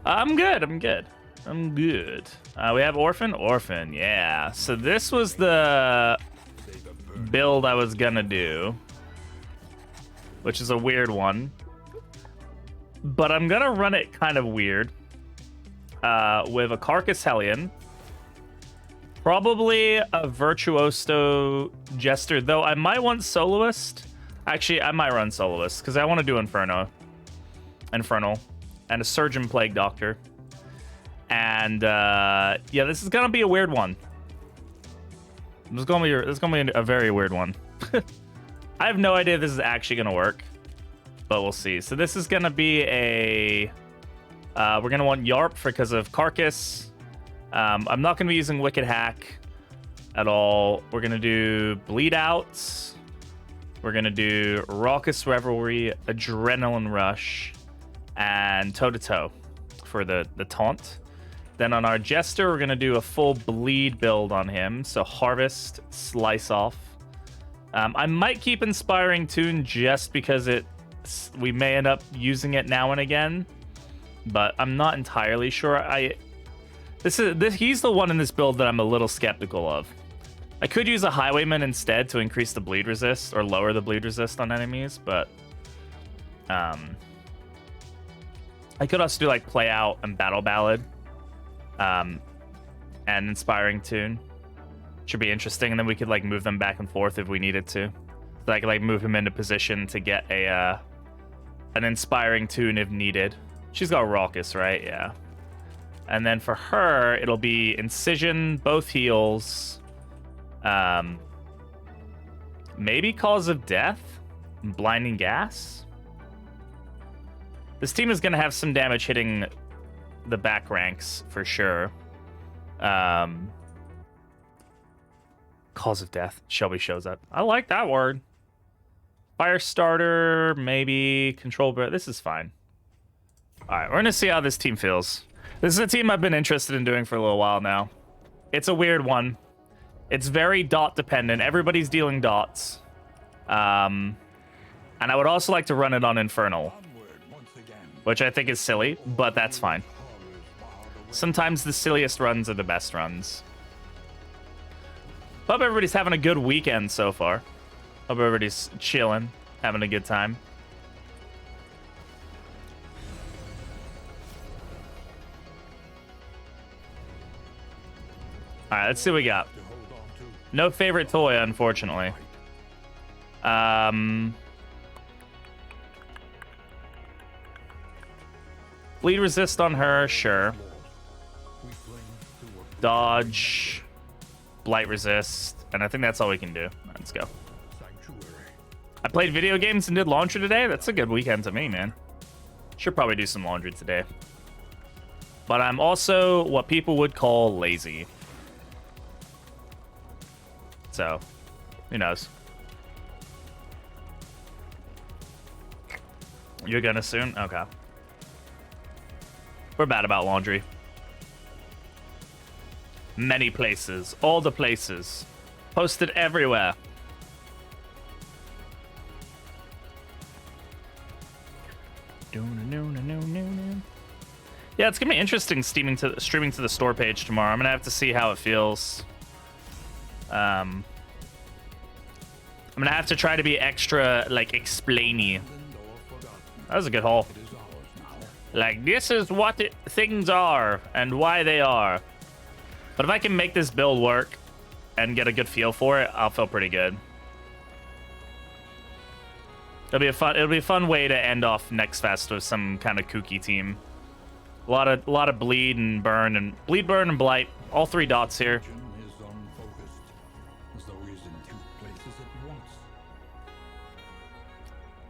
I'm good. I'm good. I'm good. We have Orphan. Orphan, yeah. So this was the build I was gonna do, which is a weird one. But I'm gonna run it kind of weird. With a Carcass Hellion. Probably a Virtuoso Jester, though I might want Soloist. Actually, I might run Soloist, because I want to do Infernal. And a Surgeon Plague Doctor. And, yeah, this is going to be a weird one. This is going to be a very weird one. I have no idea if this is actually going to work. But we'll see. So this is going to be a... we're going to want Yarp because of Carcass. I'm not going to be using Wicked Hack at all. We're going to do Bleed Out. We're going to do Raucous Revelry, Adrenaline Rush, and Toe to Toe for the taunt. Then on our Jester, we're going to do a full Bleed build on him. So Harvest, Slice Off. I might keep Inspiring Tune just because we may end up using it now and again. But I'm not entirely sure. He's the one in this build that I'm a little skeptical of. I could use a Highwayman instead to increase the bleed resist or lower the bleed resist on enemies, but I could also do like Play Out and Battle Ballad, and Inspiring Tune. Should be interesting, and then we could like move them back and forth if we needed to. So I could like move him into position to get an Inspiring Tune if needed. She's got Raucous, right? Yeah. And then for her, it'll be Incision, both heals. Maybe Cause of Death? Blinding Gas? This team is going to have some damage hitting the back ranks, for sure. Cause of Death. Shelby shows up. I like that word. Firestarter, maybe. Control... This is fine. Alright, we're going to see how this team feels. This is a team I've been interested in doing for a little while now. It's a weird one. It's very dot dependent. Everybody's dealing dots. And I would also like to run it on Infernal, which I think is silly, but that's fine. Sometimes the silliest runs are the best runs. Hope everybody's having a good weekend so far. Hope everybody's chilling, having a good time. Alright, let's see what we got. No favorite toy, unfortunately. Bleed resist on her, sure. Dodge. Blight resist. And I think that's all we can do. Let's go. I played video games and did laundry today. That's a good weekend to me, man. Should probably do some laundry today. But I'm also what people would call lazy. So, who knows? You're gonna soon? Okay. We're bad about laundry. Many places. All the places. Posted everywhere. Yeah, it's gonna be interesting streaming to the store page tomorrow. I'm gonna have to see how it feels. I'm gonna have to try to be extra, like, explainy. That was a good haul. Like, this is what things are and why they are. But if I can make this build work and get a good feel for it, I'll feel pretty good. It'll be a fun way to end off Next Fest with some kind of kooky team. A lot of bleed and burn and blight. All three dots here.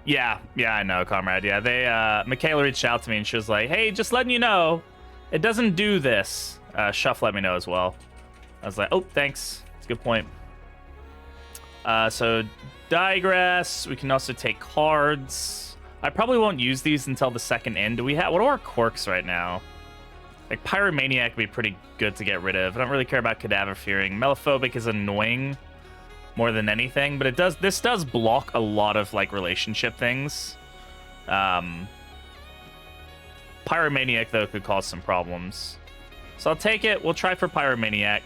Yeah, I know, comrade. Yeah, Michaela reached out to me and she was like, "Hey, just letting you know, it doesn't do this." Shuff let me know as well. I was like, "Oh, thanks. That's a good point." So digress. We can also take cards. I probably won't use these until the second end. What are our quirks right now? Like Pyromaniac would be pretty good to get rid of. I don't really care about Cadaver Fearing. Melophobic is annoying more than anything, but this does block a lot of like relationship things. Pyromaniac, though, could cause some problems. So I'll take it. We'll try for Pyromaniac.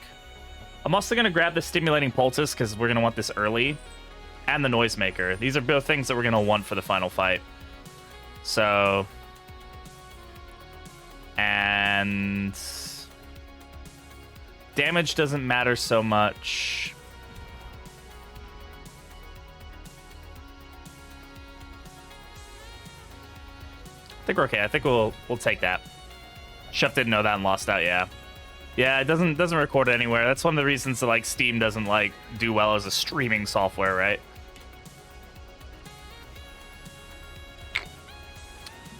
I'm also going to grab the Stimulating Poultice because we're going to want this early. And the Noisemaker. These are both things that we're going to want for the final fight. So... And... Damage doesn't matter so much. I think we're okay. I think we'll take that. Chef didn't know that and lost out, yeah. Yeah, it doesn't record it anywhere. That's one of the reasons that like Steam doesn't like do well as a streaming software, right?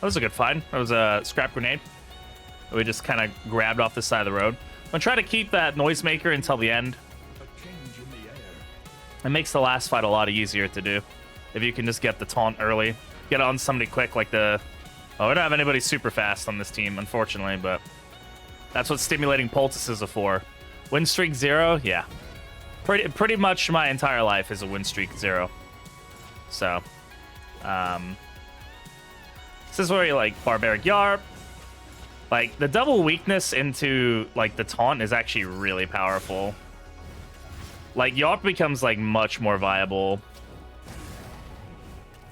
That was a good find. That was a scrap grenade. We just kind of grabbed off the side of the road. I'm gonna try to keep that Noisemaker until the end. It makes the last fight a lot easier to do. If you can just get the taunt early. Get on somebody quick like the... Oh, we don't have anybody super fast on this team, unfortunately, but... That's what Stimulating Poultices are for. Win streak 0? Yeah. Pretty much my entire life is a win streak 0. So... This is where you like Barbaric Yarp. Like, the double weakness into, like, the taunt is actually really powerful. Like, Yarp becomes, like, much more viable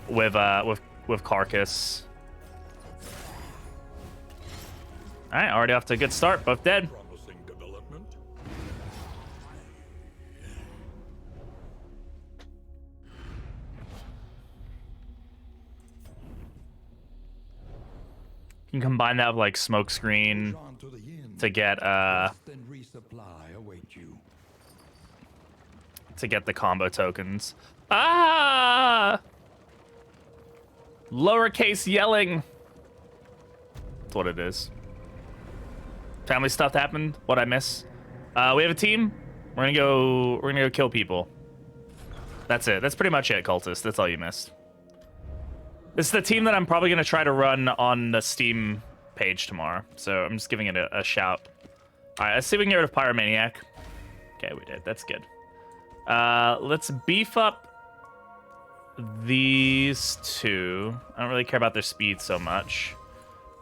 with Carcass. Alright, already off to a good start. Both dead. You can combine that with like smoke screen to get the combo tokens. Ah! Lowercase yelling. That's what it is. Family stuff happened. What'd I miss? We have a team. We're gonna go kill people. That's it. That's pretty much it, cultist. That's all you missed. This is the team that I'm probably going to try to run on the Steam page tomorrow. So I'm just giving it a shout. All right, let's see if we can get rid of Pyromaniac. Okay, we did. That's good. Let's beef up these two. I don't really care about their speed so much.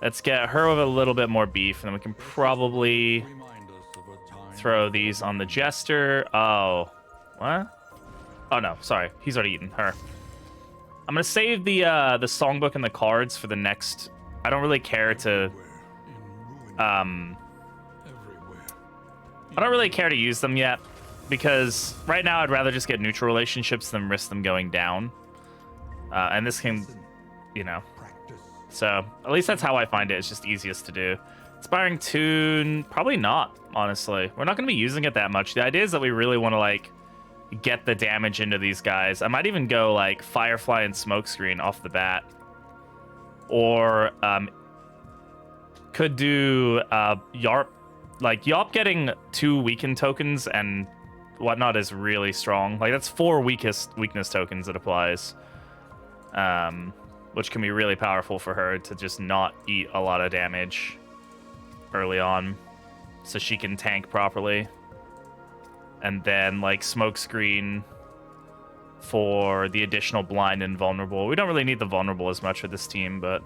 Let's get her with a little bit more beef, and then we can probably throw these on the Jester. Oh, what? Oh, no, sorry. He's already eaten her. I'm gonna save the songbook and the cards for the next. I don't really care to. I don't really care to use them yet because right now I'd rather just get neutral relationships than risk them going down. And this can, you know. So at least that's how I find it. It's just easiest to do. Inspiring Tune, probably not. Honestly, we're not gonna be using it that much. The idea is that we really want to like. Get the damage into these guys. I might even go like Firefly and Smokescreen off the bat, or could do Yarp. Like Yarp getting 2 weakened tokens and whatnot is really strong. Like that's 4 weakness tokens it applies, which can be really powerful for her to just not eat a lot of damage early on, so she can tank properly. And then, like, Smokescreen for the additional blind and vulnerable. We don't really need the vulnerable as much for this team, but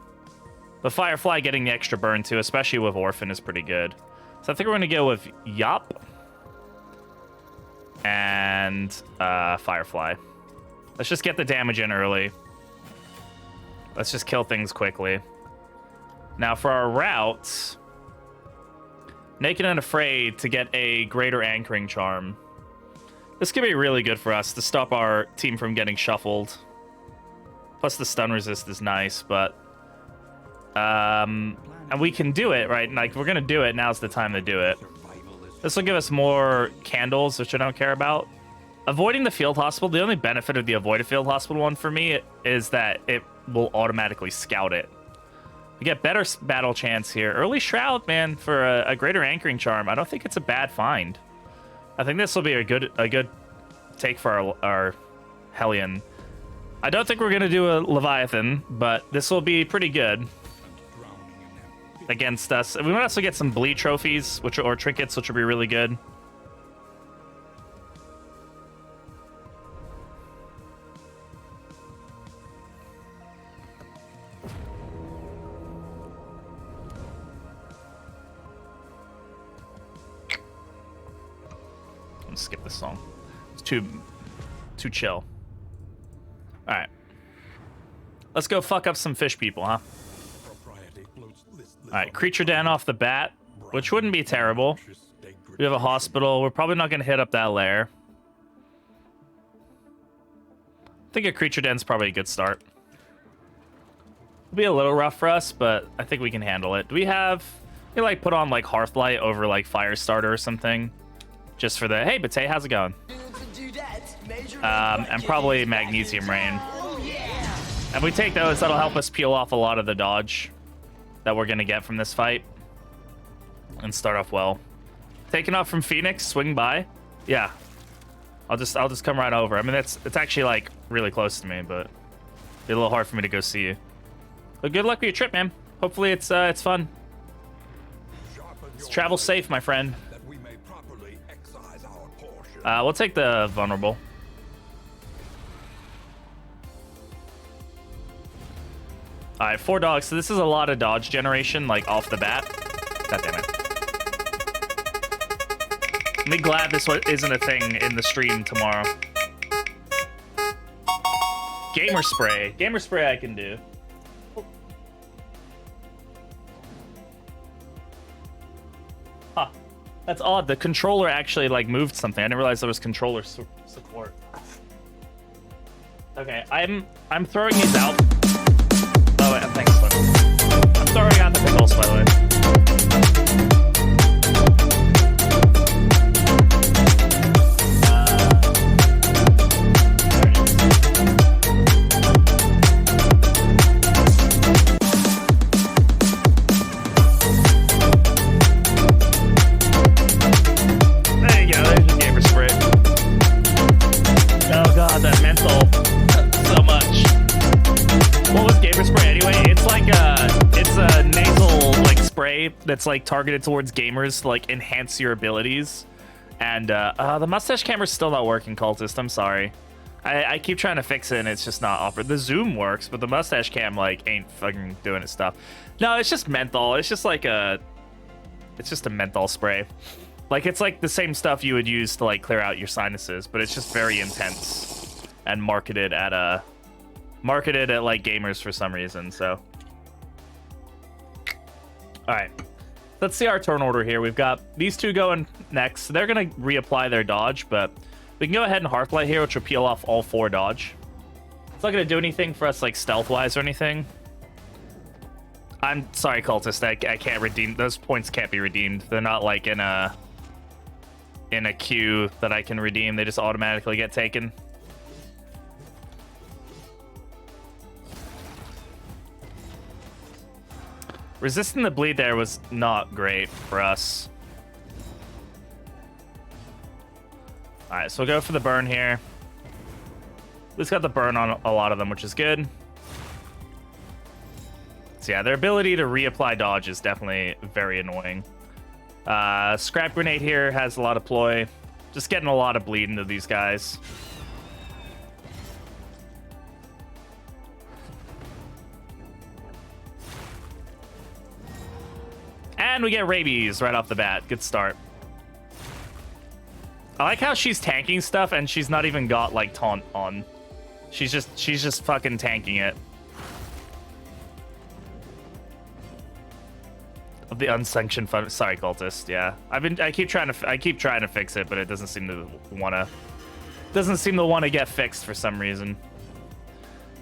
the Firefly getting the extra burn, too, especially with Orphan, is pretty good. So I think we're going to go with Yop and Firefly. Let's just get the damage in early. Let's just kill things quickly. Now, for our routes, Naked and Afraid to get a greater anchoring charm. This could be really good for us to stop our team from getting shuffled. Plus the stun resist is nice, but and we can do it, right? Like we're gonna do it. Now's the time to do it. This will give us more candles, which I don't care about. Avoiding the field hospital. The only benefit of the avoid a field hospital one for me is that it will automatically scout it. We get better battle chance here. Early Shroud, man, for a greater anchoring charm. I don't think it's a bad find. I think this will be a good take for our Hellion. I don't think we're gonna do a Leviathan, but this will be pretty good against us. We might also get some bleed trophies, or trinkets, which will be really good. gonna skip this song. It's too chill. All right. Let's go fuck up some fish people, huh? All right, creature den off the bat, which wouldn't be terrible. We have a hospital. We're probably not going to hit up that lair. I think a creature den's probably a good start. It'll be a little rough for us, but I think we can handle it. Do we have... We like put on like Hearthlight over like Firestarter or something? Just for the... Hey, Bate, how's it going? And probably Magnesium Rain. If we take those, that'll help us peel off a lot of the dodge that we're going to get from this fight. And start off well. Taking off from Phoenix, swing by. Yeah. I'll just come right over. I mean, it's actually like really close to me, but it'd be a little hard for me to go see you. But good luck with your trip, man. Hopefully it's fun. Let's travel safe, my friend. We'll take the vulnerable. All right, 4 dogs. So this is a lot of dodge generation, like off the bat. God damn it. I'm glad this isn't a thing in the stream tomorrow. Gamer spray. Gamer spray I can do. Huh. That's odd. The controller actually like moved something. I didn't realize there was controller support. Okay, I'm throwing these out. Oh wait, thanks, buddy. I'm throwing out the pickles, by the way. That's like targeted towards gamers to like enhance your abilities, and the mustache camera's still not working, cultist. I'm sorry. I keep trying to fix it and it's just not offered. The zoom works, but the mustache cam like ain't fucking doing its stuff. No, it's just menthol. It's just like it's just a menthol spray. Like it's like the same stuff you would use to like clear out your sinuses, but it's just very intense and marketed at like gamers for some reason. So all right. Let's see our turn order here. We've got these two going next. They're going to reapply their dodge, but we can go ahead and Hearthlight here, which will peel off all 4 dodge. It's not going to do anything for us, like, stealth-wise or anything. I'm sorry, cultist. I can't redeem... Those points can't be redeemed. They're not, like, in a queue that I can redeem. They just automatically get taken. Resisting the bleed there was not great for us. All right, so we'll go for the burn here. At least got the burn on a lot of them, which is good. So yeah, their ability to reapply dodge is definitely very annoying. Scrap grenade here has a lot of ploy. Just getting a lot of bleed into these guys. And we get rabies right off the bat. Good start. I like how she's tanking stuff and she's not even got like taunt on. She's just fucking tanking it. Of the unsanctioned fun. Sorry, cultist. Yeah, I keep trying to fix it, but it doesn't seem to wanna get fixed for some reason.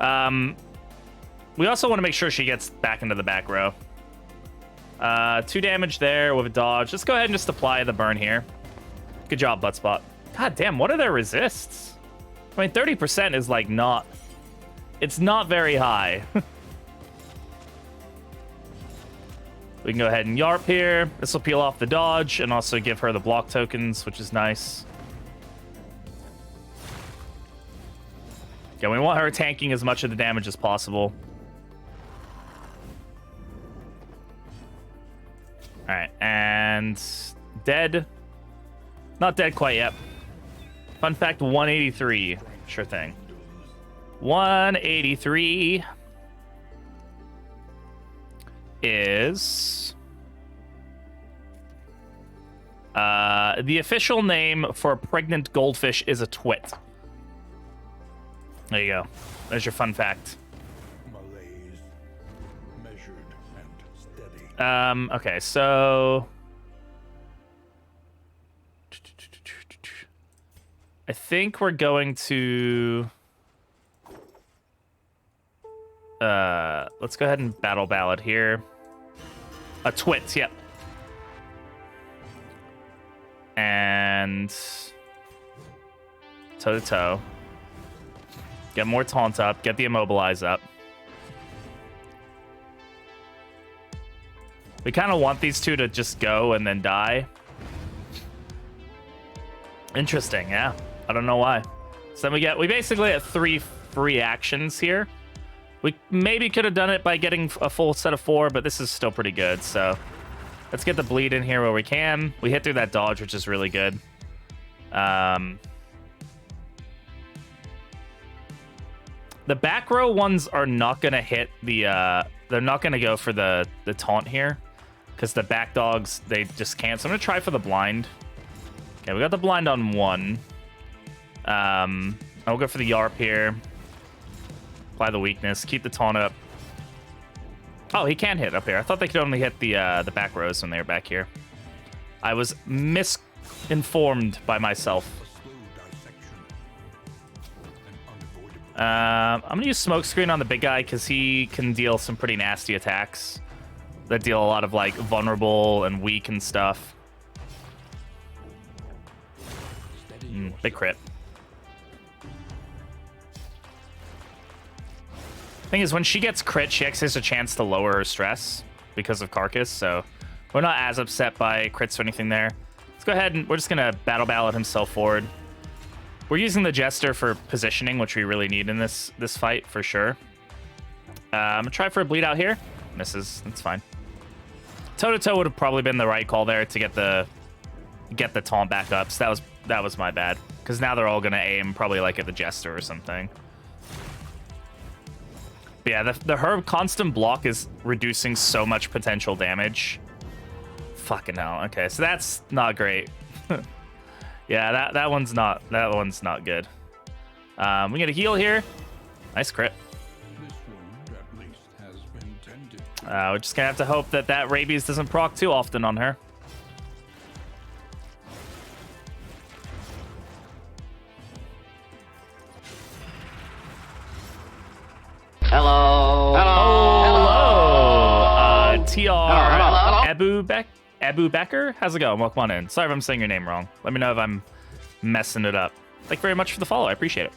We also want to make sure she gets back into the back row. 2 damage there with a dodge. Let's go ahead and just apply the burn here. Good job, Bloodspot. God damn, what are their resists? I mean, 30% is like not... It's not very high. We can go ahead and Yarp here. This will peel off the dodge and also give her the block tokens, which is nice. Yeah, we want her tanking as much of the damage as possible. All right, and dead. Not dead quite yet. Fun fact, 183. Sure thing. 183 is The official name for a pregnant goldfish is a twit. There you go. There's your fun fact. Malaise, measured and steady. Okay, so I think we're going to let's go ahead and battle ballad here. A twit, yep. And toe to toe. Get more taunt up, get the immobilize up. We kind of want these two to just go and then die. Interesting, yeah. I don't know why. So then we basically have 3 free actions here. We maybe could have done it by getting a full set of 4, but this is still pretty good, so let's get the bleed in here where we can. We hit through that dodge, which is really good. The back row ones are not going to hit the... they're not going to go for the taunt here, because the back dogs, they just can't. So I'm going to try for the blind. Okay, we got the blind on 1. I'll go for the Yarp here. Apply the weakness. Keep the taunt up. Oh, he can hit up here. I thought they could only hit the back rows when they were back here. I was misinformed by myself. I'm going to use Smokescreen on the big guy because he can deal some pretty nasty attacks that deal a lot of, like, vulnerable and weak and stuff. Big crit. Thing is, when she gets crit, she actually has a chance to lower her stress because of Carcass, so we're not as upset by crits or anything there. Let's go ahead and we're just gonna battle ballad himself forward. We're using the Jester for positioning, which we really need in this fight for sure. I'm gonna try for a bleed out here. Misses. That's fine. Toe to toe would have probably been the right call there to get the taunt back up. So that was my bad, because now they're all gonna aim probably like at the Jester or something. But yeah, her constant block is reducing so much potential damage. Fucking hell. Okay, so that's not great. Yeah, that one's not good. We get a heal here. Nice crit. This wound at least has been tended. We're just gonna have to hope that rabies doesn't proc too often on her. Hello. Hello. TR. Hello. Abu Becker? How's it going? Welcome on in. Sorry if I'm saying your name wrong. Let me know if I'm messing it up. Thank you very much for the follow. I appreciate it.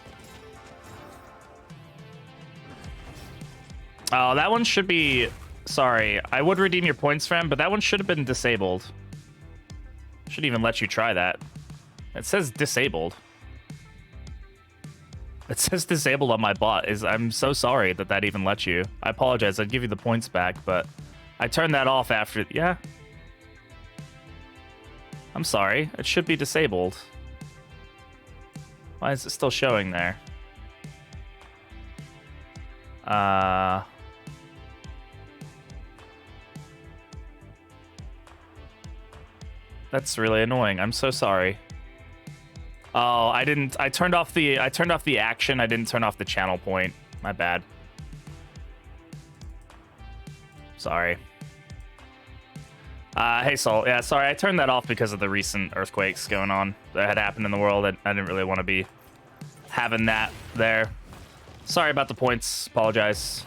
Oh, that one should be... Sorry. I would redeem your points, friend, but that one should have been disabled. Should even let you try that. It says disabled. It says disabled on my bot. I'm so sorry that even lets you. I apologize. I'd give you the points back, but I turned that off after... Yeah. I'm sorry. It should be disabled. Why is it still showing there? That's really annoying. I'm so sorry. Oh, I turned off the action. I didn't turn off the channel point. My bad. Sorry. Hey, Sol. Yeah, sorry. I turned that off because of the recent earthquakes going on that had happened in the world. I didn't really want to be having that there. Sorry about the points. Apologize.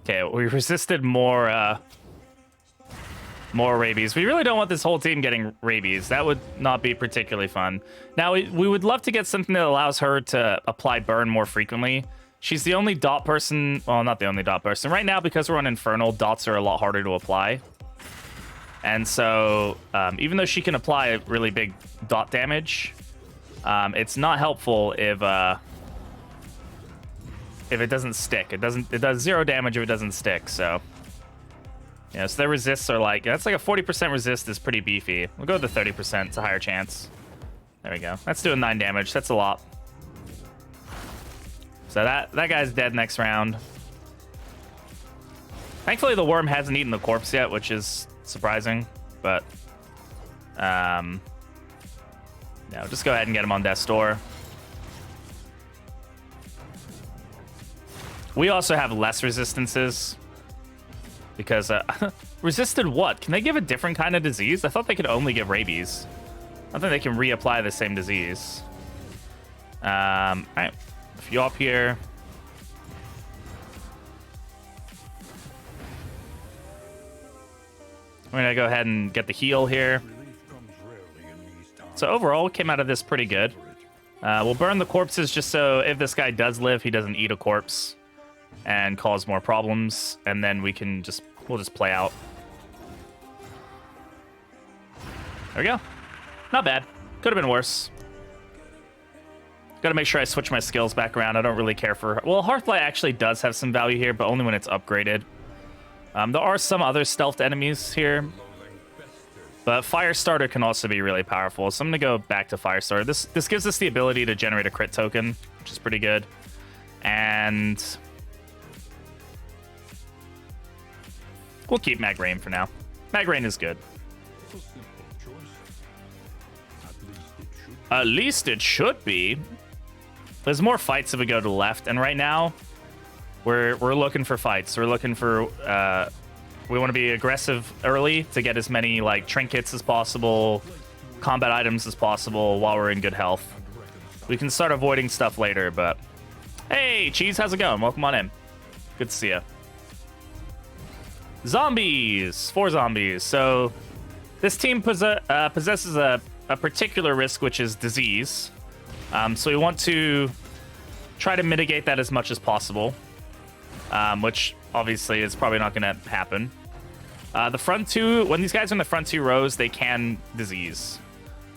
Okay, we resisted more rabies. We really don't want this whole team getting rabies. That would not be particularly fun. Now, we would love to get something that allows her to apply burn more frequently. She's the only dot person. Well, not the only dot person. Right now, because we're on Infernal, dots are a lot harder to apply. And so, even though she can apply really big dot damage, it's not helpful if it doesn't stick. It does 0 damage if it doesn't stick, so... Yeah, so their resists are like... That's like a 40% resist is pretty beefy. We'll go with the 30%. It's a higher chance. There we go. That's doing 9 damage. That's a lot. So that guy's dead next round. Thankfully, the worm hasn't eaten the corpse yet, which is surprising. But, no, just go ahead and get him on death's door. We also have less resistances. Because, resisted what? Can they give a different kind of disease? I thought they could only give rabies. I think they can reapply the same disease. Alright. If you up here. We're gonna go ahead and get the heal here. So overall, we came out of this pretty good. We'll burn the corpses just so if this guy does live, he doesn't eat a corpse and cause more problems, and then we can we'll just play out. There we go. Not bad. Could have been worse. Gotta make sure I switch my skills back around. I don't really care for... Well, Hearthlight actually does have some value here, but only when it's upgraded. There are some other stealthed enemies here. But Firestarter can also be really powerful. So I'm gonna go back to Firestarter. This gives us the ability to generate a crit token, which is pretty good. And... we'll keep Magrain for now. Magrain is good. At least it should be. There's more fights if we go to the left, and right now we're looking for fights. We're looking for we want to be aggressive early to get as many like trinkets as possible, combat items as possible while we're in good health. We can start avoiding stuff later, but hey, Cheese, how's it going? Welcome on in. Good to see you. Zombies, 4 zombies. So this team possesses a particular risk, which is disease. So we want to try to mitigate that as much as possible, which obviously is probably not going to happen. The front two, when these guys are in the front 2 rows, they can disease,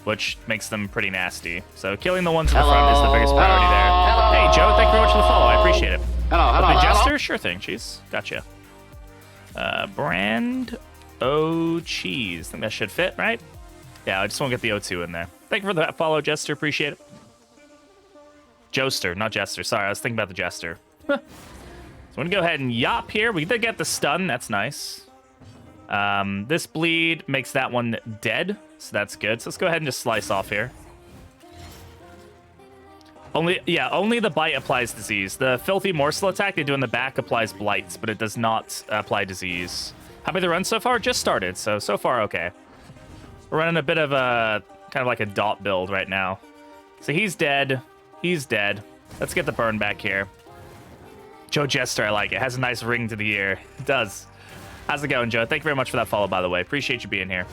which makes them pretty nasty. So killing the ones in the front is the biggest priority there. Hello. Hey, Joe, thank you very much for the follow. I appreciate it. Hello. Jester? Sure thing, Cheese. Gotcha. Brand O Cheese. I think that should fit, right? Yeah, I just want to get the O2 in there. Thank you for the follow, Jester. Appreciate it. Joester, not Jester. Sorry, I was thinking about the Jester. So I'm going to go ahead and yop here. We did get the stun. That's nice. This bleed makes that one dead, so that's good. So let's go ahead and just slice off here. Only the bite applies disease. The filthy morsel attack they do in the back applies blights, but it does not apply disease. How about the run so far? Just started, so far okay. We're running a bit of a kind of like a dot build right now. So he's dead. He's dead. Let's get the burn back here. Joe Jester, I like it. Has a nice ring to the ear. It does. How's it going, Joe? Thank you very much for that follow, by the way. Appreciate you being here.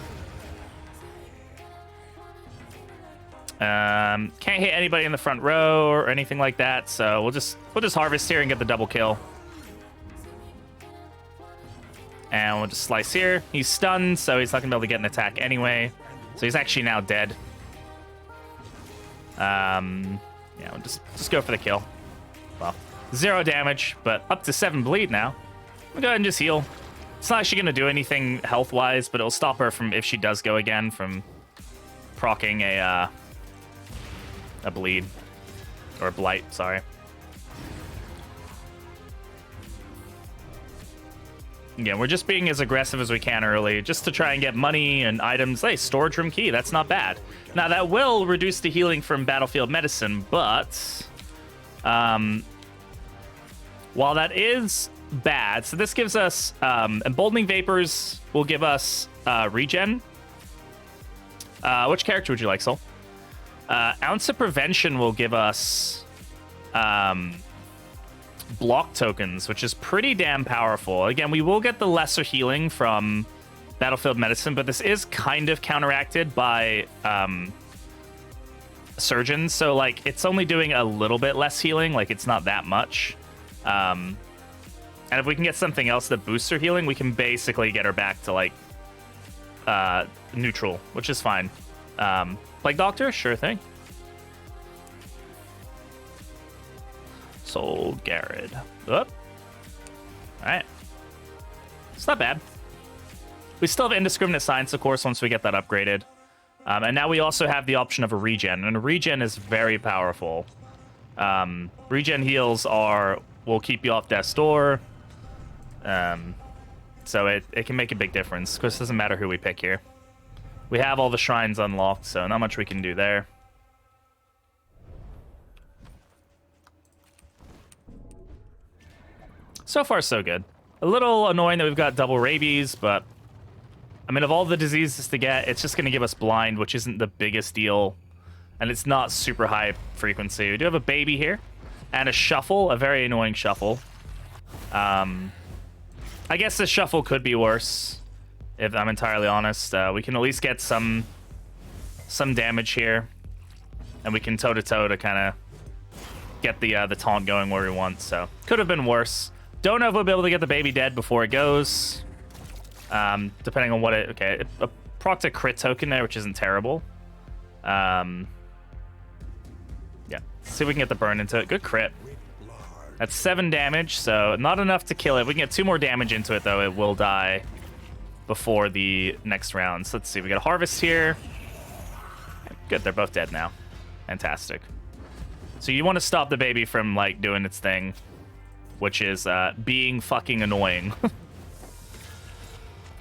Can't hit anybody in the front row or anything like that, so we'll just harvest here and get the double kill. And we'll just slice here. He's stunned, so he's not gonna be able to get an attack anyway. So he's actually now dead. Yeah, we'll just go for the kill. Well, 0 damage, but up to 7 bleed now. We'll go ahead and just heal. It's not actually gonna do anything health-wise, but it'll stop her from, if she does go again, from proccing a bleed. Or a blight, sorry. Again, we're just being as aggressive as we can early, just to try and get money and items. Hey, storage room key, that's not bad. Now, that will reduce the healing from battlefield medicine, but while that is bad, so this gives us emboldening vapors will give us regen. Which character would you like, Soul? Ounce of prevention will give us block tokens, which is pretty damn powerful. Again, we will get the lesser healing from battlefield medicine, but this is kind of counteracted by surgeons, so like it's only doing a little bit less healing, like it's not that much. And if we can get something else that boosts her healing, we can basically get her back to like neutral, which is fine. Plague Doctor, sure thing. Soul Garrod. All right. It's not bad. We still have Indiscriminate Science, of course, once we get that upgraded. And now we also have the option of a regen, and a regen is very powerful. Regen heals will keep you off death's door. So it can make a big difference. Of course, it doesn't matter who we pick here. We have all the shrines unlocked, so not much we can do there. So far, so good. A little annoying that we've got double rabies, but I mean, of all the diseases to get, it's just going to give us blind, which isn't the biggest deal. And it's not super high frequency. We do have a baby here and a shuffle, a very annoying shuffle. I guess the shuffle could be worse, if I'm entirely honest. We can at least get some damage here, and we can toe-to-toe to kind of get the taunt going where we want. So could have been worse. Don't know if we'll be able to get the baby dead before it goes. Depending on what it... Okay, it procced a crit token there, which isn't terrible. Yeah, let's see if we can get the burn into it. Good crit. That's 7 damage, so not enough to kill it. If we can get 2 more damage into it, though, it will die before the next round. So let's see. We got a harvest here. Good, they're both dead now. Fantastic. So you want to stop the baby from, like, doing its thing, which is being fucking annoying. All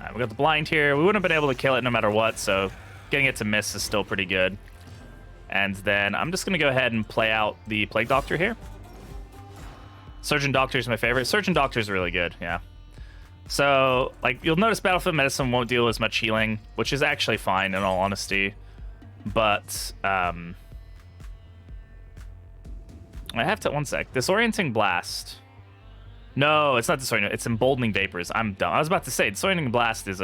right, we got the blind here. We wouldn't have been able to kill it no matter what, so getting it to miss is still pretty good. And then I'm just going to go ahead and play out the Plague Doctor here. Surgeon Doctor is my favorite. Surgeon Doctor is really good, yeah. So, like, you'll notice Battlefield Medicine won't deal as much healing, which is actually fine in all honesty. But, I have to... One sec. Disorienting Blast. No, it's not Disorienting. It's Emboldening Vapors. I'm dumb. I was about to say, Disorienting Blast is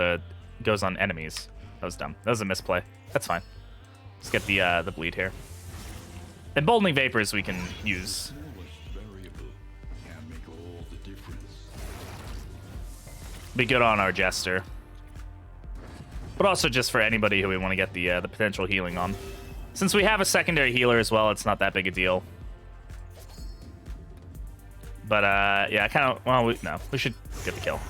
goes on enemies. That was dumb. That was a misplay. That's fine. Let's get the bleed here. Emboldening Vapors we can use. Be good on our Jester. But also just for anybody who we want to get the potential healing on. Since we have a secondary healer as well, it's not that big a deal. But, yeah, I kind of... Well, we should get the kill.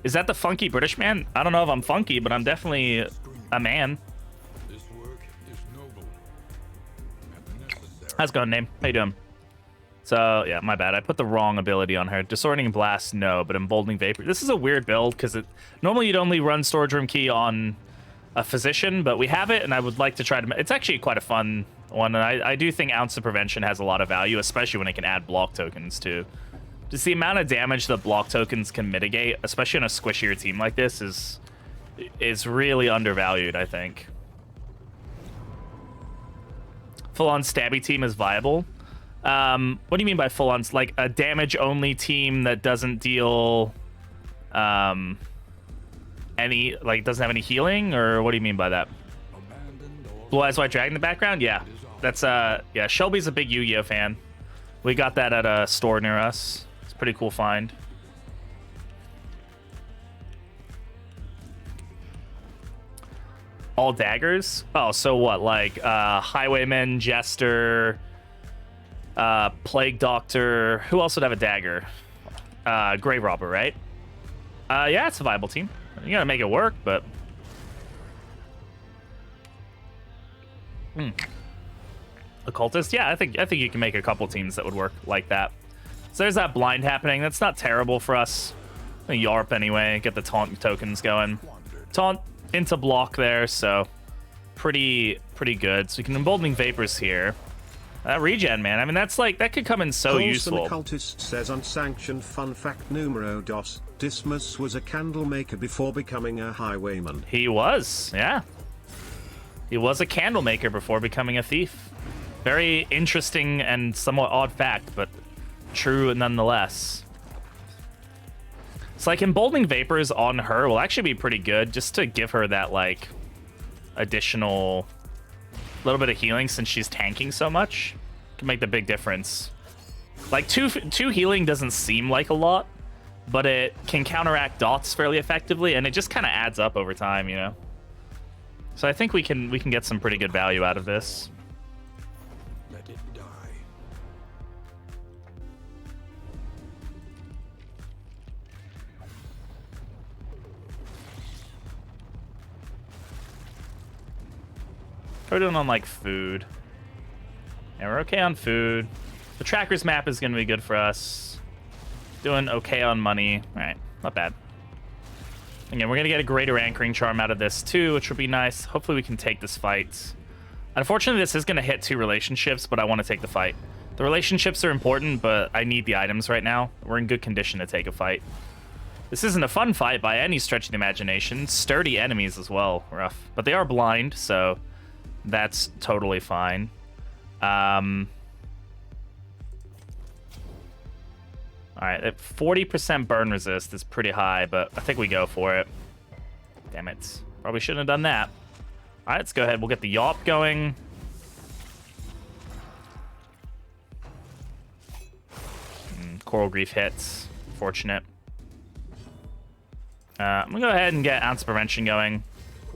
Is that the funky British man? I don't know if I'm funky, but I'm definitely a man. This work is noble and necessary. How's it going, name? How you doing? So, yeah, my bad. I put the wrong ability on her. Disorienting Blast, no, but Emboldening Vapor. This is a weird build, because normally you'd only run Storage Room Key on a Physician, but we have it, and I would like to try to... It's actually quite a fun one, and I do think Ounce of Prevention has a lot of value, especially when it can add block tokens, too. Just the amount of damage that block tokens can mitigate, especially on a squishier team like this, is really undervalued, I think. Full-on stabby team is viable. What do you mean by full-on? Like a damage-only team that doesn't deal doesn't have any healing, or what do you mean by that? Blue Eyes White Dragon in the background? Yeah, that's yeah. Shelby's a big Yu-Gi-Oh fan. We got that at a store near us. It's a pretty cool find. All daggers? Oh, so what? Like Highwayman, Jester, Plague Doctor. Who else would have a dagger? Grave Robber, right? Yeah, it's a viable team. You gotta make it work, but... Occultist? Yeah, I think you can make a couple teams that would work like that. So there's that blind happening. That's not terrible for us. Yarp anyway. Get the taunt tokens going. Taunt into block there, so pretty good. So we can Emboldening Vapors here. Regen, man. I mean, that's like, that could come in so useful. Occultist says unsanctioned fun fact numero dos. Dismas was a candle maker before becoming a highwayman. He was, yeah. He was a candle maker before becoming a thief. Very interesting and somewhat odd fact, but true nonetheless. It's like Emboldening Vapors on her will actually be pretty good, just to give her that, like, additional little bit of healing since she's tanking so much. Can make the big difference. Like, two healing doesn't seem like a lot, but it can counteract dots fairly effectively, and it just kind of adds up over time, you know? So I think we can get some pretty good value out of this. Let it die. How are we doing on, like, food? Yeah, we're okay on food. The tracker's map is going to be good for us. Doing okay on money. All right, not bad. Again, we're going to get a greater anchoring charm out of this, too, which will be nice. Hopefully we can take this fight. Unfortunately, this is going to hit 2 relationships, but I want to take the fight. The relationships are important, but I need the items right now. We're in good condition to take a fight. This isn't a fun fight by any stretch of the imagination. Sturdy enemies as well. Rough. But they are blind, so that's totally fine. Alright, 40% burn resist is pretty high, but I think we go for it. Damn it. Probably shouldn't have done that. Alright, let's go ahead. We'll get the Yawp going. Coral Grief hits. Fortunate. I'm going to go ahead and get Ounce Prevention going.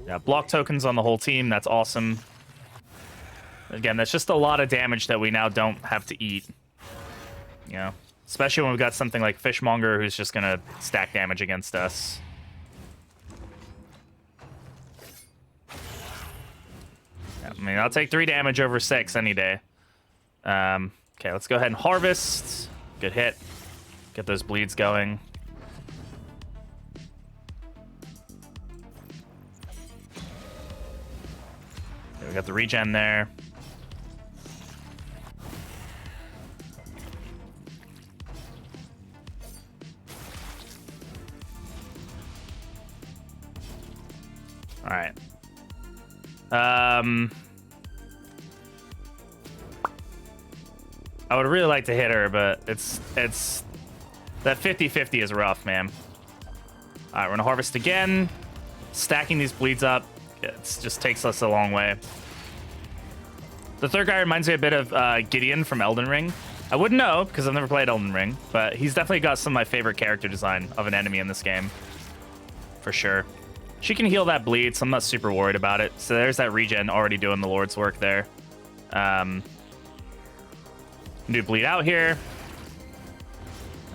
Yeah, block tokens on the whole team. That's awesome. Again, that's just a lot of damage that we now don't have to eat. You know, especially when we've got something like Fishmonger who's just going to stack damage against us. Yeah, I mean, I'll take 3 damage over 6 any day. Okay, let's go ahead and harvest. Good hit. Get those bleeds going. Okay, we got the regen there. All right. I would really like to hit her, but it's that 50-50 is rough, man. All right, we're gonna harvest again. Stacking these bleeds up, it just takes us a long way. The third guy reminds me a bit of Gideon from Elden Ring. I wouldn't know because I've never played Elden Ring, but he's definitely got some of my favorite character design of an enemy in this game, for sure. She can heal that bleed, so I'm not super worried about it. So there's that regen already doing the Lord's work there. Do bleed out here.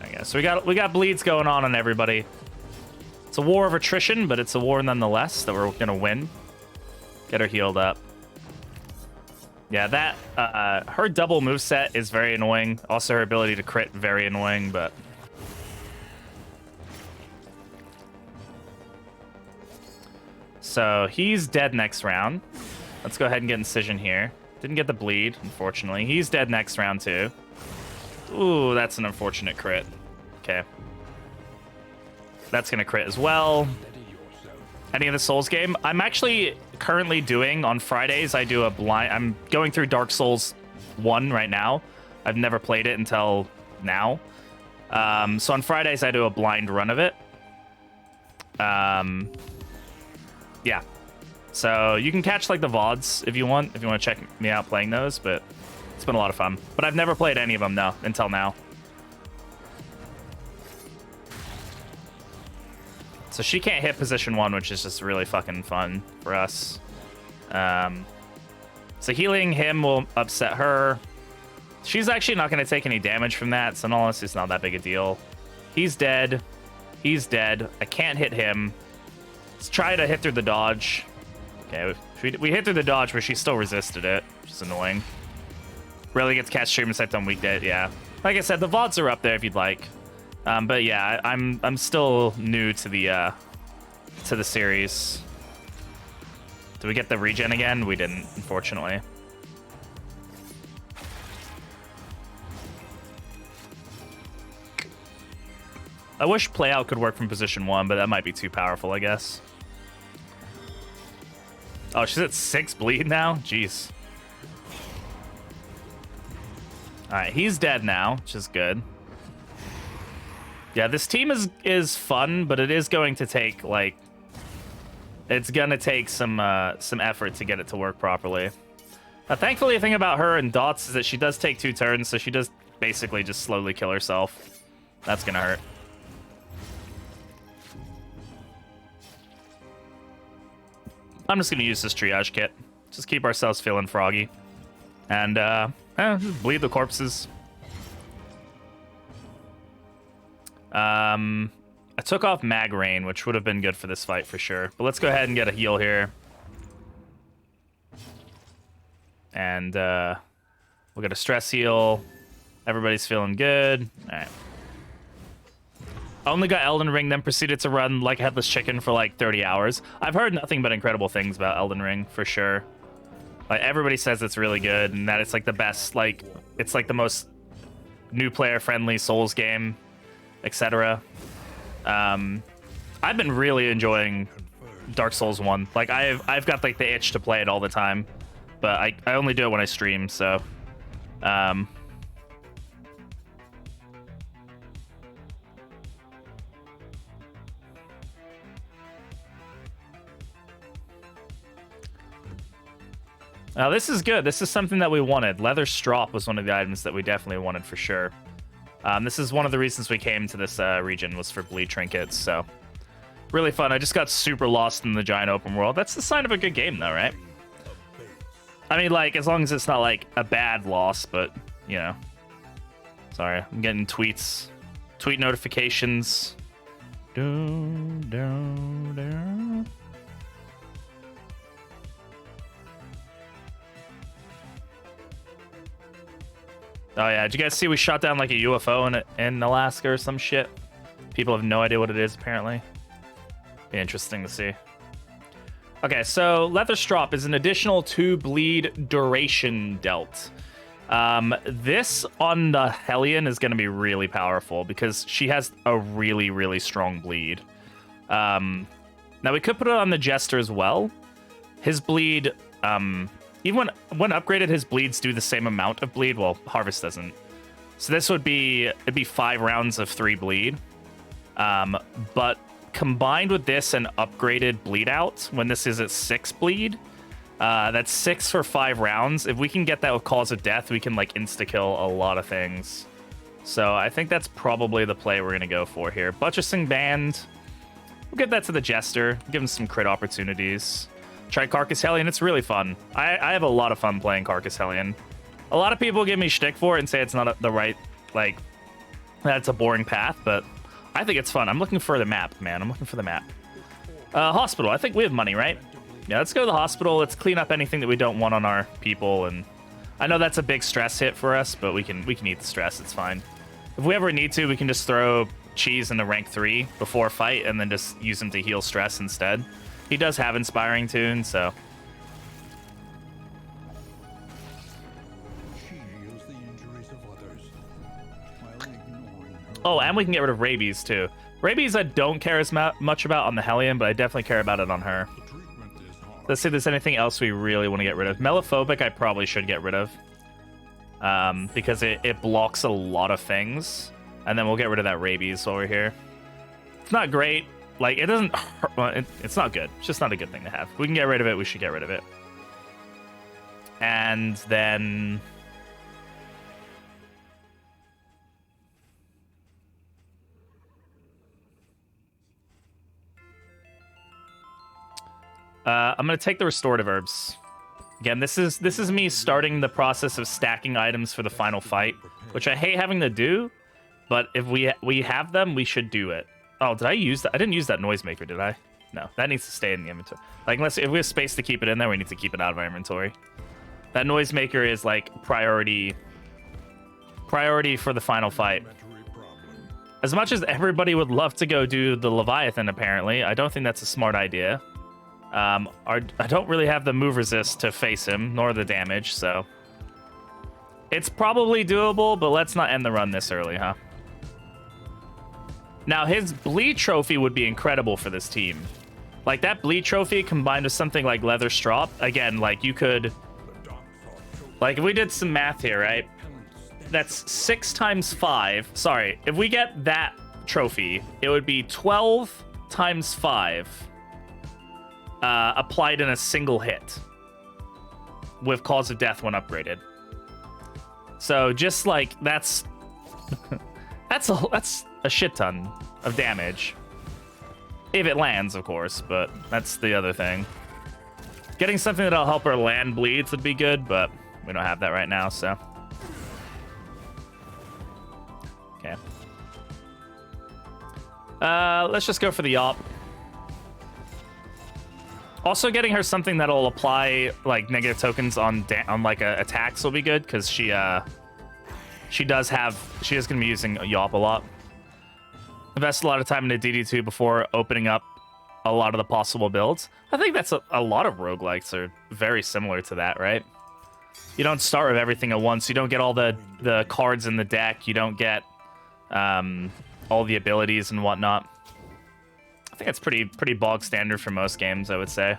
I guess so. We got bleeds going on everybody. It's a war of attrition, but it's a war nonetheless that we're gonna win. Get her healed up. Yeah, that her double moveset is very annoying. Also, her ability to crit very annoying, but. So he's dead next round. Let's go ahead and get Incision here. Didn't get the bleed, unfortunately. He's dead next round, too. Ooh, that's an unfortunate crit. Okay. That's going to crit as well. Any of the Souls game? I'm actually currently doing, on Fridays, I do a blind... I'm going through Dark Souls 1 right now. I've never played it until now. So on Fridays, I do a blind run of it. Yeah. So you can catch like the VODs if you want to check me out playing those, but it's been a lot of fun. But I've never played any of them though until now. So she can't hit position 1, which is just really fucking fun for us. So healing him will upset her. She's actually not going to take any damage from that, so in all honesty, it's not that big a deal. He's dead. He's dead. I can't hit him. Let's try to hit through the dodge. Okay, we hit through the dodge, but she still resisted it, which is annoying. Really gets cast stream set on weekday. Yeah, like I said, the VODs are up there if you'd like. But yeah, I'm still new to the series. Did we get the regen again? We didn't, unfortunately. I wish playout could work from position 1, but that might be too powerful, I guess. Oh, she's at 6 bleed now? Jeez. Alright, he's dead now, which is good. Yeah, this team is fun, but it is going to take, like... It's gonna take some effort to get it to work properly. Thankfully, the thing about her and Dots is that she does take 2 turns, so she does basically just slowly kill herself. That's gonna hurt. I'm just going to use this triage kit. Just keep ourselves feeling froggy. And, just bleed the corpses. I took off Mag Rain, which would have been good for this fight for sure. But let's go ahead and get a heal here. And we'll get a stress heal. Everybody's feeling good. All right. Only got Elden Ring, then proceeded to run like a headless chicken for like 30 hours. I've heard nothing but incredible things about Elden Ring, for sure. Like, everybody says it's really good and that it's like the best, like, it's like the most new player friendly Souls game, etc. I've been really enjoying Dark Souls 1. Like, I've got like the itch to play it all the time, but I only do it when I stream, so now this is good. This is something that we wanted. Leather strop was one of the items that we definitely wanted for sure. This is one of the reasons we came to this region, was for bleed trinkets, so really fun. I just got super lost in the giant open world. That's the sign of a good game though, right? I mean, like, as long as it's not like a bad loss, but you know. Sorry, I'm getting tweets, tweet notifications. Oh yeah, did you guys see we shot down like a UFO in Alaska or some shit? People have no idea what it is, apparently. Be interesting to see. Okay, so Leather Strop is an additional 2 bleed duration dealt. This on the Hellion is going to be really powerful because she has a really, really strong bleed. Now we could put it on the Jester as well. His bleed, even when upgraded, his bleeds do the same amount of bleed. Well, Harvest doesn't. So this would be, it'd be 5 rounds of 3 bleed. But combined with this and upgraded bleed out, when this is at 6 bleed, that's 6 for 5 rounds. If we can get that with Cause of Death, we can like insta-kill a lot of things. So I think that's probably the play we're going to go for here. Buttressing Band. We'll give that to the Jester. Give him some crit opportunities. Try Carcass Hellion. It's really fun. I have a lot of fun playing Carcass Hellion. A lot of people give me shtick for it and say it's not the right, like, that's a boring path, but I think it's fun. I'm looking for the map, man. I'm looking for the map. Hospital. I think we have money, right? Yeah, let's go to the hospital. Let's clean up anything that we don't want on our people. And I know that's a big stress hit for us, but we can eat the stress. It's fine. If we ever need to, we can just throw Cheese in the rank 3 before fight and then just use him to heal stress instead. He does have Inspiring Tune, so. Oh, and we can get rid of Rabies, too. Rabies I don't care as much about on the Hellion, but I definitely care about it on her. Let's see if there's anything else we really want to get rid of. Melophobic I probably should get rid of. Because it blocks a lot of things. And then we'll get rid of that Rabies while we're here. It's not great. Like, it doesn't hurt. Well, it's not good. It's just not a good thing to have. If we can get rid of it, we should get rid of it. And then... I'm going to take the restorative herbs. Again, this is me starting the process of stacking items for the final fight, which I hate having to do, but if we have them, we should do it. Oh, did I use that? I didn't use that noisemaker, did I? No, that needs to stay in the inventory. Like, unless if we have space to keep it in there, we need to keep it out of our inventory. That noisemaker is like priority for the final fight. As much as everybody would love to go do the Leviathan, apparently, I don't think that's a smart idea. I don't really have the move resist to face him, nor the damage, so it's probably doable, but let's not end the run this early, huh? Now, his bleed trophy would be incredible for this team. Like, that bleed trophy combined with something like Leather Strop, again, like, you could... Like, if we did some math here, right? That's 6 times 5. Sorry, if we get that trophy, it would be 12 times 5 applied in a single hit with Cause of Death when upgraded. So, just, like, that's... that's a shit ton of damage. If it lands, of course, but that's the other thing. Getting something that'll help her land bleeds would be good, but we don't have that right now, so. Okay. Let's just go for the Yop. Also, getting her something that'll apply like negative tokens on like attacks will be good because she is gonna be using Yawp a lot. Invest a lot of time into DD2 before opening up a lot of the possible builds. I think that's a lot of roguelikes are very similar to that, right? You don't start with everything at once. You don't get all the cards in the deck. You don't get all the abilities and whatnot. I think it's pretty bog standard for most games, I would say.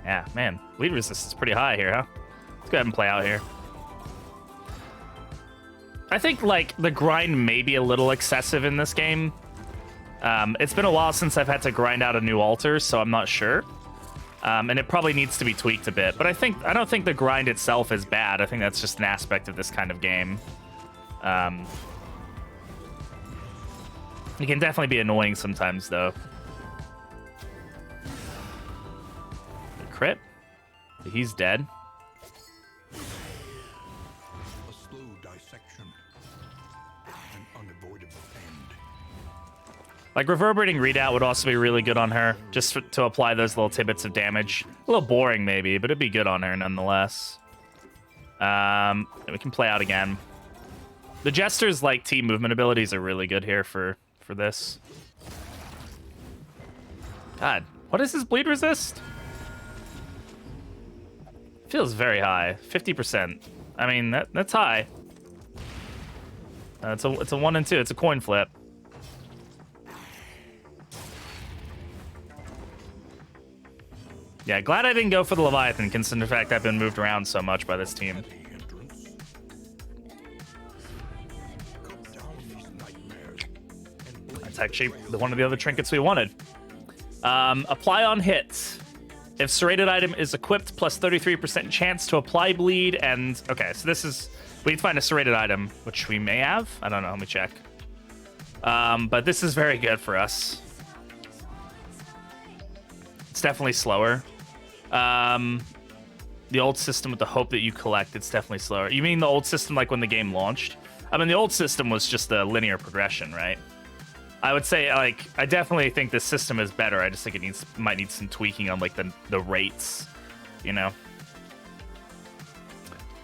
Yeah, man, bleed resistance is pretty high here, huh? Let's go ahead and play out here. I think like the grind may be a little excessive in this game. It's been a while since I've had to grind out a new altar, so I'm not sure. And it probably needs to be tweaked a bit. But I don't think the grind itself is bad. I think that's just an aspect of this kind of game. It can definitely be annoying sometimes, though. The crit. He's dead. A slow dissection. An unavoidable end. Like, reverberating readout would also be really good on her, just to apply those little tidbits of damage. A little boring, maybe, but it'd be good on her nonetheless. We can play out again. The Jester's, like, team movement abilities are really good here for this. God, what is his bleed resist? Feels very high, 50%. I mean, that's high. It's a 1 and 2. It's a coin flip. Yeah, glad I didn't go for the Leviathan, considering the fact I've been moved around so much by this team. That's actually one of the other trinkets we wanted. Apply on hit. If serrated item is equipped, plus 33% chance to apply bleed, and... Okay, so this is... We need to find a serrated item, which we may have. I don't know, let me check. But this is very good for us. It's definitely slower. The old system with the hope that you collect, it's definitely slower. You mean the old system like when the game launched? I mean, the old system was just a linear progression, right? I would say, like, I definitely think this system is better. I just think it might need some tweaking on, like, the rates, you know?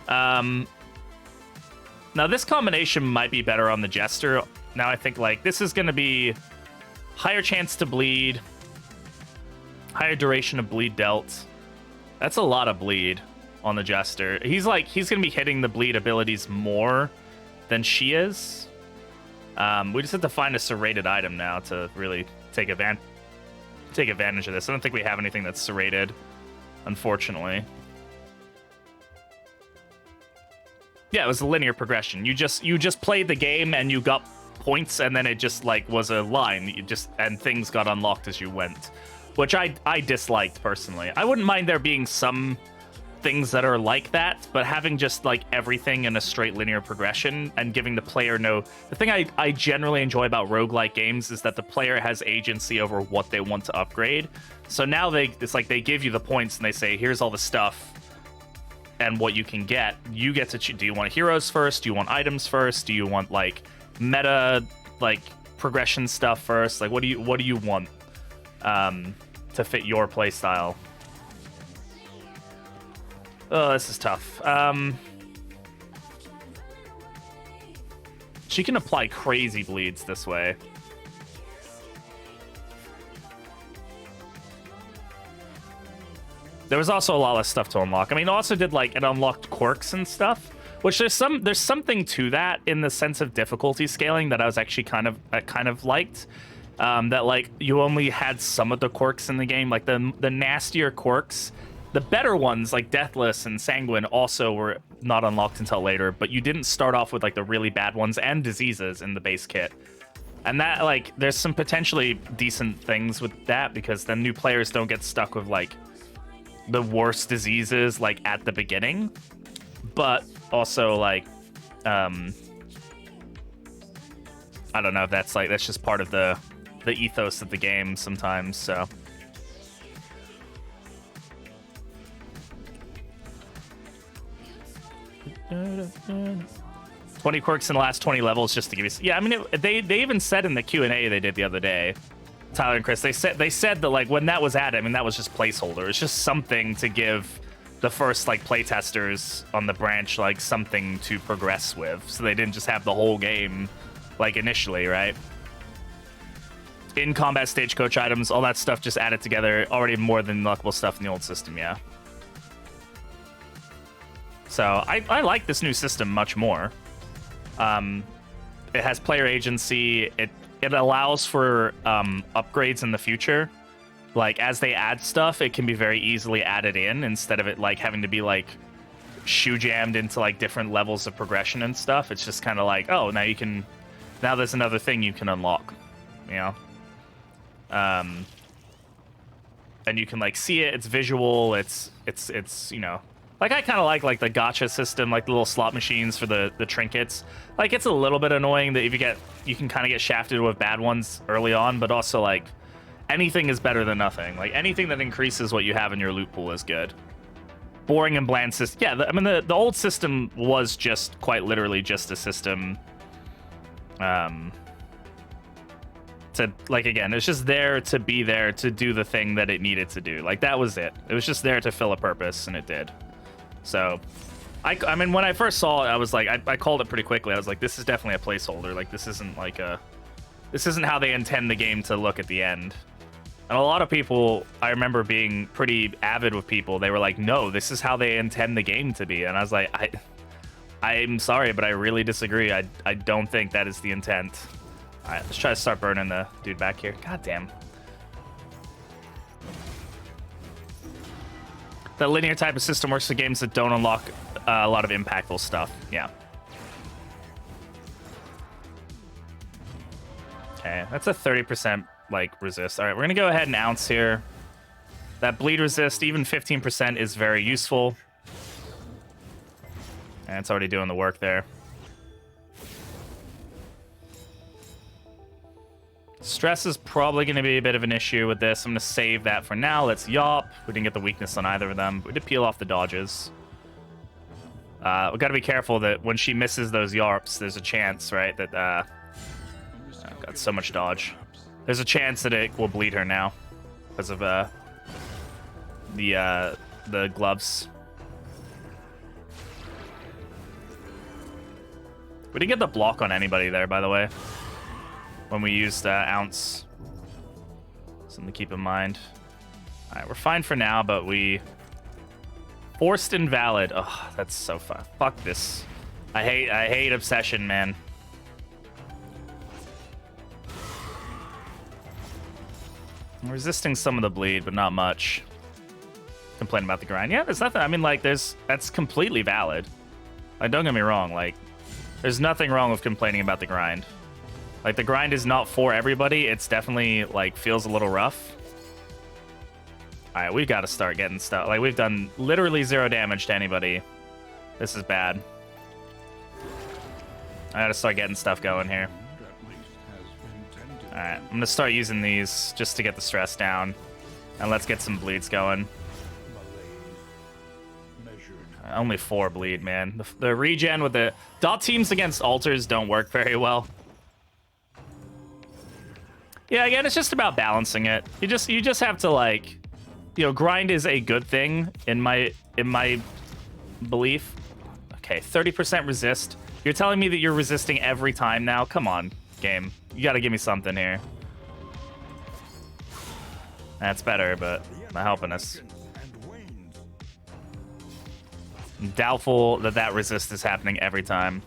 Now, this combination might be better on the Jester. Now I think, like, this is going to be higher chance to bleed, higher duration of bleed dealt. That's a lot of bleed on the Jester. He's going to be hitting the bleed abilities more than she is. We just have to find a serrated item now to really take advantage of this. I don't think we have anything that's serrated, unfortunately. Yeah, it was a linear progression. You just played the game and you got points, and then it just like was a line. And things got unlocked as you went, which I disliked personally. I wouldn't mind there being some things that are like that, but having just like everything in a straight linear progression and giving the player the thing I generally enjoy about roguelike games is that the player has agency over what they want to upgrade. So now it's like they give you the points and they say, here's all the stuff and what you can get. You get to choose. Do you want heroes first? Do you want items first? Do you want like meta like progression stuff first? Like what do you want to fit your play style? Oh, this is tough. She can apply crazy bleeds this way. There was also a lot of stuff to unlock. I mean, it also did like it unlocked quirks and stuff, which there's something to that in the sense of difficulty scaling that I was actually kind of liked. That like you only had some of the quirks in the game, like the nastier quirks. The better ones, like Deathless and Sanguine, also were not unlocked until later, but you didn't start off with, like, the really bad ones and diseases in the base kit. And that, like, there's some potentially decent things with that, because then new players don't get stuck with, like, the worst diseases, like, at the beginning. But also, like, I don't know if that's, like, that's just part of the ethos of the game sometimes, so... 20 quirks in the last 20 levels just to give you. Yeah, I mean, they even said in the Q&A they did the other day, Tyler and Chris, they said that like when that was added, I mean that was just placeholder. It's just something to give the first like playtesters on the branch like something to progress with, so they didn't just have the whole game like initially, right? In combat stagecoach items, all that stuff just added together, already more than unlockable stuff in the old system, yeah. So I like this new system much more. It has player agency. It allows for upgrades in the future. Like as they add stuff, it can be very easily added in instead of it like having to be like shoe jammed into like different levels of progression and stuff. It's just kind of like, oh, now there's another thing you can unlock, you know. And you can like see it. It's visual. It's you know. Like, I kind of like the gacha system, like the little slot machines for the trinkets. Like, it's a little bit annoying that if you can kind of get shafted with bad ones early on, but also, like, anything is better than nothing. Like, anything that increases what you have in your loot pool is good. Boring and bland system. Yeah, I mean, the old system was just quite literally just a system. To, like, again, it's just there to be there to do the thing that it needed to do. Like, that was it. It was just there to fill a purpose, and it did. So, I mean, when I first saw it, I was like, I called it pretty quickly. I was like, this is definitely a placeholder. Like, this isn't like this isn't how they intend the game to look at the end. And a lot of people, I remember being pretty avid with people. They were like, no, this is how they intend the game to be. And I was like, I'm sorry, but I really disagree. I don't think that is the intent. All right, let's try to start burning the dude back here. God damn. The linear type of system works for games that don't unlock a lot of impactful stuff. Yeah. Okay, that's a 30% like resist. All right, we're gonna go ahead and ounce here. That bleed resist, even 15% is very useful. And it's already doing the work there. Stress is probably going to be a bit of an issue with this. I'm going to save that for now. Let's yop. We didn't get the weakness on either of them. We did peel off the dodges. We got to be careful that when she misses those yarps, there's a chance, right, that... oh, got so much dodge. There's a chance that it will bleed her now because of the gloves. We didn't get the block on anybody there, by the way, when we used ounce. Something to keep in mind. All right, we're fine for now, but we forced invalid. Oh, that's so fun. Fuck this. I hate obsession, man. I'm resisting some of the bleed, but not much. Complain about the grind. Yeah, there's nothing. I mean, like, that's completely valid. Like, don't get me wrong. Like, there's nothing wrong with complaining about the grind. Like, the grind is not for everybody. It's definitely, like, feels a little rough. All right, we got to start getting stuff. Like, we've done literally 0 damage to anybody. This is bad. I got to start getting stuff going here. All right, I'm going to start using these just to get the stress down. And let's get some bleeds going. Only 4 bleed, man. The regen with the... Dot teams against altars don't work very well. Yeah, again, it's just about balancing it. You just have to, like, you know, grind is a good thing in my belief. Okay, 30% resist. You're telling me that you're resisting every time now? Come on, game. You got to give me something here. That's better, but not helping us. I'm doubtful that resist is happening every time.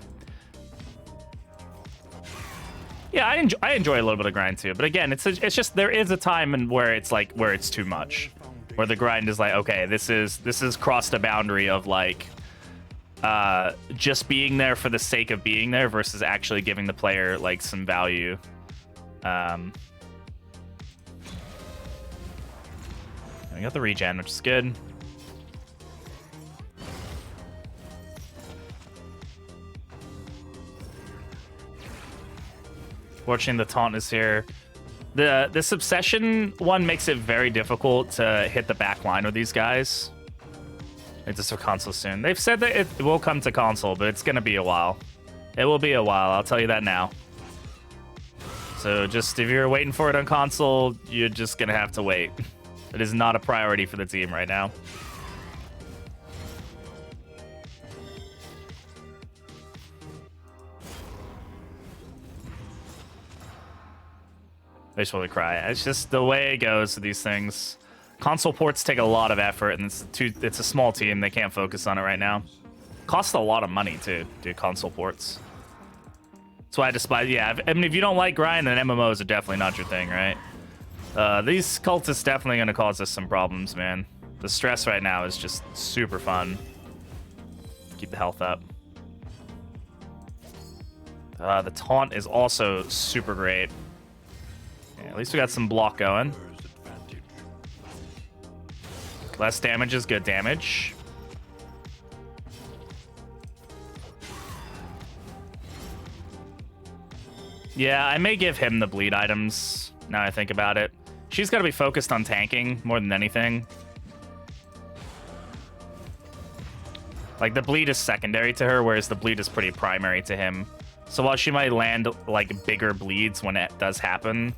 Yeah, I enjoy a little bit of grind too, but again, it's just there is a time where it's like where it's too much, where the grind is like, okay, this is crossed a boundary of like just being there for the sake of being there versus actually giving the player like some value. We got the regen, which is good. Fortunately, the taunt is here. This obsession one makes it very difficult to hit the back line with these guys. It's just for console soon. They've said that it will come to console, but it's gonna be a while. It will be a while, I'll tell you that now. So just if you're waiting for it on console, you're just gonna have to wait. It is not a priority for the team right now. I just want to cry. It's just the way it goes with these things. Console ports take a lot of effort, and it's a small team. They can't focus on it right now. Costs a lot of money to do console ports. That's why I despise. Yeah, I mean, if you don't like grind, then MMOs are definitely not your thing, right? These cultists definitely going to cause us some problems, man. The stress right now is just super fun. Keep the health up. The taunt is also super great. Yeah, at least we got some block going. Less damage is good damage. Yeah, I may give him the bleed items, now I think about it. She's got to be focused on tanking more than anything. Like, the bleed is secondary to her, whereas the bleed is pretty primary to him. So while she might land, like, bigger bleeds when it does happen...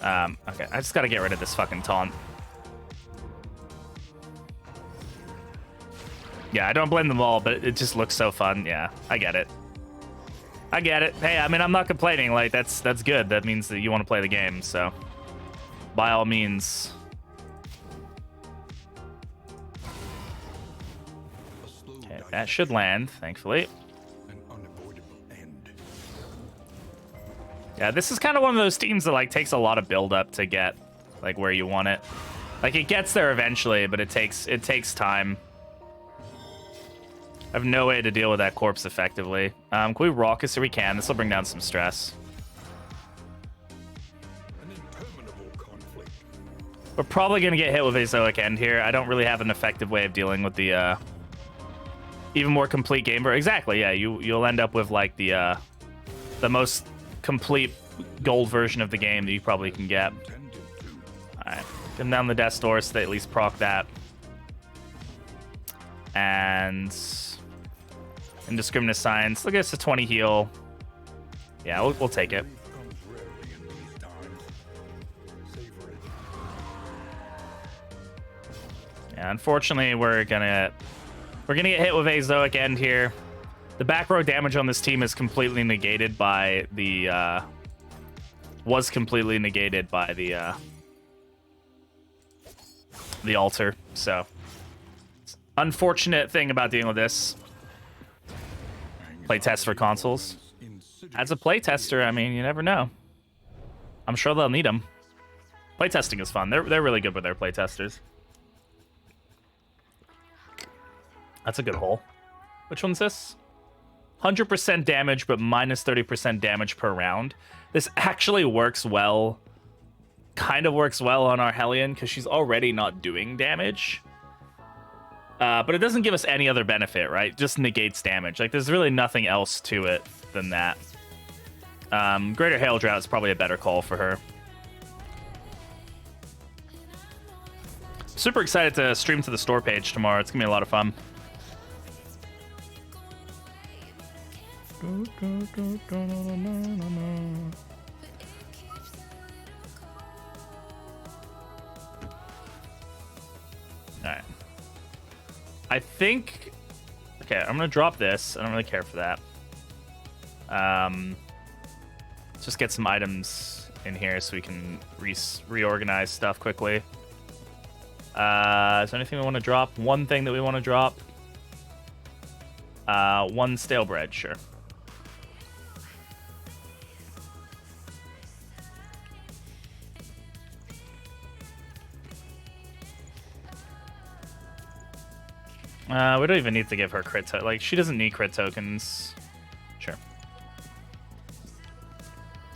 okay, I just got to get rid of this fucking taunt. Yeah, I don't blame them all, but it just looks so fun. Yeah, I get it. I get it. Hey, I mean, I'm not complaining. Like, that's good. That means that you want to play the game, so... by all means. Okay, that should land, thankfully. Yeah, this is kind of one of those teams that, like, takes a lot of build-up to get, like, where you want it. Like, it gets there eventually, but it takes time. I have no way to deal with that corpse effectively. Can we raucous if we can? This will bring down some stress. We're probably going to get hit with Azoic End here. I don't really have an effective way of dealing with the even more complete game. Exactly, yeah. You'll end up with, like, the most complete gold version of the game that you probably can get. Alright. Get them down the death door so they at least proc that. And... Indiscriminate Science. Look at this, a 20 heal. Yeah, we'll take it. Yeah, unfortunately, we're gonna get hit with Azoic End here. The back row damage on this team is completely negated by the was completely negated by the altar. So, unfortunate thing about dealing with this. Playtest for consoles. As a playtester, I mean, you never know. I'm sure they'll need them. Playtesting is fun. They're really good with their playtesters. That's a good hole. Which one's this? 100% damage, but minus 30% damage per round. This actually works well. Kind of works well on our Hellion, because she's already not doing damage. But it doesn't give us any other benefit, right? Just negates damage. Like, there's really nothing else to it than that. Greater Hail Drought is probably a better call for her. Super excited to stream to the store page tomorrow. It's going to be a lot of fun. Alright. I think... Okay, I'm going to drop this. I don't really care for that. Let's just get some items in here so we can reorganize stuff quickly. Is there anything we want to drop? One thing that we want to drop. One stale bread, sure. We don't even need to give her crit like, she doesn't need crit tokens. Sure.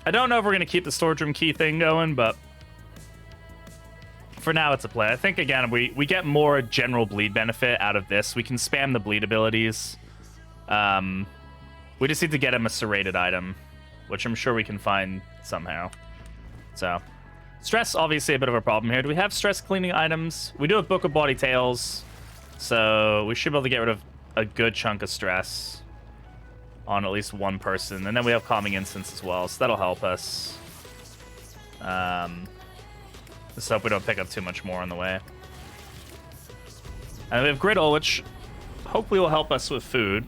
I don't know if we're going to keep the storage room key thing going, but for now it's a play. I think, again, we get more general bleed benefit out of this. We can spam the bleed abilities. We just need to get him a serrated item, which I'm sure we can find somehow. So, stress, obviously a bit of a problem here. Do we have stress cleaning items? We do have Book of Body Tales. So we should be able to get rid of a good chunk of stress. on at least one person. And then we have Calming Instance as well, so that'll help us. Let's hope we don't pick up too much more on the way. And we have Griddle, which hopefully will help us with food.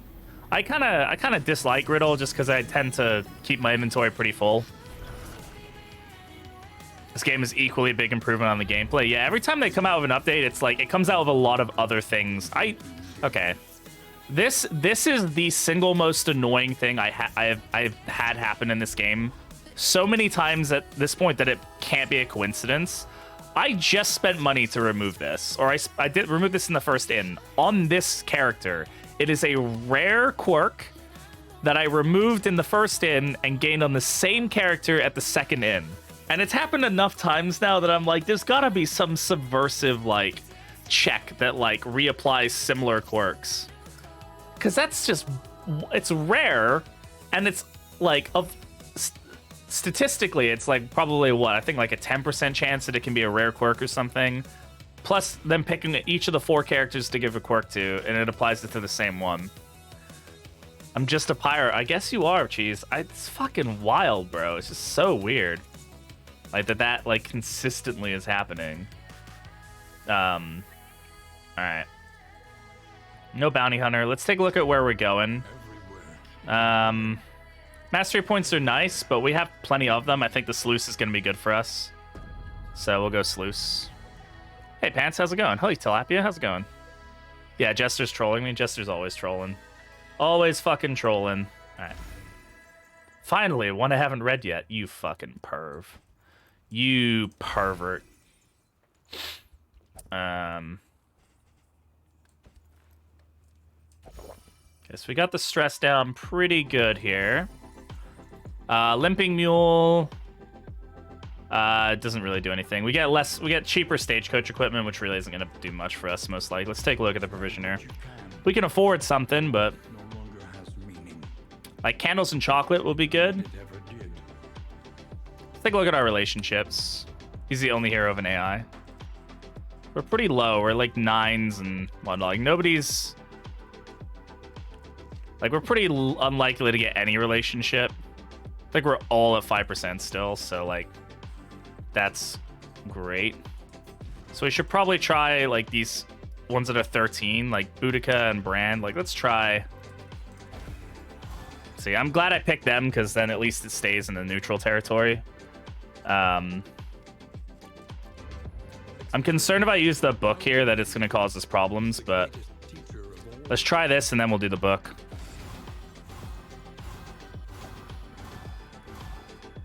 I kind of dislike Griddle just because I tend to keep my inventory pretty full. This game is equally a big improvement on the gameplay. Yeah, every time they come out with an update, it's like it comes out with a lot of other things. Okay. This is the single most annoying thing I've had happen in this game so many times at this point that it can't be a coincidence. I just spent money to remove this, or I did remove this in the first in on this character. It is a rare quirk that I removed in the first in and gained on the same character at the second in. And it's happened enough times now that I'm like, there's gotta be some subversive like check that like reapplies similar quirks. Cause that's just, it's rare, and it's like statistically, it's like probably what, I think like a 10% chance that it can be a rare quirk or something. Plus them picking each of the 4 characters to give a quirk to, and it applies it to the same one. I'm just a pirate. I guess you are, Cheese. It's fucking wild, bro. It's just so weird. Like that like consistently is happening. Alright. No bounty hunter. Let's take a look at where we're going. Mastery points are nice, but we have plenty of them. I think the sluice is going to be good for us. So we'll go sluice. Hey, Pants, how's it going? Holy tilapia, how's it going? Yeah, Jester's trolling me. Jester's always trolling. Always fucking trolling. Alright. Finally, one I haven't read yet. You fucking perv. You pervert. Okay, so we got the stress down pretty good here. Limping Mule doesn't really do anything. We get cheaper stagecoach equipment, which really isn't gonna do much for us, most likely. Let's take a look at the provisioner. We can afford something, but like candles and chocolate will be good. Let's take a look at our relationships. He's the only hero of an AI. We're pretty low. We're like 9s and whatnot. Like nobody's. Like we're pretty unlikely to get any relationship. I think we're all at 5% still, so like that's great. So we should probably try like these ones that are 13, like Boudica and Brand. Like let's try. See, I'm glad I picked them because then at least it stays in the neutral territory. I'm concerned if I use the book here that it's going to cause us problems, but let's try this and then we'll do the book.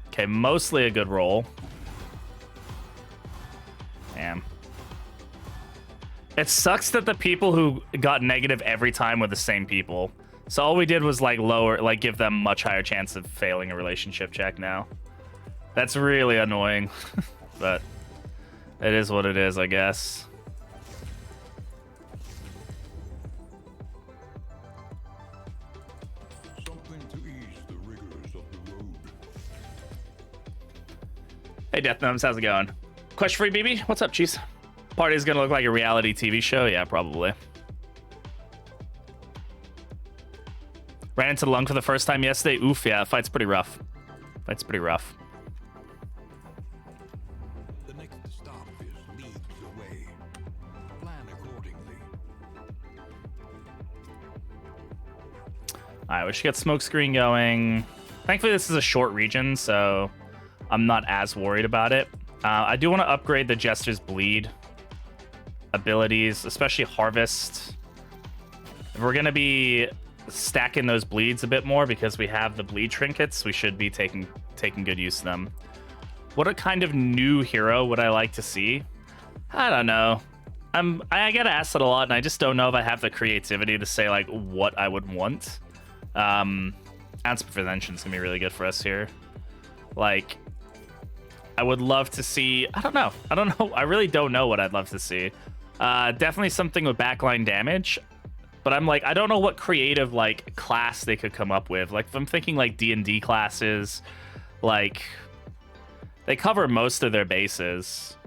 Okay, mostly a good roll. Damn. It sucks that the people who got negative every time were the same people. So all we did was like lower, like give them much higher chance of failing a relationship check now. That's really annoying, but it is what it is, I guess. Something to ease the rigors of the road. Hey, Death Gnomes, how's it going? Question free, BB? What's up, Cheese? Party's gonna look like a reality TV show? Yeah, probably. Ran into the lung for the first time yesterday. Oof, yeah, fight's pretty rough. Fight's pretty rough. The next stop is leagues away. Plan accordingly. Alright, we should get smoke screen going. Thankfully, this is a short region, so I'm not as worried about it. I do want to upgrade the Jester's Bleed abilities, especially Harvest. If we're going to be stacking those bleeds a bit more because we have the bleed trinkets, we should be taking good use of them. What a kind of new hero would I like to see? I don't know. I get asked that a lot, and I just don't know if I have the creativity to say like what I would want. Ounce of Prevention is gonna be really good for us here. Like, I would love to see. I don't know. I really don't know what I'd love to see. Definitely something with backline damage. But I'm like, I don't know what creative like class they could come up with. Like, if I'm thinking like D&D classes, like they cover most of their bases.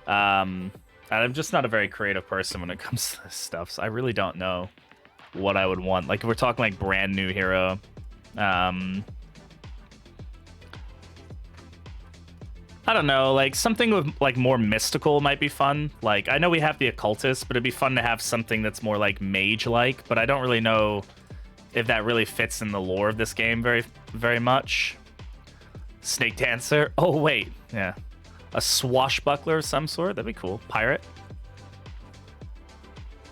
And I'm just not a very creative person when it comes to this stuff, so I really don't know what I would want. Like, if we're talking like brand new hero, I don't know, like something with like more mystical might be fun. Like I know we have the occultist, but it'd be fun to have something that's more like mage-like. But I don't really know if that really fits in the lore of this game very much. Snake dancer. Oh wait, yeah, a swashbuckler of some sort. That'd be cool. Pirate.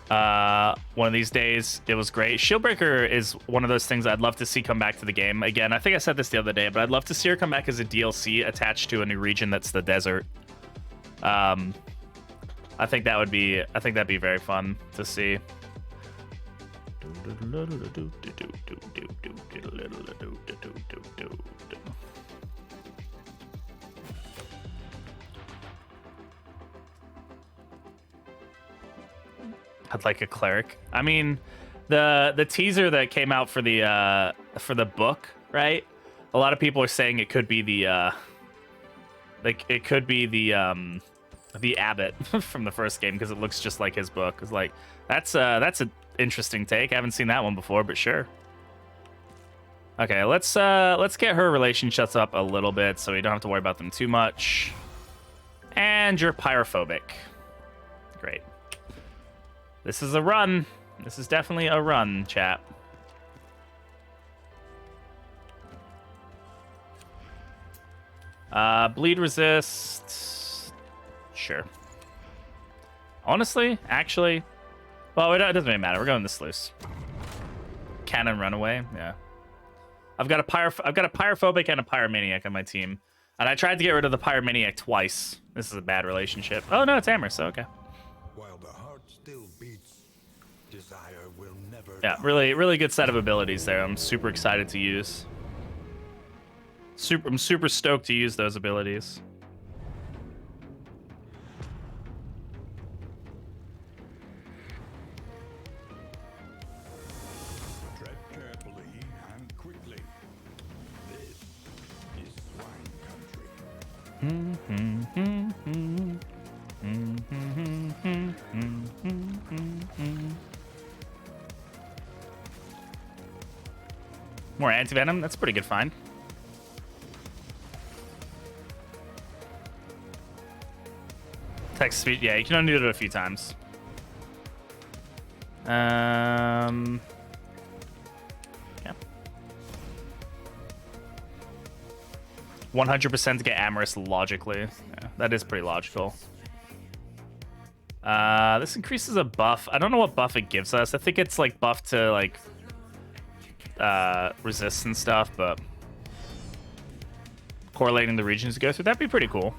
One of these days, it was great. Shieldbreaker is one of those things I'd love to see come back to the game. Again, I think I said this the other day, but I'd love to see her come back as a DLC attached to a new region that's the desert. I think that'd be very fun to see. I'd like a cleric. I mean, the teaser that came out for the book, right? A lot of people are saying it could be the the abbot from the first game because it looks just like his book. It's like that's an interesting take. I haven't seen that one before, but sure. Okay, let's get her relationships up a little bit so we don't have to worry about them too much. And you're pyrophobic. Great. This is a run. This is definitely a run, chat. Bleed resist. Sure. Honestly, actually, well, it doesn't really matter. We're going this loose. Cannon runaway. Yeah. I've got a pyrophobic and a pyromaniac on my team, and I tried to get rid of the pyromaniac twice. This is a bad relationship. Oh no, it's Amherst. So okay. While the heart still beats, desire will never. Yeah, really good set of abilities there. I'm super excited to use. I'm super stoked to use those abilities. Tread carefully and quickly. This is swine country. More anti-venom. That's a pretty good find. Text speed. Yeah, you can only do it a few times. 100% to get Amorous logically. Yeah, that is pretty logical. This increases a buff. I don't know what buff it gives us. I think it's like buff to like resist and stuff, but correlating the regions to go through, that'd be pretty cool.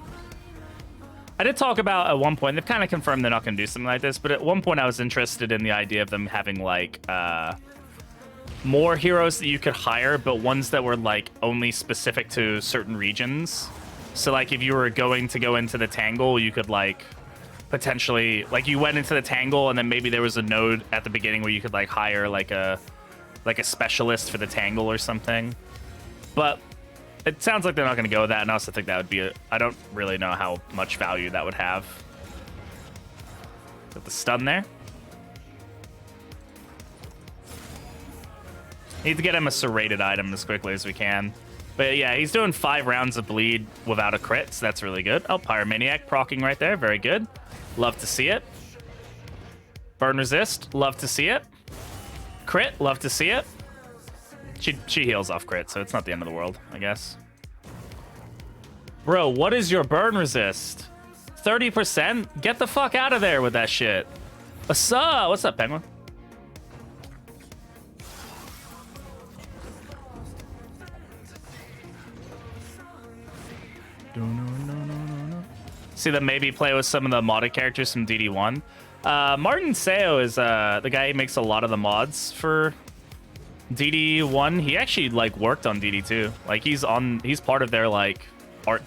I did talk about at one point, they've kind of confirmed they're not going to do something like this, but at one point I was interested in the idea of them having like more heroes that you could hire, but ones that were like only specific to certain regions. So like if you were going to go into the Tangle, you could like potentially, like you went into the Tangle and then maybe there was a node at the beginning where you could like hire like a specialist for the Tangle or something. But it sounds like they're not going to go with that, and I also think that would be I don't really know how much value that would have. Got the stun there. Need to get him a serrated item as quickly as we can. But yeah, he's doing 5 rounds of bleed without a crit, so that's really good. Oh, Pyromaniac procking right there. Very good. Love to see it. Burn resist. Love to see it. Crit. Love to see it. She heals off crit, so it's not the end of the world, I guess. Bro, what is your burn resist? 30%? Get the fuck out of there with that shit. What's up, Penguin? See them maybe play with some of the modded characters from DD1. Martin Seo is the guy who makes a lot of the mods for DD1. He actually like worked on DD2. Like he's part of their like art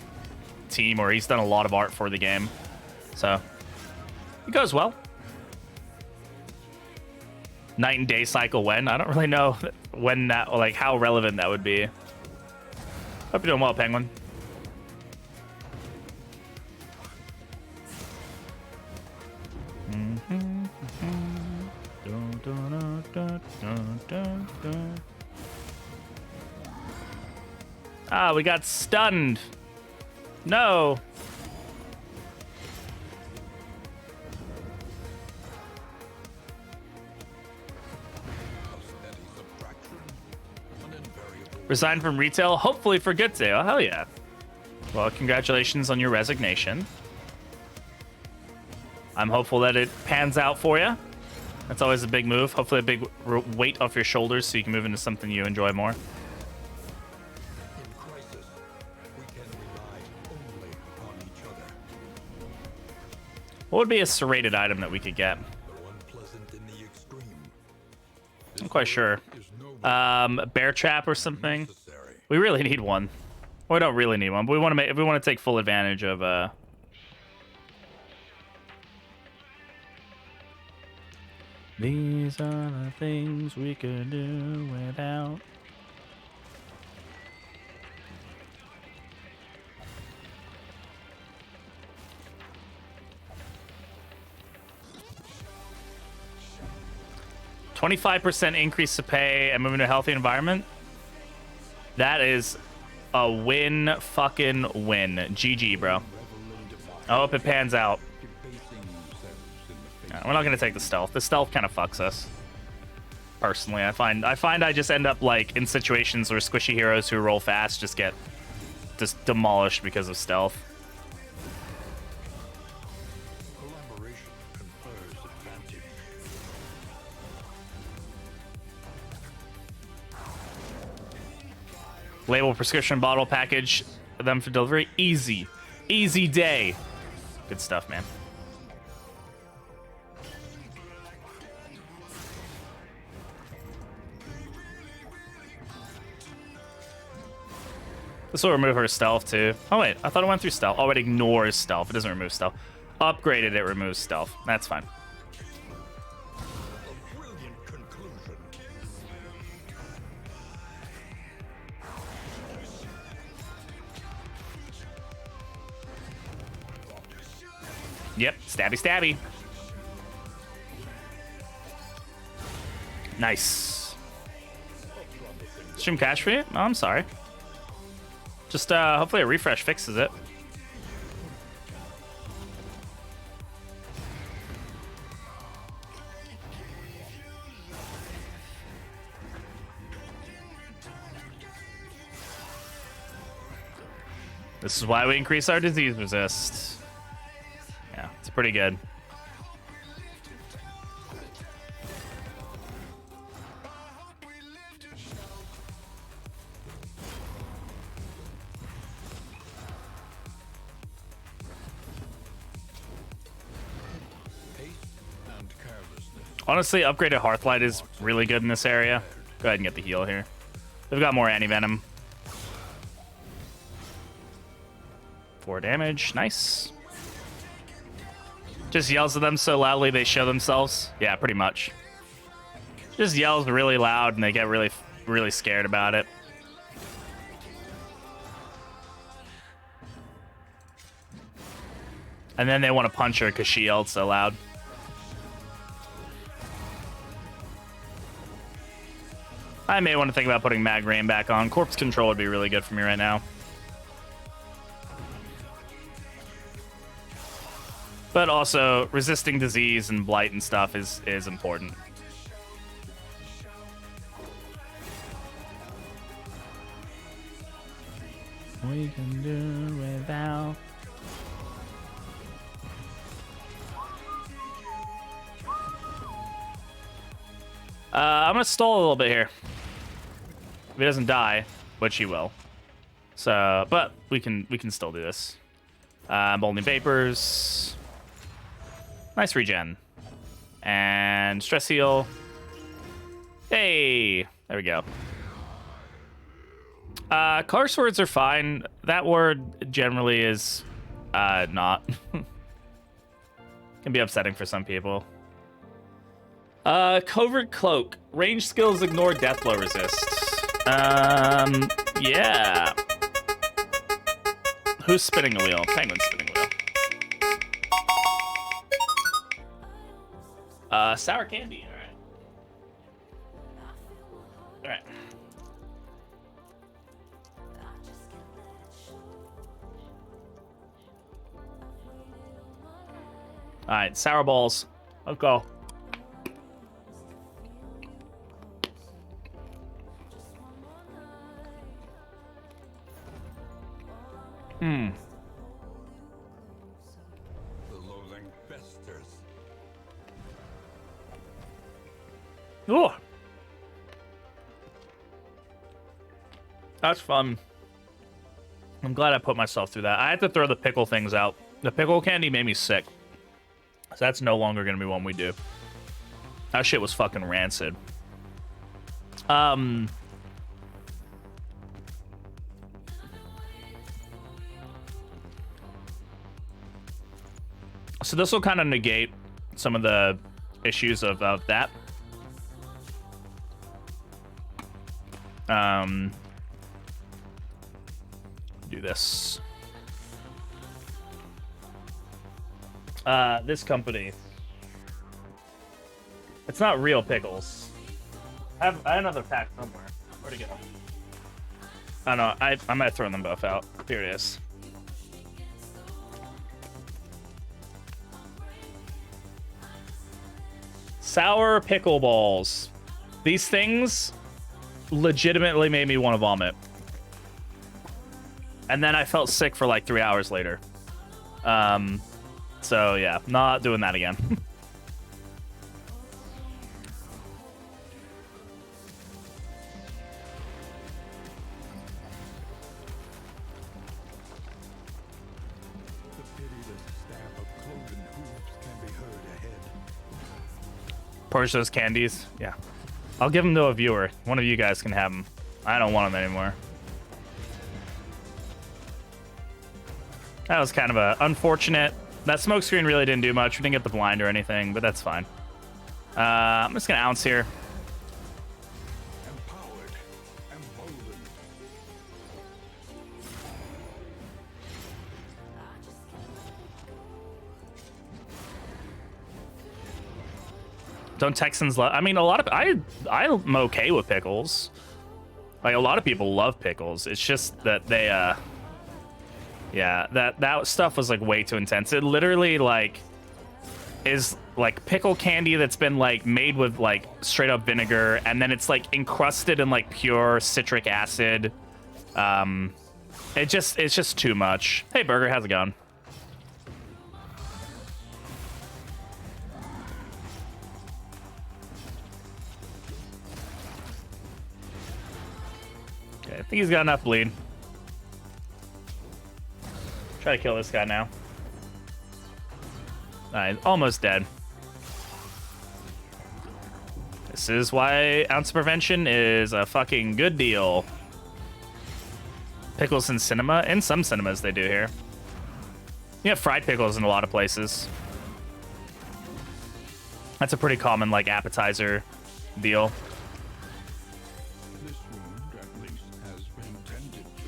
team, or he's done a lot of art for the game. So it goes well. Night and day cycle when? I don't really know when that, like how relevant that would be. Hope you're doing well, Penguin. Ah, we got stunned. No. Resign from retail, hopefully for good sale. Oh, hell yeah. Well, congratulations on your resignation. I'm hopeful that it pans out for you. That's always a big move. Hopefully a big weight off your shoulders so you can move into something you enjoy more. In crisis, we can rely only upon each other. What would be a serrated item that we could get? Though unpleasant in the extreme, I'm quite sure. is no A bear trap or something. necessary. We really need one. Well, we don't really need one, but we want to make if we want to take full advantage of these are the things we could do without. $25% increase to pay and move into a healthy environment. That is a win, fucking win. GG, bro. I hope it pans out. Yeah, we're not gonna take the stealth. The stealth kind of fucks us. Personally, I find I just end up like in situations where squishy heroes who roll fast just get demolished because of stealth. Collaboration confers advantage. Label prescription bottle package them for delivery. Easy day. Good stuff, man. This will remove her stealth too. Oh wait, I thought it went through stealth. Oh, it ignores stealth. It doesn't remove stealth. Upgraded, it removes stealth. That's fine. A brilliant conclusion. Yep, stabby stabby. Nice. Stream cash for you? Oh, I'm sorry. Just hopefully a refresh fixes it. This is why we increase our disease resist. Yeah, it's pretty good. Haste and carelessness. Honestly, upgraded Hearthlight is really good in this area. Go ahead and get the heal here. They've got more anti-venom. 4 damage, nice. Just yells at them so loudly they show themselves. Yeah, pretty much. Just yells really loud and they get really, really scared about it. And then they want to punch her because she yelled so loud. I may want to think about putting Mag Rain back on. Corpse Control would be really good for me right now. But also, resisting disease and blight and stuff is important. We can do without. I'm gonna stall a little bit here. If he doesn't die, which he will. So, but we can still do this. Bolden Vapors. Nice regen. And stress heal. Hey, there we go. Curse words are fine. That word generally is not. Can be upsetting for some people. Covert Cloak. Range skills ignore death blow resist. Yeah. Who's spinning a wheel? Penguin's spinning a wheel. Sour candy. All right. All right, sour balls. Let's go. Hmm. The loathing festers. Ooh. That's fun. I'm glad I put myself through that. I had to throw the pickle things out. The pickle candy made me sick. So that's no longer going to be one we do. That shit was fucking rancid. So this will kind of negate some of the issues of that. Do this. This company. It's not real pickles. I have another pack somewhere. Where'd it go? I don't know. I might have thrown them both out. Here it is. Sour pickle balls. These things legitimately made me want to vomit. And then I felt sick for like 3 hours later. So yeah, not doing that again. The pitiless stamp of cloven hooves can be heard ahead. Purge those candies. Yeah. I'll give them to a viewer. One of you guys can have them. I don't want them anymore. That was kind of a unfortunate. That smoke screen really didn't do much. We didn't get the blind or anything, but that's fine. I'm just gonna ounce here. Empowered, emboldened. Don't Texans love? I mean, a lot of I'm okay with pickles. Like a lot of people love pickles. It's just that they yeah, that stuff was like way too intense. It literally like is like pickle candy that's been like made with like straight up vinegar, and then it's like encrusted in like pure citric acid. It's just too much. Hey Burger, how's it going? Okay, I think he's got enough bleed. Try to kill this guy now. Alright, almost dead. This is why ounce prevention is a fucking good deal. Pickles in cinema? In some cinemas they do here. You have fried pickles in a lot of places. That's a pretty common like appetizer deal. This wound, at least, has been tended to.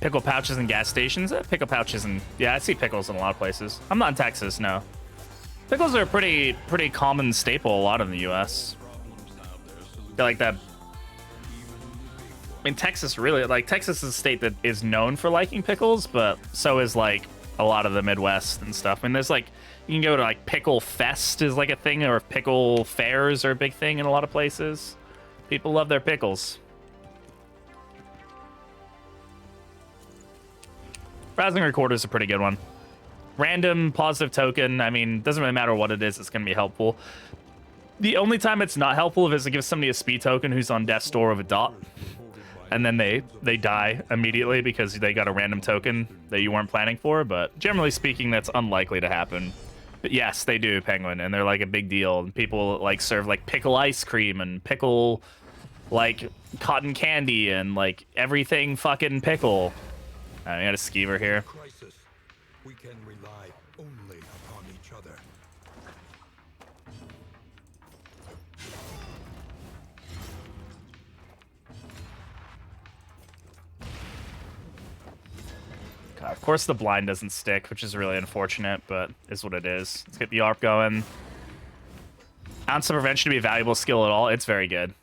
Pickle pouches in gas stations? Pickle pouches in... Yeah, I see pickles in a lot of places. I'm not in Texas, no. Pickles are a pretty common staple a lot in the U.S. They're like that... I mean, Texas really... Like, Texas is a state that is known for liking pickles, but so is, like, a lot of the Midwest and stuff. I mean, there's, like... You can go to, like, Pickle Fest is, like, a thing, or pickle fairs are a big thing in a lot of places. People love their pickles. Browsing recorder is a pretty good one. Random positive token. I mean, doesn't really matter what it is. It's going to be helpful. The only time it's not helpful is to give somebody a speed token who's on death's door of a dot, and then they die immediately because they got a random token that you weren't planning for. But generally speaking, that's unlikely to happen. But yes, they do, Penguin, and they're like a big deal. And people like serve like pickle ice cream and pickle like cotton candy and like everything fucking pickle. I got a skeever here. Crisis. We can rely only upon each other. God, of course the blind doesn't stick, which is really unfortunate, but is what it is. Let's get the ARP going. Ounce of prevention to be a valuable skill at all. It's very good.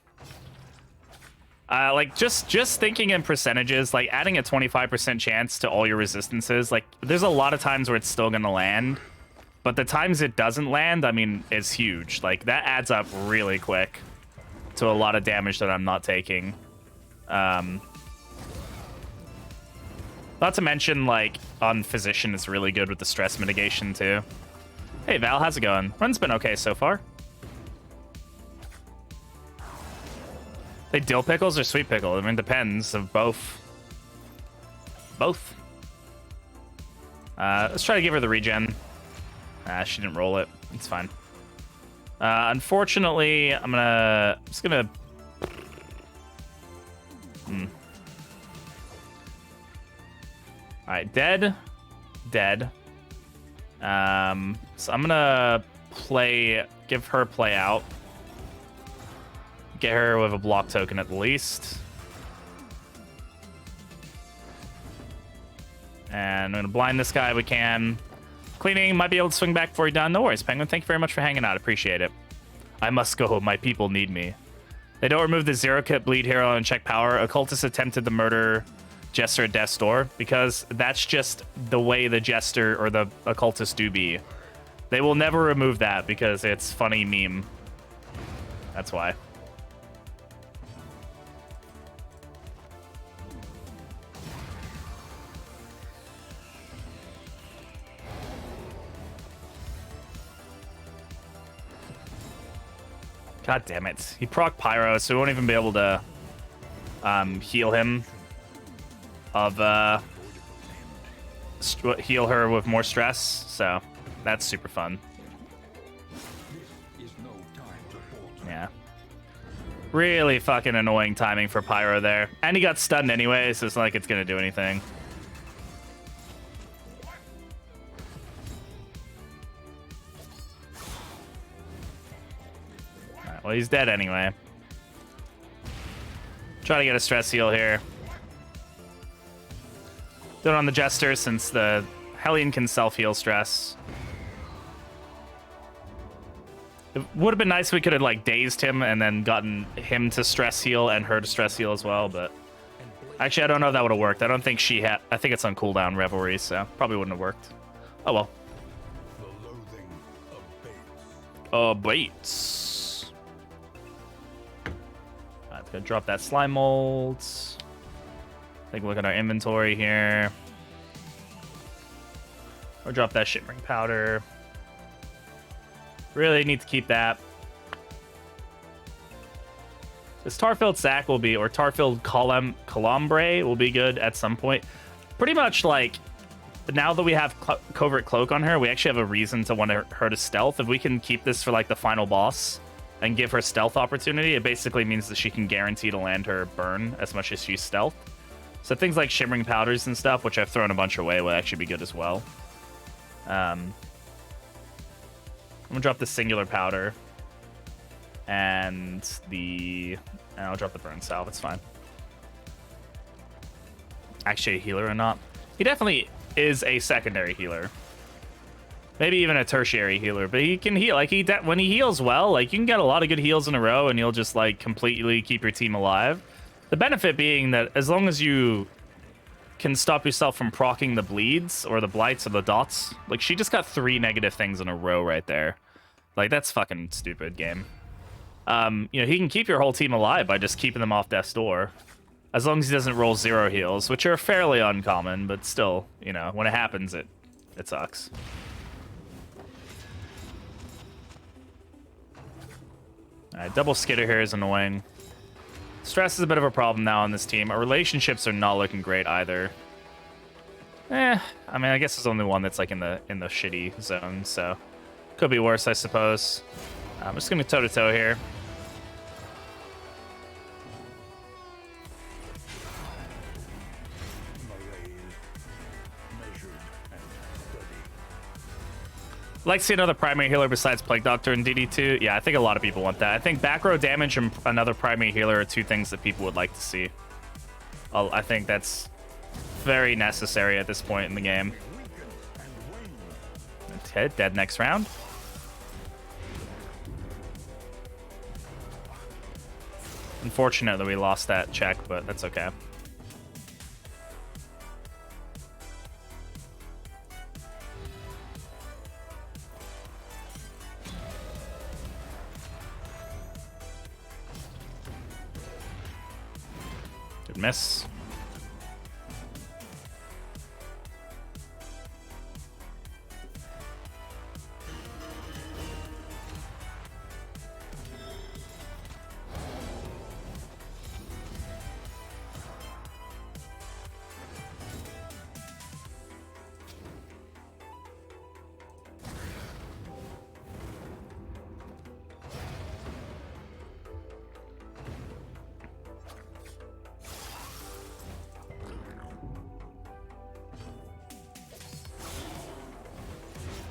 Like just thinking in percentages, like adding a 25% chance to all your resistances, like there's a lot of times where it's still gonna land, but the times it doesn't land, I mean, it's huge. Like that adds up really quick to a lot of damage that I'm not taking. Not to mention, like on Physician, it's really good with the stress mitigation too. Hey Val, how's it going? Run's been okay so far. They dill pickles or sweet pickle? I mean, depends of both. Both. Let's try to give her the regen. She didn't roll it. It's fine. Unfortunately, I'm just gonna. All right, dead. So I'm gonna give her play out. Get her with a block token at the least. And I'm going to blind this guy if we can. Cleaning, might be able to swing back before you're done. No worries, Penguin. Thank you very much for hanging out. Appreciate it. I must go. My people need me. They don't remove the zero kit bleed hero and check power. Occultist attempted to murder Jester at death's door because that's just the way the Jester or the Occultist do be. They will never remove that because it's funny meme. That's why. God damn it. He proc Pyro, so we won't even be able to heal him heal her with more stress, so that's super fun. Yeah. Really fucking annoying timing for Pyro there. And he got stunned anyway, so it's not like it's gonna do anything. Well, he's dead anyway. Try to get a stress heal here. Do it on the Jester since the Hellion can self-heal stress. It would have been nice if we could have like dazed him and then gotten him to stress heal and her to stress heal as well, but actually I don't know if that would have worked. I don't think she had. I think it's on cooldown Revelry, so probably wouldn't have worked. Oh well. Baits. Gonna drop that slime mold. Take a look at our inventory here. Or drop that shimmering powder. Really need to keep that. This tar-filled sack will be, or tar-filled calambre will be good at some point. Pretty much like, now that we have covert cloak on her, we actually have a reason to want her to stealth. If we can keep this for like the final boss and give her stealth opportunity, it basically means that she can guarantee to land her burn as much as she's stealth. So things like shimmering powders and stuff, which I've thrown a bunch away, will actually be good as well. I'm gonna drop the singular powder and I'll drop the burn salve. It's fine. Actually, a healer or not? He definitely is a secondary healer. Maybe even a tertiary healer, but he can heal. Like when he heals well, like you can get a lot of good heals in a row, and you'll just like completely keep your team alive. The benefit being that as long as you can stop yourself from proccing the bleeds or the blights or the dots, like she just got 3 negative things in a row right there. Like that's fucking stupid game. You know, he can keep your whole team alive by just keeping them off death's door, as long as he doesn't roll 0 heals, which are fairly uncommon, but still, you know, when it happens, it sucks. Alright, double skitter here is annoying. Stress is a bit of a problem now on this team. Our relationships are not looking great either. I mean, I guess there's only one that's like in the shitty zone, so could be worse, I suppose. I'm just gonna toe-to-toe here. Like to see another primary healer besides Plague Doctor and DD2. Yeah, I think a lot of people want that. I think back row damage and another primary healer are 2 things that people would like to see. I think that's very necessary at this point in the game. Okay, dead next round. unfortunate that we lost that check, but that's okay. Good miss.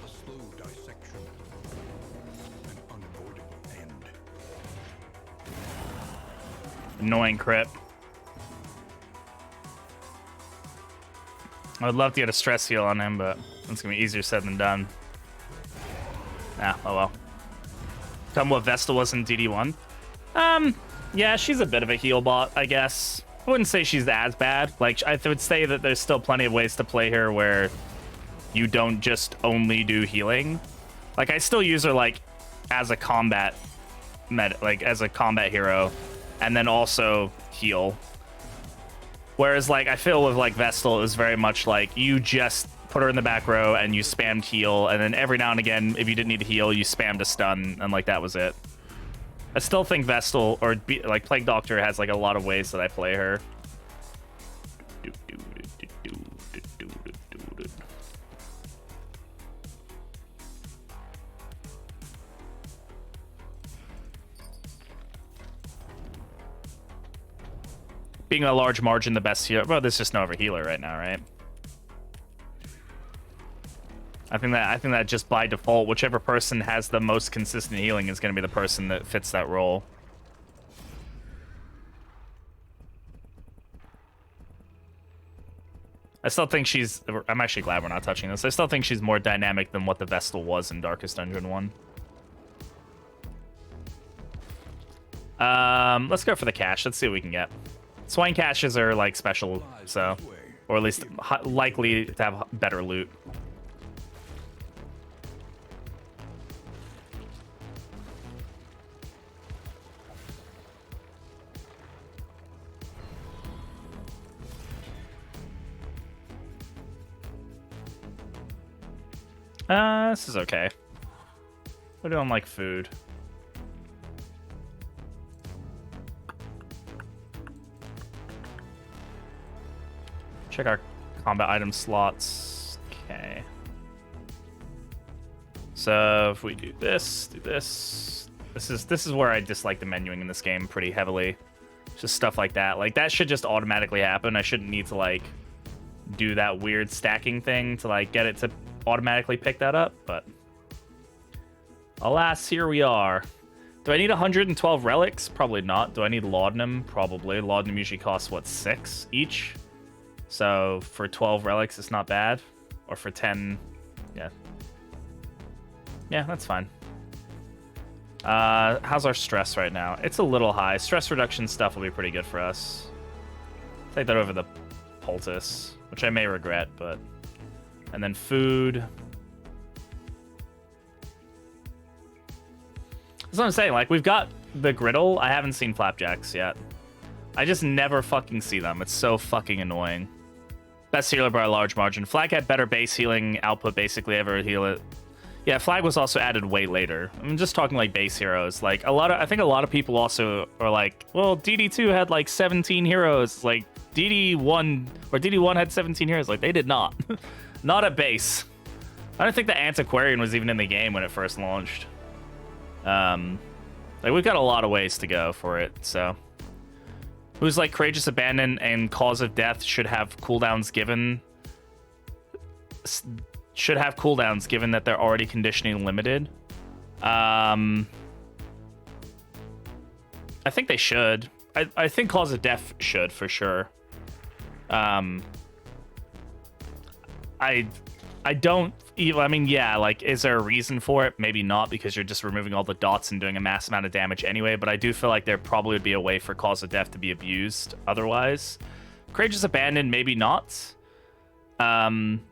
A slow dissection. An unavoidable end. Annoying crit. I would love to get a stress heal on him, but it's gonna be easier said than done. Ah, oh well. Tell me what Vestal was in DD1. Yeah, she's a bit of a heal bot, I guess. I wouldn't say she's as bad. Like, I would say that there's still plenty of ways to play her where you don't just only do healing. Like, I still use her, like, as a combat as a combat hero, and then also heal. Whereas, like, I feel with, like, Vestal, it was very much like you just put her in the back row and you spammed heal, and then every now and again, if you didn't need to heal, you spammed a stun, and, like, that was it. I still think Vestal, or, like, Plague Doctor has, like, a lot of ways that I play her. Being a large margin, the best healer. Well, there's just no other healer right now, right? I think that just by default, whichever person has the most consistent healing is going to be the person that fits that role. I still think she's... I'm actually glad we're not touching this. I still think she's more dynamic than what the Vestal was in Darkest Dungeon 1. Let's go for the cash. Let's see what we can get. Swine caches are, like, special, so... Or at least likely to have better loot. This is okay. We're doing, like, food. Check our combat item slots. Okay. So if we do this, this is where I dislike the menuing in this game pretty heavily. Just stuff like that. Like, that should just automatically happen. I shouldn't need to, like, do that weird stacking thing to, like, get it to automatically pick that up, but alas, here we are. Do I need 112 relics? Probably not. Do I need laudanum? Probably. Laudanum usually costs, what, 6 each? So for 12 relics, it's not bad. Or for 10, yeah. Yeah, that's fine. How's our stress right now? It's a little high. Stress reduction stuff will be pretty good for us. Take that over the poultice, which I may regret, but... And then food. That's what I'm saying. Like, we've got the griddle. I haven't seen flapjacks yet. I just never fucking see them. It's so fucking annoying. Best healer by a large margin. Flag had better base healing output, basically, ever heal it. Yeah, Flag was also added way later. I'm just talking, like, base heroes. Like, I think a lot of people also are like, well, DD2 had, like, 17 heroes. Like, DD1 had 17 heroes. Like, they did not. Not at base. I don't think the Antiquarian was even in the game when it first launched. Like, we've got a lot of ways to go for it, so. Who's like Courageous Abandon and Cause of Death should have cooldowns given. Should have cooldowns given that they're already conditioning limited. I think they should. I think Cause of Death should, for sure. I don't even, I mean, yeah, like, is there a reason for it? Maybe not, because you're just removing all the dots and doing a mass amount of damage anyway, but I do feel like there probably would be a way for Cause of Death to be abused otherwise. Courageous Abandon, maybe not. I'm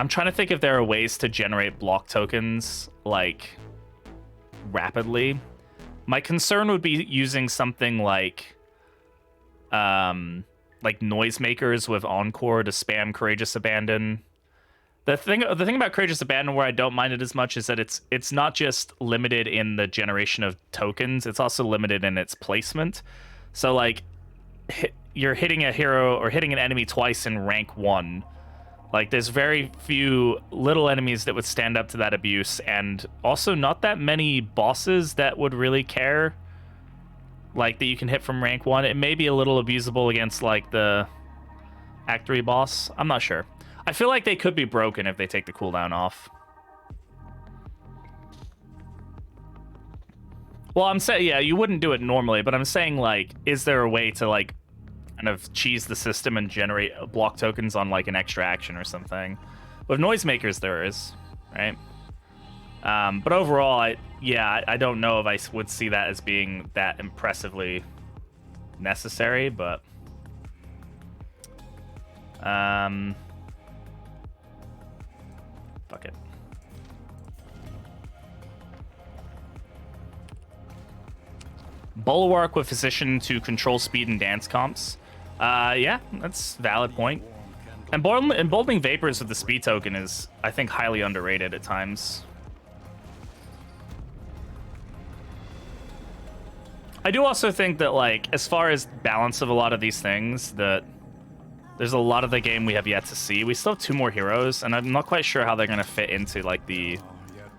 trying to think if there are ways to generate block tokens, like, rapidly. My concern would be using something like noisemakers with Encore to spam Courageous Abandon. The thing about Courageous Abandon where I don't mind it as much is that it's not just limited in the generation of tokens, it's also limited in its placement. So like you're hitting a hero or hitting an enemy twice in rank 1. Like there's very few little enemies that would stand up to that abuse, and also not that many bosses that would really care. Like that you can hit from rank 1. It may be a little abusable against like the Act 3 boss. I'm not sure. I feel like they could be broken if they take the cooldown off. Well, I'm saying, yeah, you wouldn't do it normally, but I'm saying like, is there a way to like kind of cheese the system and generate block tokens on like an extra action or something? With noisemakers there is, right? But overall, I don't know if I would see that as being that impressively necessary, but fuck it. Bulwark with Physician to control speed and dance comps. Yeah, that's a valid point. And Emboldening Vapors with the speed token is, I think, highly underrated at times. I do also think that, like, as far as balance of a lot of these things, that there's a lot of the game we have yet to see. We still have 2 more heroes, and I'm not quite sure how they're going to fit into, like, the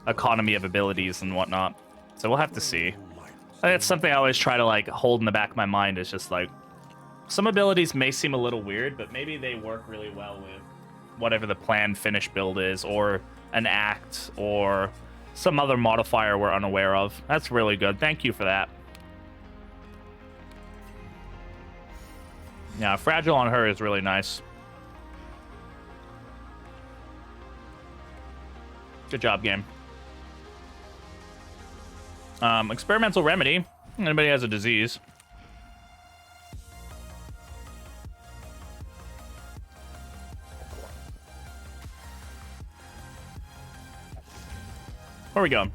economy of abilities and whatnot. So we'll have to see. It's something I always try to, like, hold in the back of my mind. Is just, like, some abilities may seem a little weird, but maybe they work really well with whatever the planned finish build is, or an act, or some other modifier we're unaware of. That's really good. Thank you for that. Yeah, Fragile on her is really nice. Good job, game. Experimental Remedy. Anybody has a disease. Where are we going?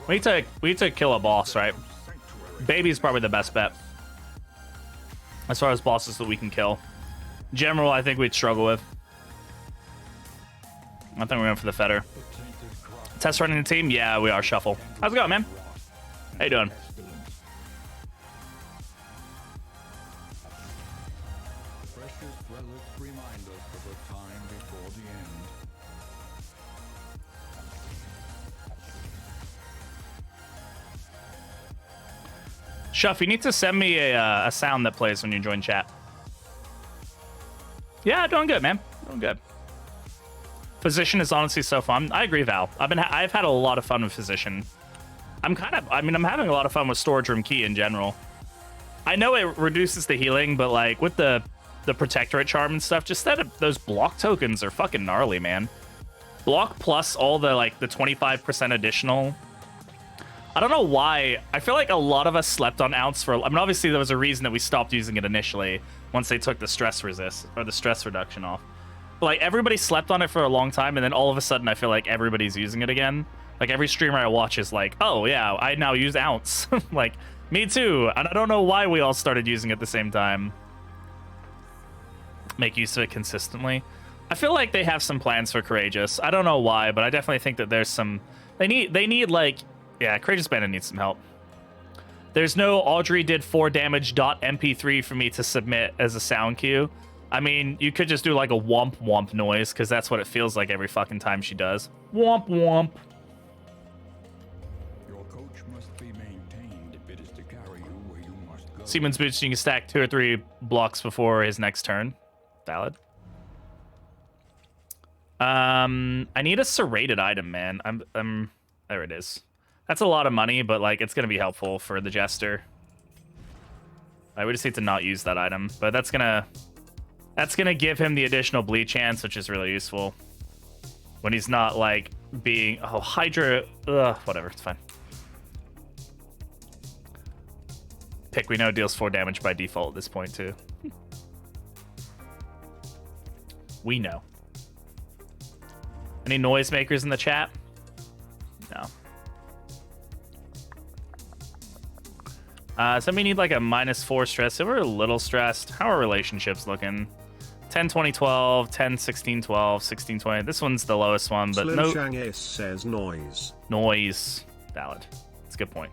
We need to kill a boss, right? Baby's probably the best bet as far as bosses that we can kill. General, I think we'd struggle with. I think we're going for the Fetter. Test running the team? Yeah, we are. Shuffle. How's it going, man? How you doing? Shuff, you need to send me a sound that plays when you join chat. Yeah, doing good, man. Doing good. Physician is honestly so fun. I agree, Val. I've had a lot of fun with Physician. I'm having a lot of fun with Storage Room Key in general. I know it reduces the healing, but like with the Protectorate Charm and stuff, just those block tokens are fucking gnarly, man. Block plus all the like the 25% additional. I don't know why. I feel like a lot of us slept on Ounce for... I mean, obviously, there was a reason that we stopped using it initially once they took the stress resist or the stress reduction off. But, like, everybody slept on it for a long time, and then all of a sudden, I feel like everybody's using it again. Like, every streamer I watch is like, oh, yeah, I now use Ounce. Like, me too. And I don't know why we all started using it at the same time. Make use of it consistently. I feel like they have some plans for Courageous. I don't know why, but I definitely think that there's some... They need like... Yeah, Courageous Bandit needs some help. There's no Audrey did 4 damage .mp3 for me to submit as a sound cue. I mean, you could just do like a womp womp noise, because that's what it feels like every fucking time she does. Womp womp. Your coach must be maintained if it is to carry you where you must go. Siemens Boots, you can stack 2 or 3 blocks before his next turn. Valid. I need a serrated item, man. I'm there it is. That's a lot of money, but like it's gonna be helpful for the Jester. I would just need to not use that item, but that's gonna That's gonna give him the additional bleed chance, which is really useful. When he's not, like, being... Oh, Hydra... Ugh, whatever, it's fine. Pick, we know, deals 4 damage by default at this point, too. We know. Any noisemakers in the chat? No. So we need like a -4 stress. So we're a little stressed. How are relationships looking? 10, 20, 12, 10, 16, 12, 16, 20. This one's the lowest one, but no. Chang says noise. Noise. Valid. That's a good point.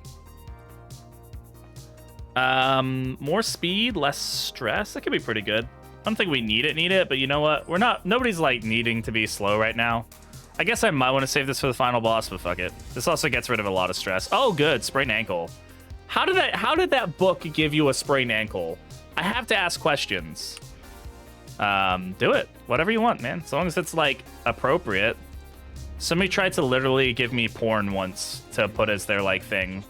More speed, less stress. That could be pretty good. I don't think we need it, but you know what? Nobody's like needing to be slow right now. I guess I might want to save this for the final boss, but fuck it. This also gets rid of a lot of stress. Oh, good. Sprained ankle. How did that book give you a sprained ankle? I have to ask questions. Do it. Whatever you want, man. As long as it's like appropriate. Somebody tried to literally give me porn once to put as their like thing.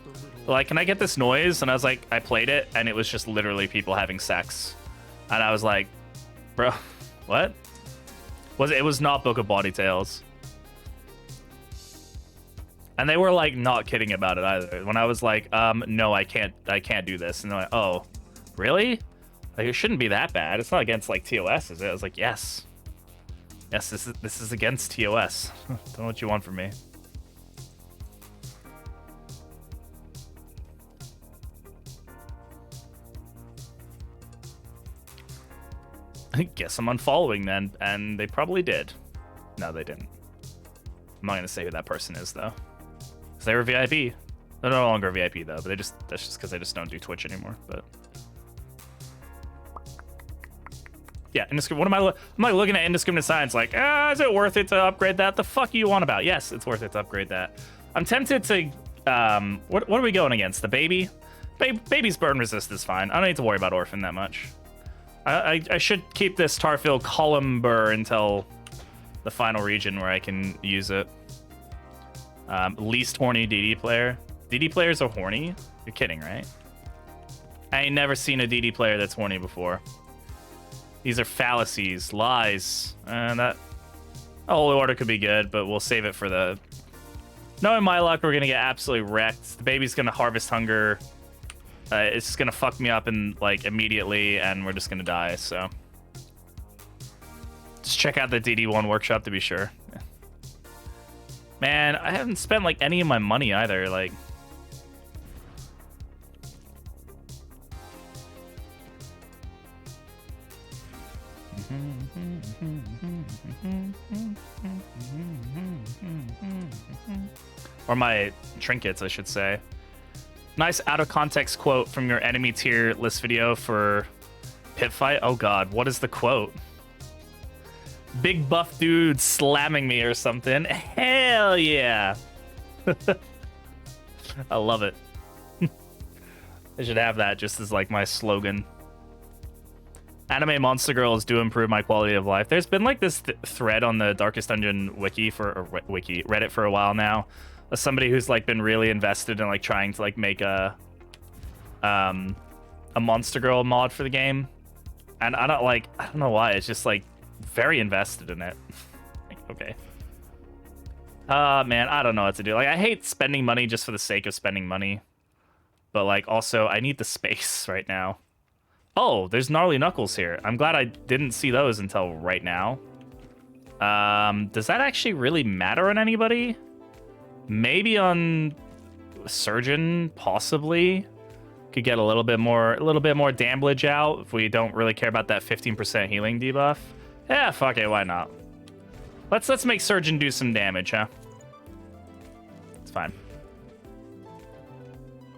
Like, can I get this noise? And I was like, I played it, and it was just literally people having sex. And I was like, bro, what? It was not Book of Body Tales. And they were like not kidding about it either. When I was like, no, I can't do this. And they're like, oh, really? Like, it shouldn't be that bad. It's not against like TOS, is it? I was like, yes. Yes, this is against TOS. Don't know what you want from me. I guess I'm unfollowing then, and they probably did. No, they didn't. I'm not gonna say who that person is though. Cause they were VIP. They're no longer VIP though, but that's just because they just don't do Twitch anymore. But yeah, what am I? I'm like looking at indiscriminate signs, like, is it worth it to upgrade that? The fuck you on about? Yes, it's worth it to upgrade that. I'm tempted to. What are we going against? The baby? Baby's burn resist is fine. I don't need to worry about Orphan that much. I should keep this Tarfield Columber until the final region where I can use it. Least horny DD player. DD players are horny? You're kidding, right? I ain't never seen a DD player that's horny before. These are fallacies, lies. And that Holy Order could be good, but we'll save it for the... Knowing my luck, we're going to get absolutely wrecked. The baby's going to harvest hunger. It's just gonna fuck me up like immediately, and we're just gonna die. So just check out the DD1 workshop to be sure. Yeah. Man, I haven't spent like any of my money either. Like, or my trinkets, I should say. Nice out of context quote from your enemy tier list video for pit fight. Oh god, what is the quote? Big buff dude slamming me or something. Hell yeah. I love it. I should have that just as like my slogan. Anime monster girls do improve my quality of life. There's been like this thread on the Darkest Dungeon Reddit for a while now. As somebody who's like been really invested in like trying to like make a monster girl mod for the game, and I don't know why, it's just like very invested in it. Like, okay, man, I don't know what to do. Like, I hate spending money just for the sake of spending money, but like also I need the space right now. Oh, there's gnarly knuckles here. I'm glad I didn't see those until right now. Does that actually really matter on anybody? Maybe on Surgeon, possibly. Could get a little bit more damage out if we don't really care about that 15% healing debuff. Yeah, fuck it, why not? Let's make Surgeon do some damage, huh? It's fine.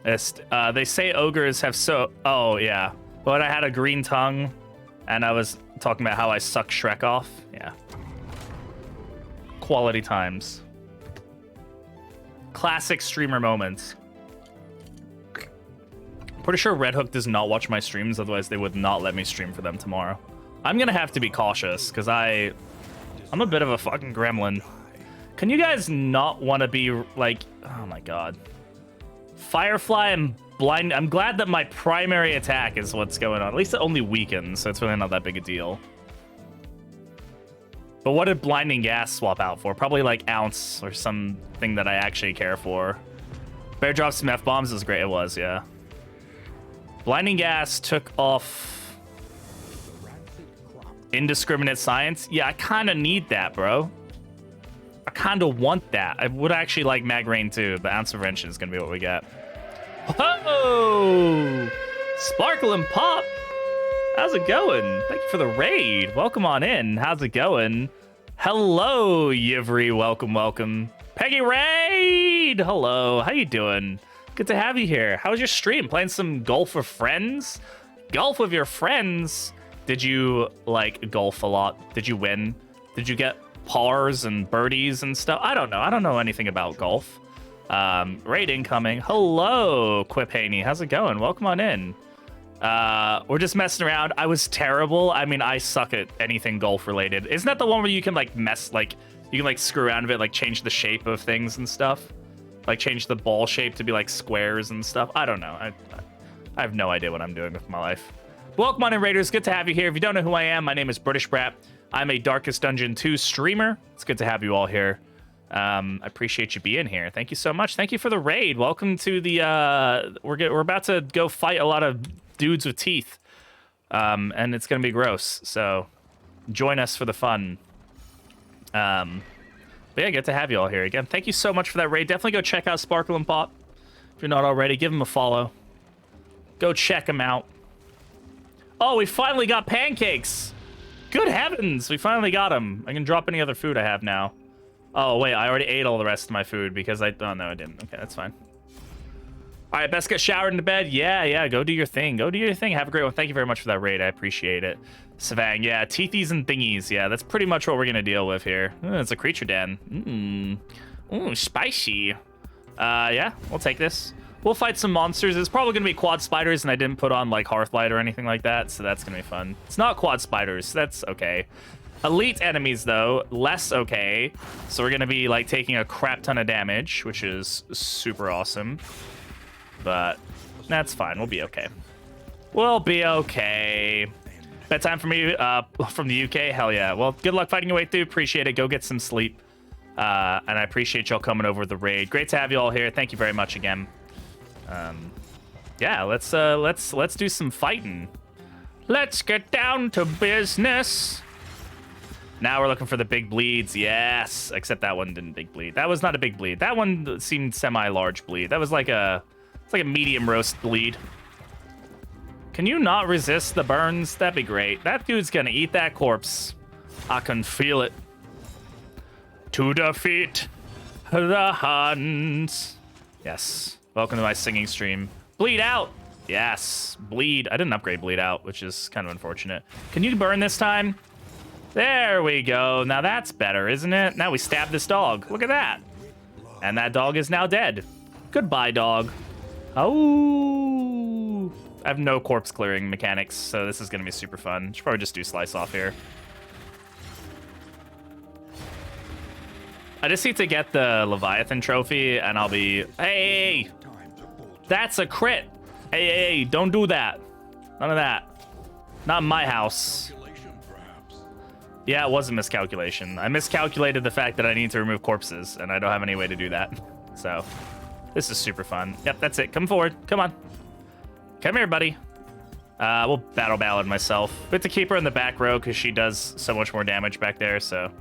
They say ogres have oh yeah. But I had a green tongue, and I was talking about how I suck Shrek off. Yeah. Quality times. Classic streamer moments. Pretty sure Red Hook does not watch my streams, otherwise they would not let me stream for them tomorrow. I'm gonna have to be cautious, because I'm a bit of a fucking gremlin. Can you guys not want to be like... Oh my god. Firefly and Blind... I'm glad that my primary attack is what's going on. At least it only weakens, so it's really not that big a deal. But what did blinding gas swap out for? Probably like ounce or something that I actually care for. Bear dropped some F-bombs is great. It was, yeah. Blinding gas took off indiscriminate science. Yeah, I kind of need that, bro. I kind of want that. I would actually like mag rain too, but ounce prevention is gonna be what we get. Whoa! Sparkle and Pop! How's it going? Thank you for the raid. Welcome on in. How's it going? Hello, Yivri. Welcome, welcome. Peggy Raid! Hello. How you doing? Good to have you here. How was your stream? Playing some golf with friends? Golf with your friends? Did you, like, golf a lot? Did you win? Did you get pars and birdies and stuff? I don't know. I don't know anything about golf. Raid incoming. Hello, Quip Haney. How's it going? Welcome on in. We're just messing around. I was terrible. I mean, I suck at anything golf related. Isn't that the one where you can like mess, like you can like screw around with it, like change the shape of things and stuff, like change the ball shape to be like squares and stuff? I don't know. I have no idea what I'm doing with my life. Welcome on in, Raiders. Good to have you here. If you don't know who I am, my name is Britishbrat. I'm a Darkest Dungeon 2 streamer. It's good to have you all here. I appreciate you being here. Thank you so much. Thank you for the raid. Welcome to the we're about to go fight a lot of dudes with teeth, and it's gonna be gross, so join us for the fun. But yeah, good to have you all here again. Thank you so much for that raid. Definitely go check out Sparkle and Pop if you're not already. Give him a follow. Go check him out. Oh, we finally got pancakes. Good heavens, we finally got them. I can drop any other food I have now. Oh wait, I already ate all the rest of my food because oh no, I didn't. Okay, that's fine. All right, best get showered into bed. Yeah, go do your thing. Go do your thing. Have a great one. Thank you very much for that raid. I appreciate it. Savang, yeah, teethies and thingies. Yeah, that's pretty much what we're going to deal with here. Ooh, it's a creature den. Ooh, spicy. Yeah, we'll take this. We'll fight some monsters. It's probably going to be quad spiders, and I didn't put on, like, Hearthlight or anything like that, so that's going to be fun. It's not quad spiders, so that's okay. Elite enemies, though, less okay. So we're going to be, like, taking a crap ton of damage, which is super awesome. But that's fine. We'll be okay. We'll be okay. Bedtime for me from the UK? Hell yeah. Well, good luck fighting your way through. Appreciate it. Go get some sleep. And I appreciate y'all coming over the raid. Great to have you all here. Thank you very much again. Yeah, let's do some fighting. Let's get down to business. Now we're looking for the big bleeds. Yes, except that one didn't big bleed. That was not a big bleed. That one seemed semi-large bleed. That was like it's like a medium roast bleed. Can you not resist the burns? That'd be great. That dude's gonna eat that corpse. I can feel it. To defeat the Huns. Yes. Welcome to my singing stream. Bleed out. Yes. Bleed. I didn't upgrade bleed out, which is kind of unfortunate. Can you burn this time? There we go. Now that's better, isn't it? Now we stab this dog. Look at that. And that dog is now dead. Goodbye, dog. Oh. I have no corpse clearing mechanics, so this is going to be super fun. Should probably just do slice off here. I just need to get the Leviathan trophy, and I'll be... Hey! That's a crit! Hey, don't do that. None of that. Not in my house. Yeah, it was a miscalculation. I miscalculated the fact that I need to remove corpses, and I don't have any way to do that. So, this is super fun. Yep, that's it. Come forward. Come on. Come here, buddy. We'll battle ballad myself. We have to keep her in the back row because she does so much more damage back there, so...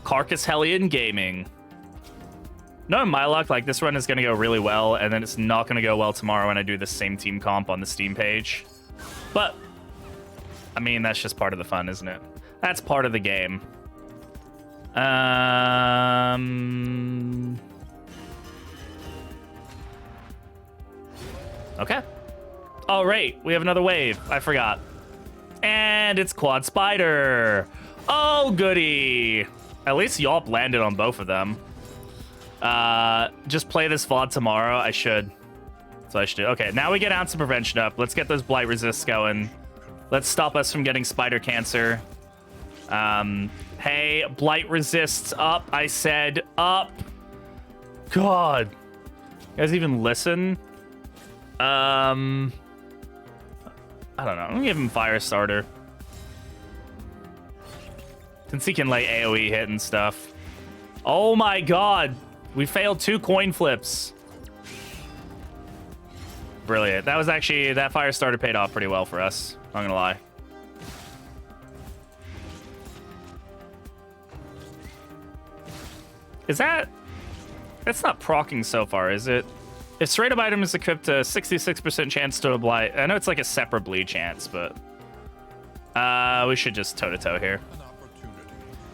Carcass Hellion Gaming. No, in my luck, like, this run is going to go really well, and then it's not going to go well tomorrow when I do the same team comp on the Steam page. But, I mean, that's just part of the fun, isn't it? That's part of the game. Okay. Oh, right. We have another wave. I forgot. And it's Quad Spider. Oh, goody. At least y'all landed on both of them. Just play this VOD tomorrow. I should. So I should do. Okay, now we get ounce of prevention up. Let's get those blight resists going. Let's stop us from getting spider cancer. Hey, blight resists up. I said up. God. You guys even listen? I don't know. I'm gonna give him fire starter. Since he can like AoE hit and stuff. Oh my god. We failed 2 coin flips. Brilliant. That was actually, that fire starter paid off pretty well for us. Not gonna lie. Is that... That's not proccing so far, is it? If straight up item is equipped to 66% chance to apply... I know it's like a separate bleed chance, but... we should just toe-to-toe here.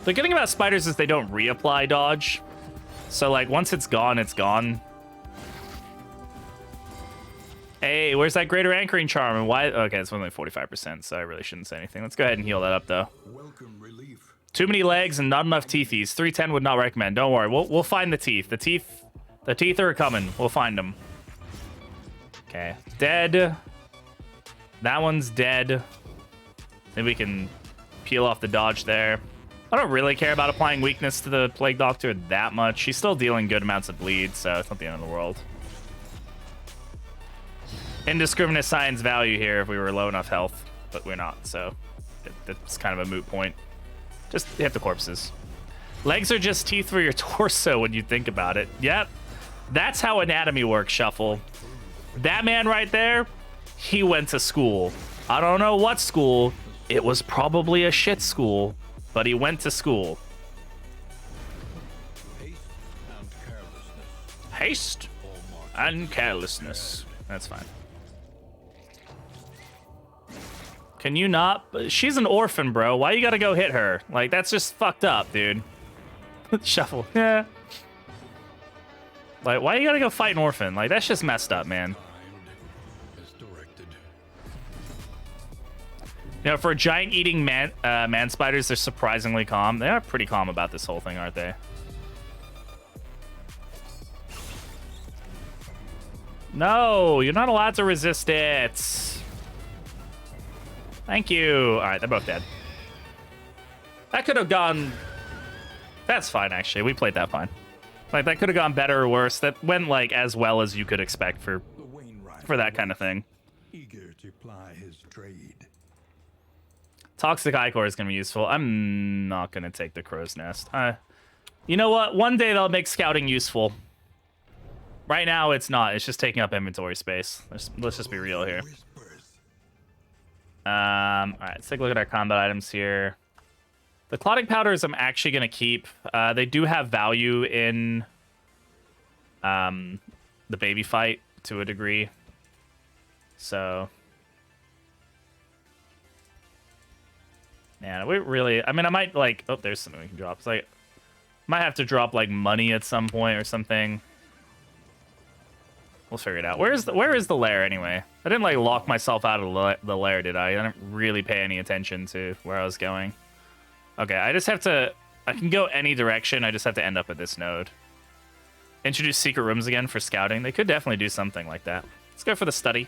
The good thing about spiders is they don't reapply dodge. So, like, once it's gone, it's gone. Hey, where's that greater anchoring charm? And why? Okay, it's only 45%, so I really shouldn't say anything. Let's go ahead and heal that up, though. Welcome relief. Too many legs and not enough teethies. 310 would not recommend. Don't worry, we'll find the teeth. The teeth are coming. We'll find them. Okay, dead. That one's dead. Then we can peel off the dodge there. I don't really care about applying weakness to the Plague Doctor that much. She's still dealing good amounts of bleed, so it's not the end of the world. Indiscriminate science value here if we were low enough health, but we're not, so it's kind of a moot point. Just hit the corpses. Legs are just teeth for your torso when you think about it. Yep, that's how anatomy works, Shuffle. That man right there, he went to school. I don't know what school. It was probably a shit school, but he went to school. Haste and carelessness. That's fine. Can you not? She's an orphan, bro. Why you gotta go hit her? Like, that's just fucked up, dude. Shuffle. Yeah. Like, why you gotta go fight an orphan? Like, that's just messed up, man. You know, for giant eating man spiders, they're surprisingly calm. They are pretty calm about this whole thing, aren't they? No, you're not allowed to resist it. Thank you. All right, they're both dead. That could have gone... That's fine, actually. We played that fine. Like, that could have gone better or worse. That went, like, as well as you could expect for that kind of thing. Eager to ply his trade. Toxic Ichor is going to be useful. I'm not going to take the Crow's Nest. You know what? One day they'll make scouting useful. Right now, it's not. It's just taking up inventory space. Let's just be real here. All right, let's take a look at our combat items here. The clotting powders I'm actually going to keep. They do have value in the baby fight to a degree. So, yeah, we really... I mean, I might, like... Oh, there's something we can drop. It's like... Might have to drop, like, money at some point or something. We'll figure it out. Where is the lair, anyway? I didn't, like, lock myself out of the lair, did I? I didn't really pay any attention to where I was going. Okay, I just have to... I can go any direction. I just have to end up at this node. Introduce secret rooms again for scouting. They could definitely do something like that. Let's go for the study.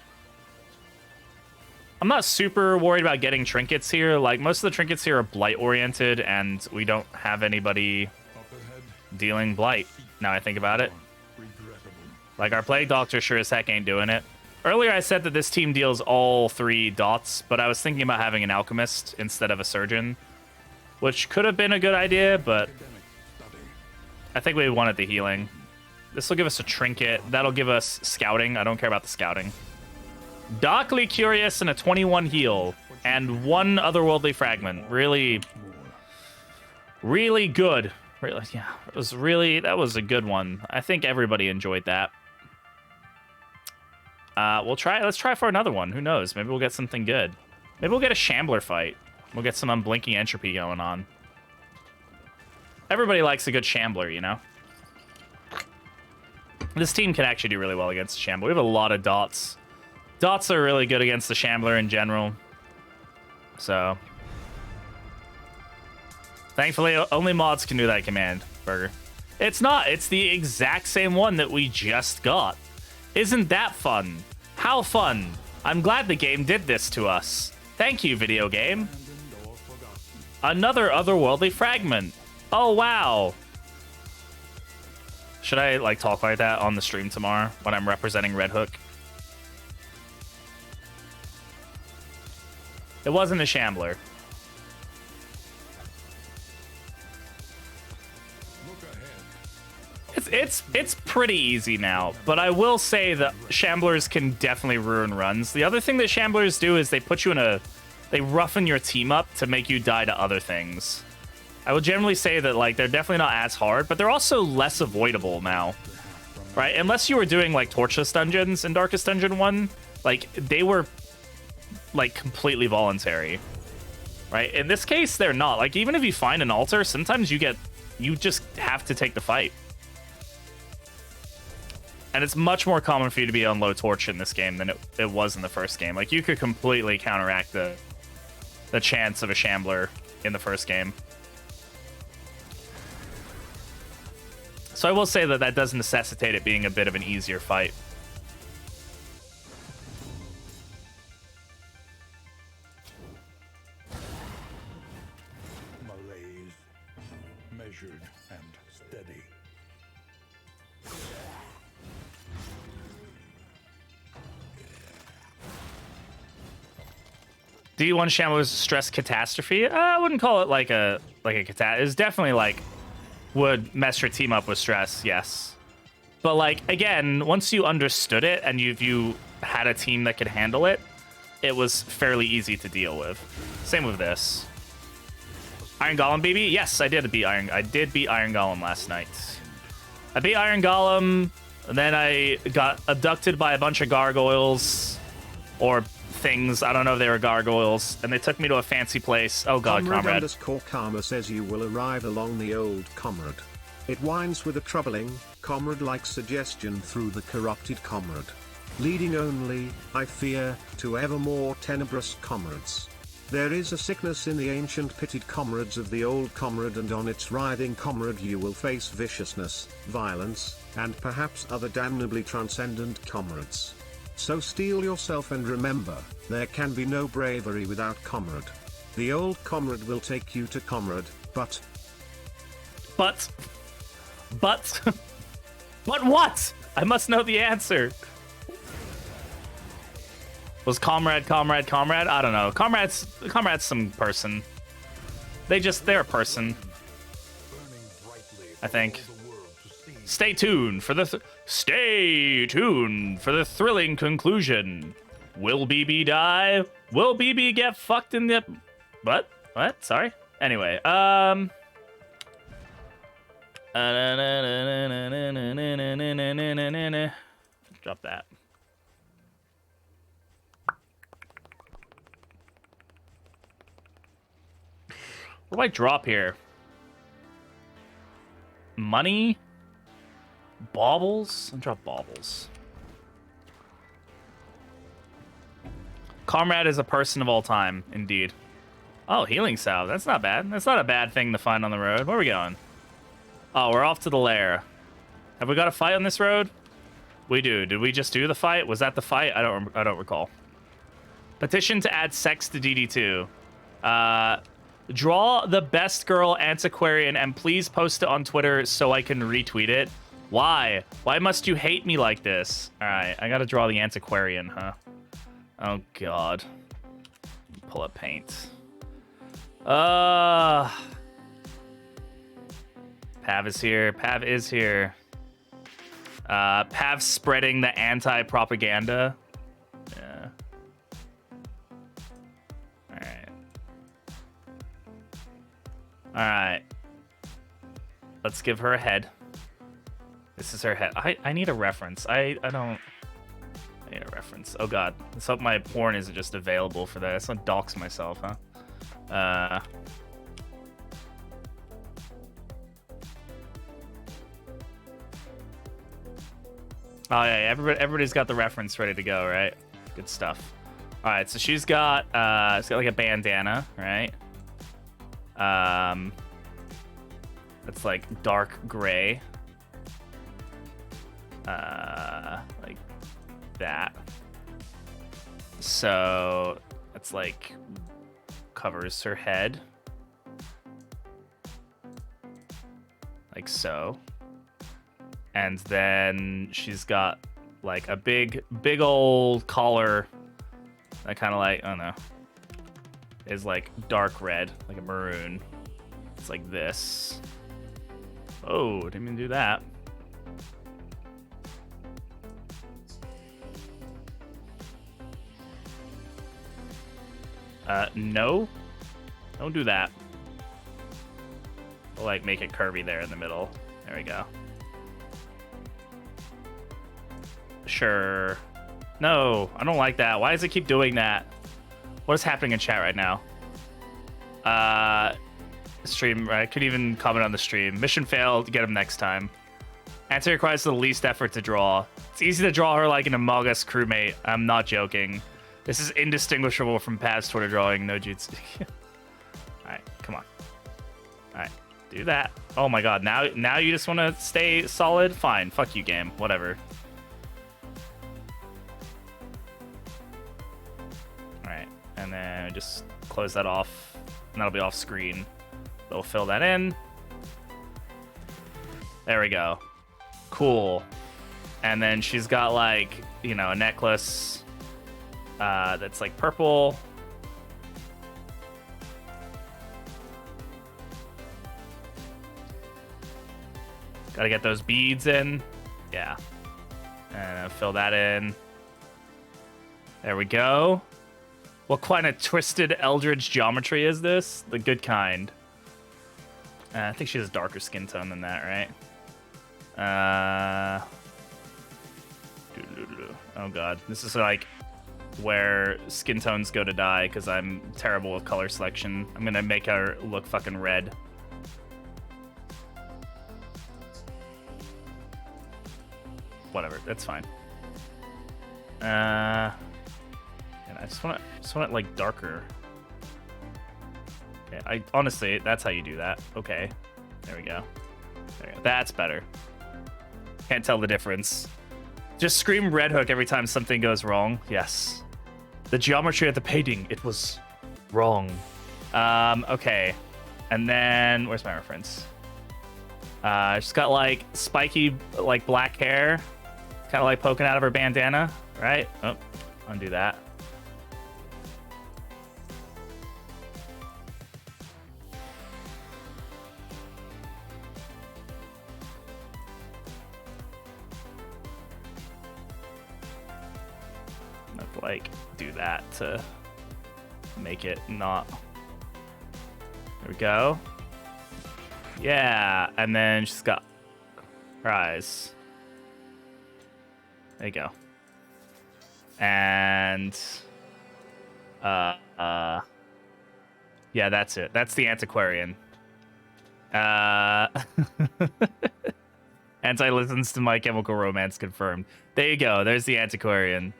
I'm not super worried about getting trinkets here. Like, most of the trinkets here are blight-oriented, and we don't have anybody dealing blight, now I think about it. Like, our Plague Doctor sure as heck ain't doing it. Earlier I said that this team deals all 3 dots, but I was thinking about having an Alchemist instead of a Surgeon, which could have been a good idea, but I think we wanted the healing. This will give us a Trinket. That'll give us Scouting. I don't care about the Scouting. Darkly Curious and a 21 heal, and 1 otherworldly fragment. Really, really good. Really, yeah, that was a good one. I think everybody enjoyed that. Let's try for another one. Who knows? Maybe we'll get something good. Maybe we'll get a Shambler fight. We'll get some unblinking entropy going on. Everybody likes a good Shambler, you know? This team can actually do really well against the Shambler. We have a lot of dots. Dots are really good against the Shambler in general. So... Thankfully, only mods can do that command, Burger. It's not. It's the exact same one that we just got. Isn't that fun? How fun? I'm glad the game did this to us. Thank you, video game. Another otherworldly fragment. Oh, wow. Should I, like, talk like that on the stream tomorrow when I'm representing Red Hook? It wasn't a Shambler. It's pretty easy now, but I will say that Shamblers can definitely ruin runs. The other thing that Shamblers do is they put you in a... They roughen your team up to make you die to other things. I would generally say that, like, they're definitely not as hard, but they're also less avoidable now. Right? Unless you were doing, like, Torchless Dungeons in Darkest Dungeon 1, like, they were, like, completely voluntary. Right? In this case, they're not. Like, even if you find an altar, sometimes you just have to take the fight. And it's much more common for you to be on low torch in this game than it was in the first game. Like, you could completely counteract the chance of a Shambler in the first game. So I will say that that does necessitate it being a bit of an easier fight. Malaise, measured and steady. D1 Shambler's stress catastrophe? I wouldn't call it like a catastrophe. It's definitely like would mess your team up with stress, yes. But like again, once you understood it and you had a team that could handle it, it was fairly easy to deal with. Same with this. Iron Golem, baby. Yes, I did beat Iron Golem last night. I beat Iron Golem, and then I got abducted by a bunch of gargoyles or things. I don't know if they were gargoyles, and they took me to a fancy place. Oh god, comrade. Karma says you will arrive along the old comrade. It winds with a troubling, comrade-like suggestion through the corrupted comrade, leading only, I fear, to ever more tenebrous comrades. There is a sickness in the ancient pitted comrades of the old comrade, and on its writhing comrade you will face viciousness, violence, and perhaps other damnably transcendent comrades. So steel yourself and remember, there can be no bravery without comrade. The old comrade will take you to comrade, but But what? I must know the answer. Was comrade? I don't know. Comrade's some person. They're a person. I think. Stay tuned for the thrilling conclusion. Will BB die? Will BB get fucked in the... What? Sorry. Anyway, drop that. What do I drop here? Money? Baubles? I'll drop baubles. Comrade is a person of all time, indeed. Oh, healing salve. That's not bad. That's not a bad thing to find on the road. Where are we going? Oh, we're off to the lair. Have we got a fight on this road? We do. Did we just do the fight? Was that the fight? I don't recall. Petition to add sex to DD2. Draw the best girl antiquarian and please post it on Twitter so I can retweet it. Why? Why must you hate me like this? All right, I gotta draw the antiquarian, huh? Oh god. Pull up paint. Pav is here. Pav is here. Pav spreading the anti-propaganda. Yeah. Alright. Alright. Let's give her a head. This is her head. I need a reference. I need a reference. Oh god. Let's hope my porn isn't just available for that. Let's not dox myself, huh? Oh yeah, everybody's got the reference ready to go, right? Good stuff. All right, so she's got like a bandana, right? It's like dark gray, like that. So it's like covers her head, like so. And then she's got like a big old collar that kind of like, I don't know, is like dark red, like a maroon. It's like this. Oh, didn't even do that. No. Don't do that. We'll like make it curvy there in the middle. There we go. Sure. No, I don't like that. Why does it keep doing that? What is happening in chat right now? Stream, I could even comment on the stream. Mission failed, get him next time. Answer requires the least effort to draw. It's easy to draw her like an Among Us crewmate. I'm not joking. This is indistinguishable from past Twitter drawing, no jutsu. Alright, come on. Alright, do that. Oh my god, now you just want to stay solid? Fine, fuck you, game. Whatever. Alright, and then just close that off. And that'll be off screen. We'll fill that in. There we go. Cool. And then she's got like, you know, a necklace that's like purple. Gotta get those beads in. Yeah. And fill that in. There we go. What kind of twisted eldritch geometry is this? The good kind. I think she has a darker skin tone than that, right? Oh god, this is like where skin tones go to die because I'm terrible with color selection. I'm gonna make her look fucking red. Whatever, that's fine. And I just want it like darker. Okay, honestly, that's how you do that. Okay, there we go. There we go. That's better. Can't tell the difference. Just scream Red Hook every time something goes wrong. Yes. The geometry of the painting, it was wrong. Okay. And then, where's my reference? She's got like spiky, like black hair. Kind of like poking out of her bandana, right? Oh, undo that. Like do that to make it not. There we go. Yeah, and then she's got her eyes. There you go. And yeah, that's it. That's the antiquarian. Anti listens to My Chemical Romance confirmed. There you go. There's the antiquarian.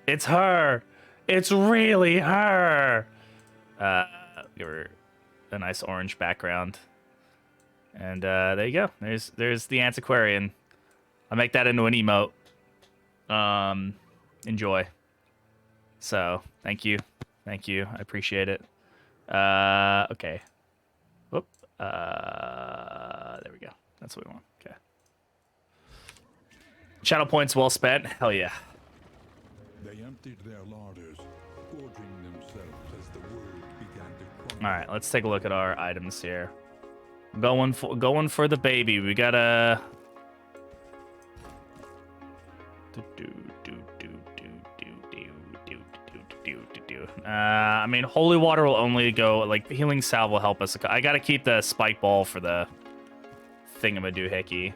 It's her. It's really her. Give her a nice orange background. And there you go. There's the antiquarian. I'll make that into an emote. Enjoy. So, thank you. Thank you. I appreciate it. Okay. Whoop. There we go. That's what we want. Okay. Channel points well spent. Hell yeah. They emptied their larders, gorging themselves as the world began to crumble. All right, let's take a look at our items here. Going for the baby. We gotta. I mean, holy water will only go like the healing salve will help us. I gotta keep the spike ball for the thingamadoohickey.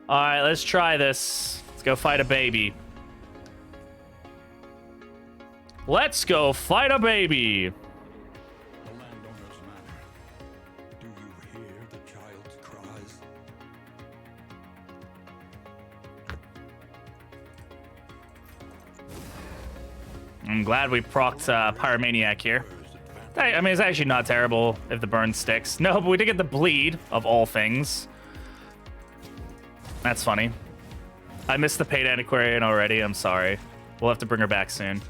All right, let's try this. Let's go fight a baby. Let's go fight a baby. The landowner's manor. Do you hear the child's cries? I'm glad we procced Pyromaniac here. I mean, it's actually not terrible if the burn sticks. No, but we did get the bleed, of all things. That's funny. I missed the paid antiquarian already. I'm sorry. We'll have to bring her back soon.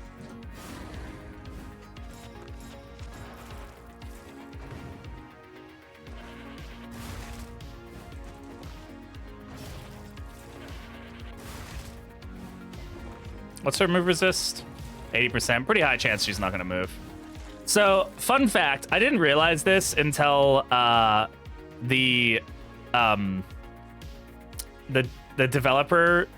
What's her move resist? 80%. Pretty high chance she's not going to move. So, fun fact, I didn't realize this until the developer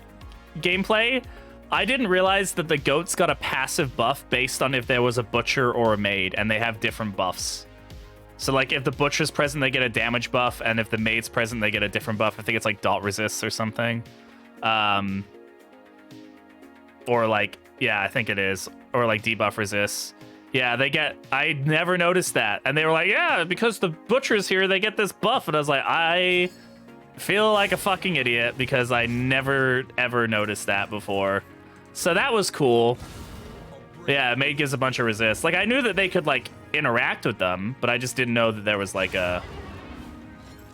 gameplay. I didn't realize that the goats got a passive buff based on if there was a butcher or a maid, and they have different buffs. So, like, if the butcher's present, they get a damage buff, and if the maid's present, they get a different buff. I think it's like dot resists or something. Or like, yeah, I think it is. Or like debuff resists. Yeah, they get, I never noticed that. And they were like, yeah, because the butcher's here, they get this buff. And I was like, I feel like a fucking idiot because I never, ever noticed that before. So that was cool. Yeah, maid gives a bunch of resist. Like, I knew that they could, like, interact with them, but I just didn't know that there was, like, a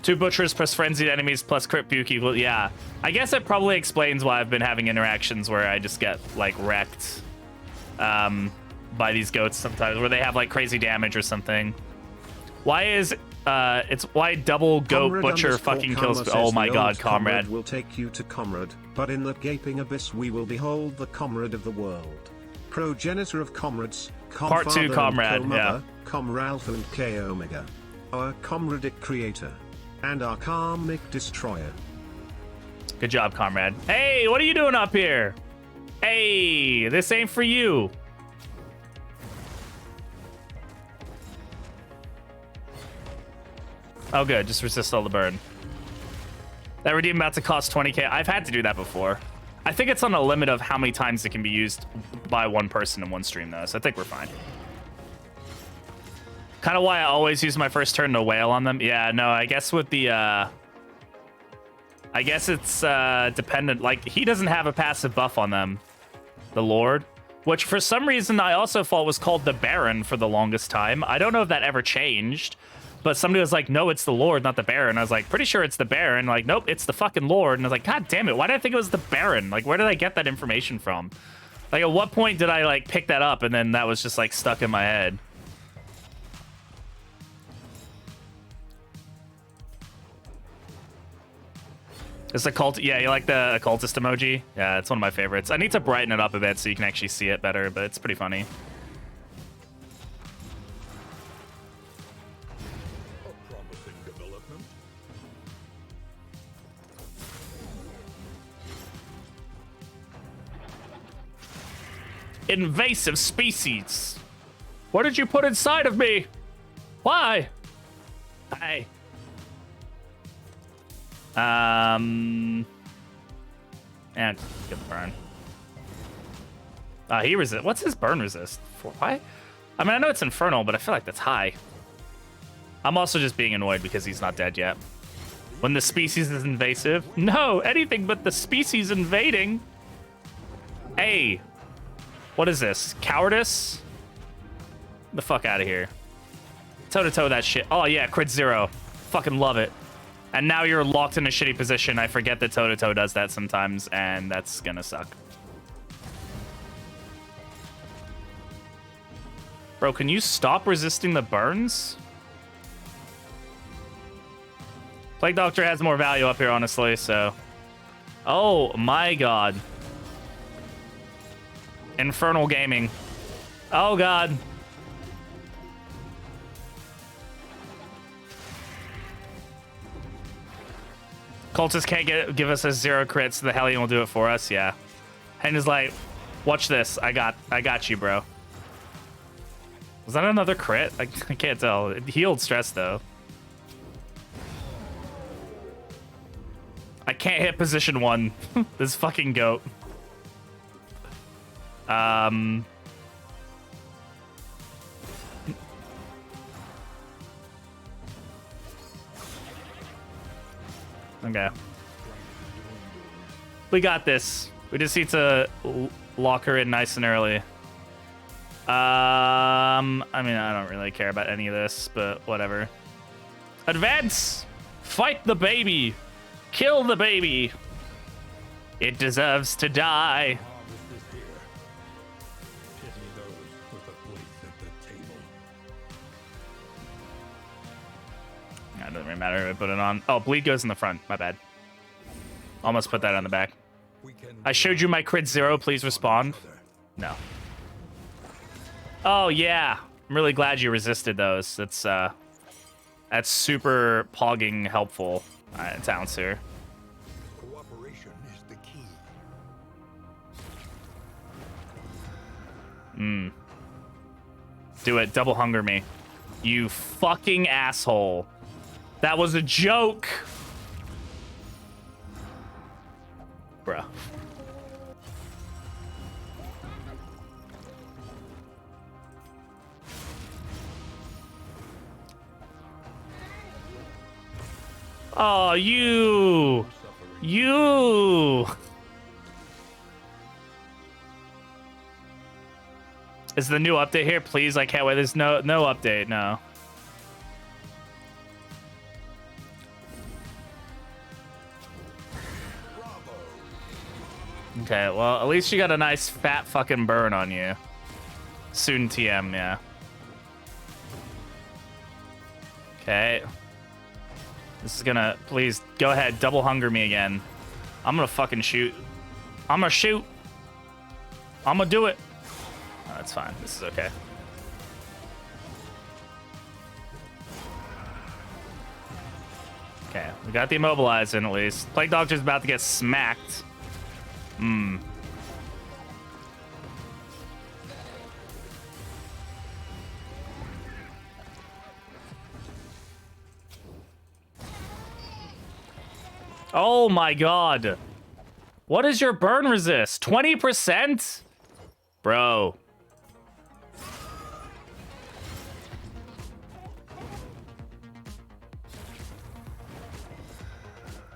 2 butchers plus frenzied enemies plus crit buke equal. Yeah, I guess it probably explains why I've been having interactions where I just get, like, wrecked by these goats sometimes, where they have, like, crazy damage or something. Why is it's why double goat Comrade butcher fucking kills? says Oh my the god, old comrade will take you to Comrade, but in the gaping abyss we will behold the Comrade of the world, progenitor of Comrades, Part 2 Comrade, yeah. Comralpha and K Omega, our Comradic creator, and our karmic destroyer. Good job, comrade. Hey, what are you doing up here? Hey, this ain't for you. Oh, good. Just resist all the burn. That redeem about to cost 20k. I've had to do that before. I think it's on a limit of how many times it can be used by one person in one stream, though, so I think we're fine. Kind of why I always use my first turn to wail on them. Yeah, no, I guess with the... I guess it's dependent. Like, he doesn't have a passive buff on them, the Lord, which for some reason I also thought was called the Baron for the longest time. I don't know if that ever changed. But somebody was like, no, it's the Lord, not the Baron. I was like, pretty sure it's the Baron. Like, nope, it's the fucking Lord. And I was like, god damn it, why did I think it was the Baron? Like, where did I get that information from? Like, at what point did I, like, pick that up and then that was just, like, stuck in my head? It's a cult. Yeah, you like the occultist emoji? Yeah, it's one of my favorites. I need to brighten it up a bit so you can actually see it better, but it's pretty funny. Invasive species. What did you put inside of me? Why? Hey. And get the burn. He resist. What's his burn resist for? Why? I mean, I know it's infernal, but I feel like that's high. I'm also just being annoyed because he's not dead yet. When the species is invasive. No, anything but the species invading. Hey. What is this? Cowardice? The fuck out of here. Toe-to-toe that shit. Oh, yeah, crit 0. Fucking love it. And now you're locked in a shitty position. I forget that toe-to-toe does that sometimes, and that's gonna suck. Bro, can you stop resisting the burns? Plague Doctor has more value up here, honestly, so... Oh, my god. Infernal Gaming. Oh, God. Cultists can't give us a 0 crit, so the Hellion will do it for us. Yeah. And is like, watch this. I got you, bro. Was that another crit? I can't tell. It healed stress, though. I can't hit position 1. This fucking goat. Okay. We got this. We just need to lock her in nice and early. I mean, I don't really care about any of this, but whatever. Advance! Fight the baby! Kill the baby! It deserves to die. It doesn't really matter if I put it on. Oh, bleed goes in the front. My bad. Almost put that on the back. I showed you my crit 0. Please respond. No. Oh, yeah. I'm really glad you resisted those. That's super pogging helpful. All right, Talents here. Cooperation is the key. Do it. Double hunger me. You fucking asshole. That was a joke. Bruh. Oh, you. Is the new update here? Please, I can't wait. There's no update, no. Okay, well, at least you got a nice fat fucking burn on you. Soon TM, yeah. Okay. This is gonna, please, go ahead, double hunger me again. I'm gonna fucking shoot. I'm gonna shoot. I'm gonna do it. Oh, that's fine, this is okay. Okay, we got the immobilize in at least. Plague Doctor's about to get smacked. Oh my god. What is your burn resist? 20%? Bro.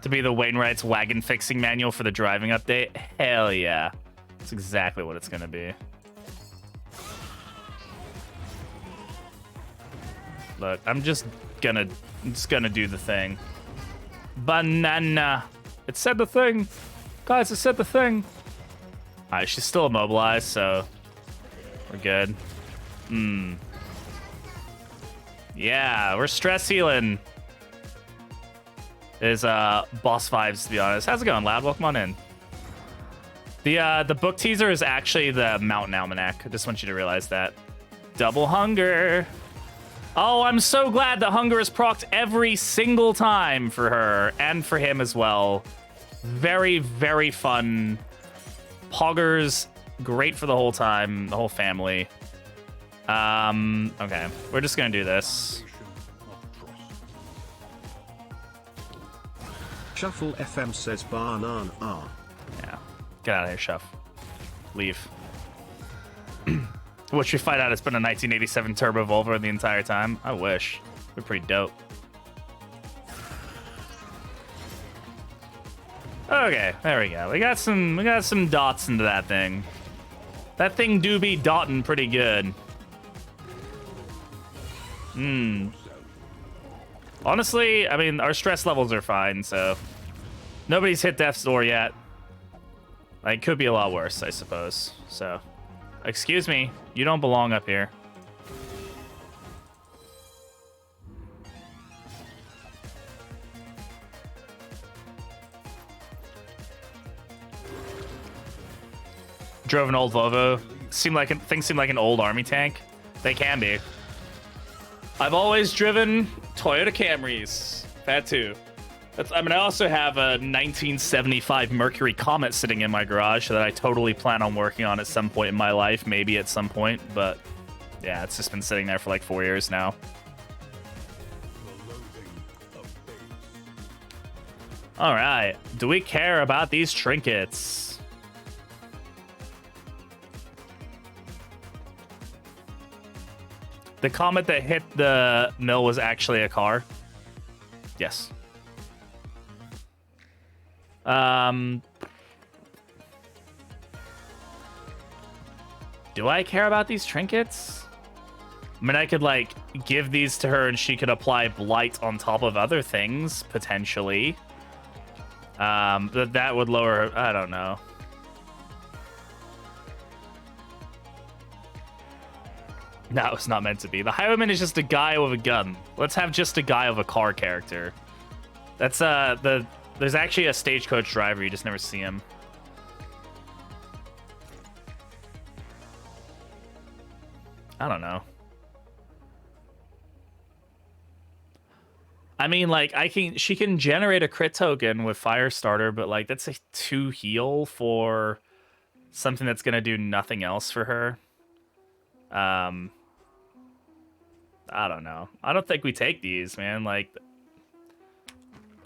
To be the Wainwright's wagon fixing manual for the driving update? Hell yeah. That's exactly what it's gonna be. Look, I'm just gonna do the thing. Banana. It said the thing. Guys, it said the thing. Alright, she's still immobilized, so we're good. Yeah, we're stress healing. Is boss vibes, to be honest. How's it going, lad? Welcome on in. The book teaser is actually the Mountain Almanac. I just want you to realize that. Double hunger. Oh, I'm so glad that hunger is procced every single time for her and for him as well. Very, very fun. Poggers, great for the whole time, the whole family. Okay, we're just gonna do this. Shuffle FM says banana. Yeah, get out of here, Shuff. Leave. Which we find out it's been a 1987 Turbo Volvo the entire time. I wish. They're pretty dope. Okay, there we go. We got some dots into that thing. That thing do be dotting pretty good. Honestly, I mean, our stress levels are fine, so nobody's hit death's door yet. Like, could be a lot worse, I suppose. So, excuse me, you don't belong up here. Drove an old Volvo. Things seem like an old army tank. They can be. I've always driven Toyota Camrys. That too. I mean, I also have a 1975 Mercury Comet sitting in my garage that I totally plan on working on at some point in my life, maybe at some point. But yeah, it's just been sitting there for like 4 years now. All right. Do we care about these trinkets? The comet that hit the mill was actually a car. Yes. Do I care about these trinkets? I mean, I could, like, give these to her and she could apply blight on top of other things, potentially. But that would lower her, I don't know. No, it's not meant to be. The Highwayman is just a guy with a gun. Let's have just a guy with a car character. That's, there's actually a stagecoach driver, you just never see him. I don't know. I mean, like, she can generate a crit token with Firestarter, but like that's a 2 heal for something that's gonna do nothing else for her. I don't know. I don't think we take these, man. Like,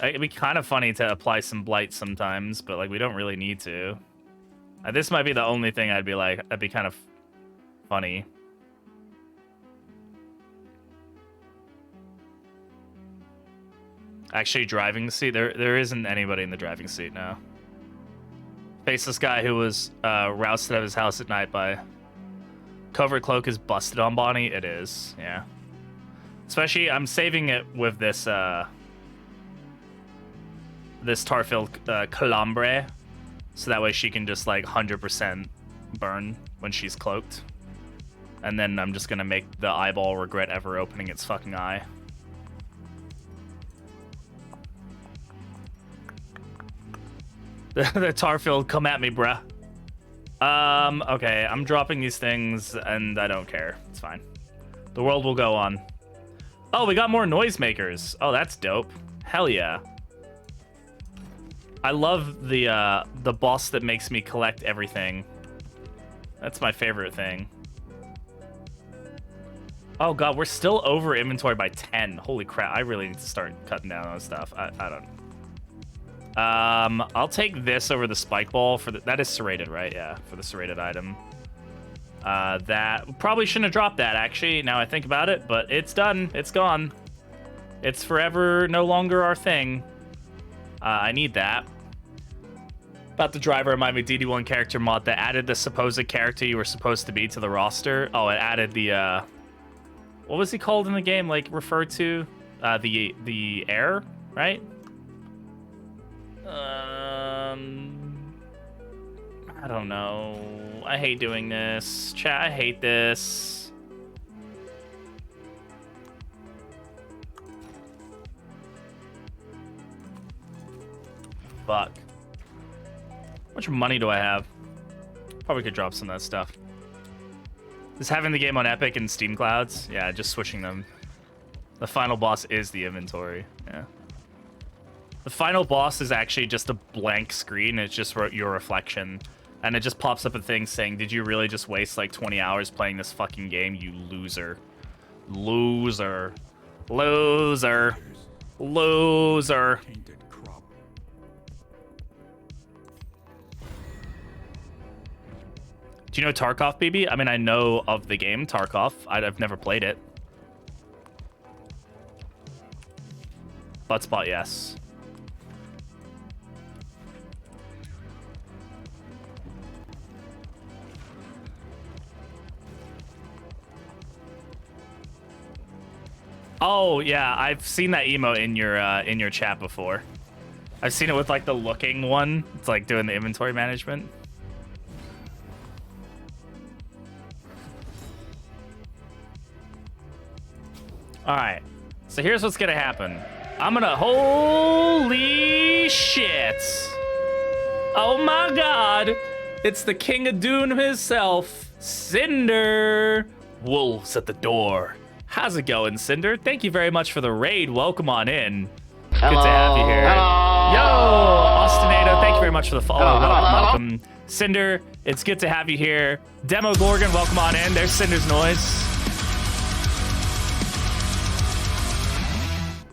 it'd be kind of funny to apply some blight sometimes, but like we don't really need to. This might be the only thing I'd be like, that'd be kind of funny. Actually, driving seat. There isn't anybody in the driving seat now. Face this guy who was rousted out of his house at night by covert cloak is busted on Bonnie. It is, yeah. Especially, I'm saving it with this this tar-filled calambre, so that way she can just like 100% burn when she's cloaked. And then I'm just gonna make the eyeball regret ever opening its fucking eye. The tar-filled, come at me, bruh. Okay, I'm dropping these things, and I don't care. It's fine. The world will go on. Oh, we got more noisemakers. Oh, that's dope. Hell yeah. I love the boss that makes me collect everything. That's my favorite thing. Oh god, we're still over inventory by 10. Holy crap, I really need to start cutting down on stuff. I don't... I'll take this over the spike ball for that is serrated, right? Yeah, for the serrated item. That probably shouldn't have dropped that, actually, now I think about it, but it's done. It's gone. It's forever no longer our thing. I need that. About the driver remind me DD1 character mod that added the supposed character you were supposed to be to the roster. Oh, it added the what was he called in the game? Like referred to the heir, right? I don't know. I hate doing this. Chat, I hate this. Fuck. How much money do I have? Probably could drop some of that stuff. Is having the game on Epic and Steam Clouds? Yeah, just switching them. The final boss is the inventory. Yeah. The final boss is actually just a blank screen. It's just your reflection. And it just pops up a thing saying, did you really just waste like 20 hours playing this fucking game, you loser? Loser. Loser. Loser. Do you know Tarkov, BB? I mean, I know of the game, Tarkov. I've never played it. Buttspot, yes. Oh yeah, I've seen that emote in your chat before. I've seen it with like the looking one. It's like doing the inventory management. All right, so here's what's gonna happen. I'm gonna, holy shit! Oh my God! It's the King of Doom himself, Cinder. Wolves at the door. How's it going, Cinder? Thank you very much for the raid. Welcome on in. Hello. Good to have you here. Hello. Yo, Ostinato, thank you very much for the follow. Welcome. Cinder, it's good to have you here. Demo Gorgon, welcome on in. There's Cinder's noise.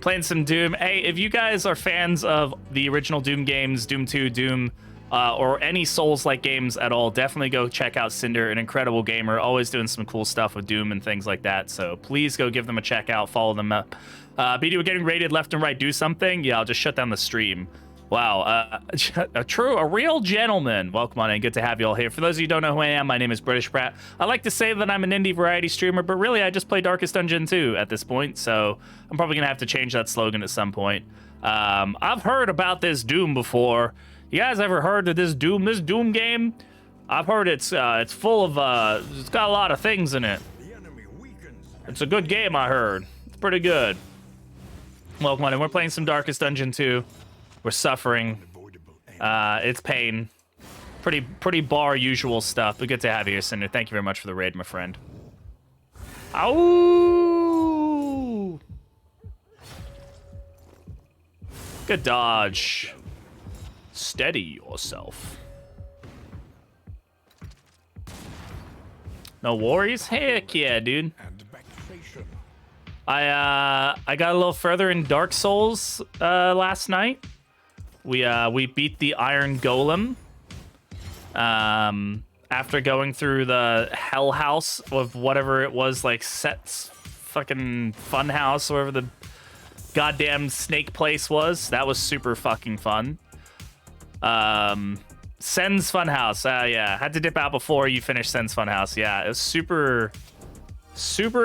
Playing some Doom. Hey, if you guys are fans of the original Doom games, Doom 2, Doom, or any Souls-like games at all, definitely go check out Cinder, an incredible gamer, always doing some cool stuff with Doom and things like that. So please go give them a check out, follow them up. BD, we're getting raided left and right. Do something? Yeah, I'll just shut down the stream. Wow, a real gentleman. Welcome on in. Good to have you all here. For those of you who don't know who I am, my name is Britishbrat. I like to say that I'm an indie variety streamer, but really I just play Darkest Dungeon 2 at this point, so I'm probably gonna have to change that slogan at some point. I've heard about this Doom before. You guys ever heard of this Doom game? I've heard it's full of it's got a lot of things in it. It's a good game, I heard. It's pretty good. Welcome on in. We're playing some Darkest Dungeon 2. We're suffering. It's pain. Pretty bar usual stuff, but good to have you here, Cinder. Thank you very much for the raid, my friend. Ow! Good dodge. Steady yourself. No worries? Heck yeah, dude. And vexation. I got a little further in Dark Souls last night. We beat the Iron Golem. After going through the Hell House of whatever it was, like Set's fucking Fun House, wherever the goddamn snake place was. That was super fucking fun. Sen's Funhouse. Yeah, had to dip out before you finish Sen's Funhouse. Yeah, it was super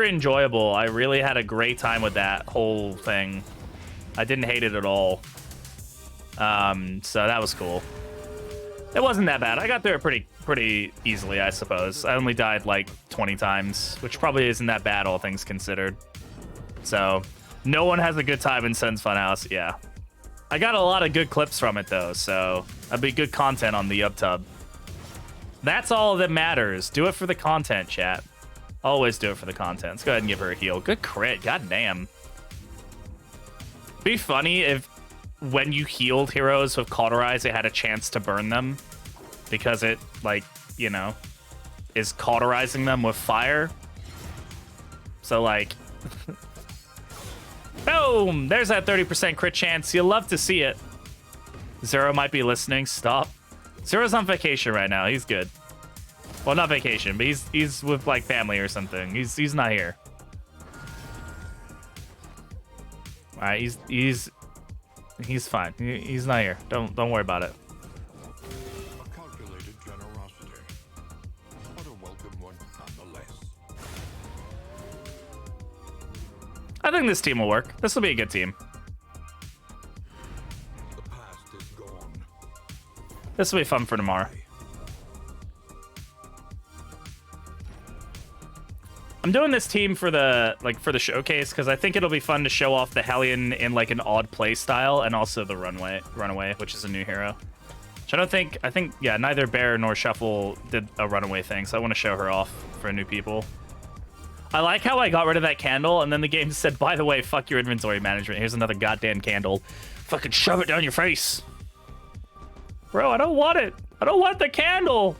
enjoyable. I really had a great time with that whole thing. I didn't hate it at all. So that was cool. It wasn't that bad. I got through it pretty easily, I suppose. I only died like 20 times, which probably isn't that bad, all things considered. So no one has a good time in Sen's Funhouse. Yeah. I got a lot of good clips from it, though, so that'd be good content on the UpTub. That's all that matters. Do it for the content, chat. Always do it for the content. Let's go ahead and give her a heal. Good crit. God damn. Be funny if when you healed heroes with Cauterize, it had a chance to burn them. Because it, like, you know, is cauterizing them with fire. So, like... Boom! There's that 30% crit chance. You'll love to see it. Zero might be listening. Stop. Zero's on vacation right now. He's good. Well, not vacation, but he's with like family or something. He's not here. All right, he's fine. He's not here. Don't worry about it. A calculated generosity, but a welcome one nonetheless. I think this team will work. This will be a good team. The past is gone. This will be fun for tomorrow. I'm doing this team for the showcase because I think it'll be fun to show off the Hellion in like an odd play style and also the runaway, which is a new hero. Which I think yeah, neither Bear nor Shuffle did a runaway thing, so I want to show her off for new people. I like how I got rid of that candle, and then the game said, by the way, fuck your inventory management. Here's another goddamn candle. Fucking shove it down your face. Bro, I don't want it. I don't want the candle.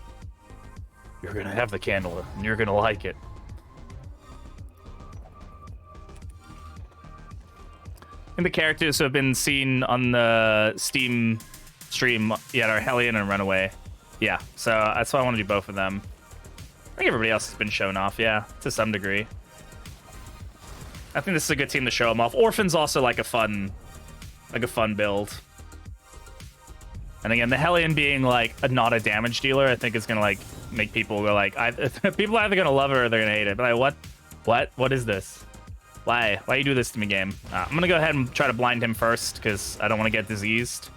You're gonna have the candle, and you're gonna like it. And the characters who have been seen on the Steam stream, yeah, are Hellion and Runaway. Yeah, so that's why I want to do both of them. I think everybody else has been shown off, yeah, to some degree. I think this is a good team to show them off. Orphan's also like a fun build. And again, the Hellion being like not a damage dealer, I think is gonna like make people go like, people are either gonna love it or they're gonna hate it. But like, what is this? Why you do this to me, game? I'm gonna go ahead and try to blind him first because I don't want to get diseased.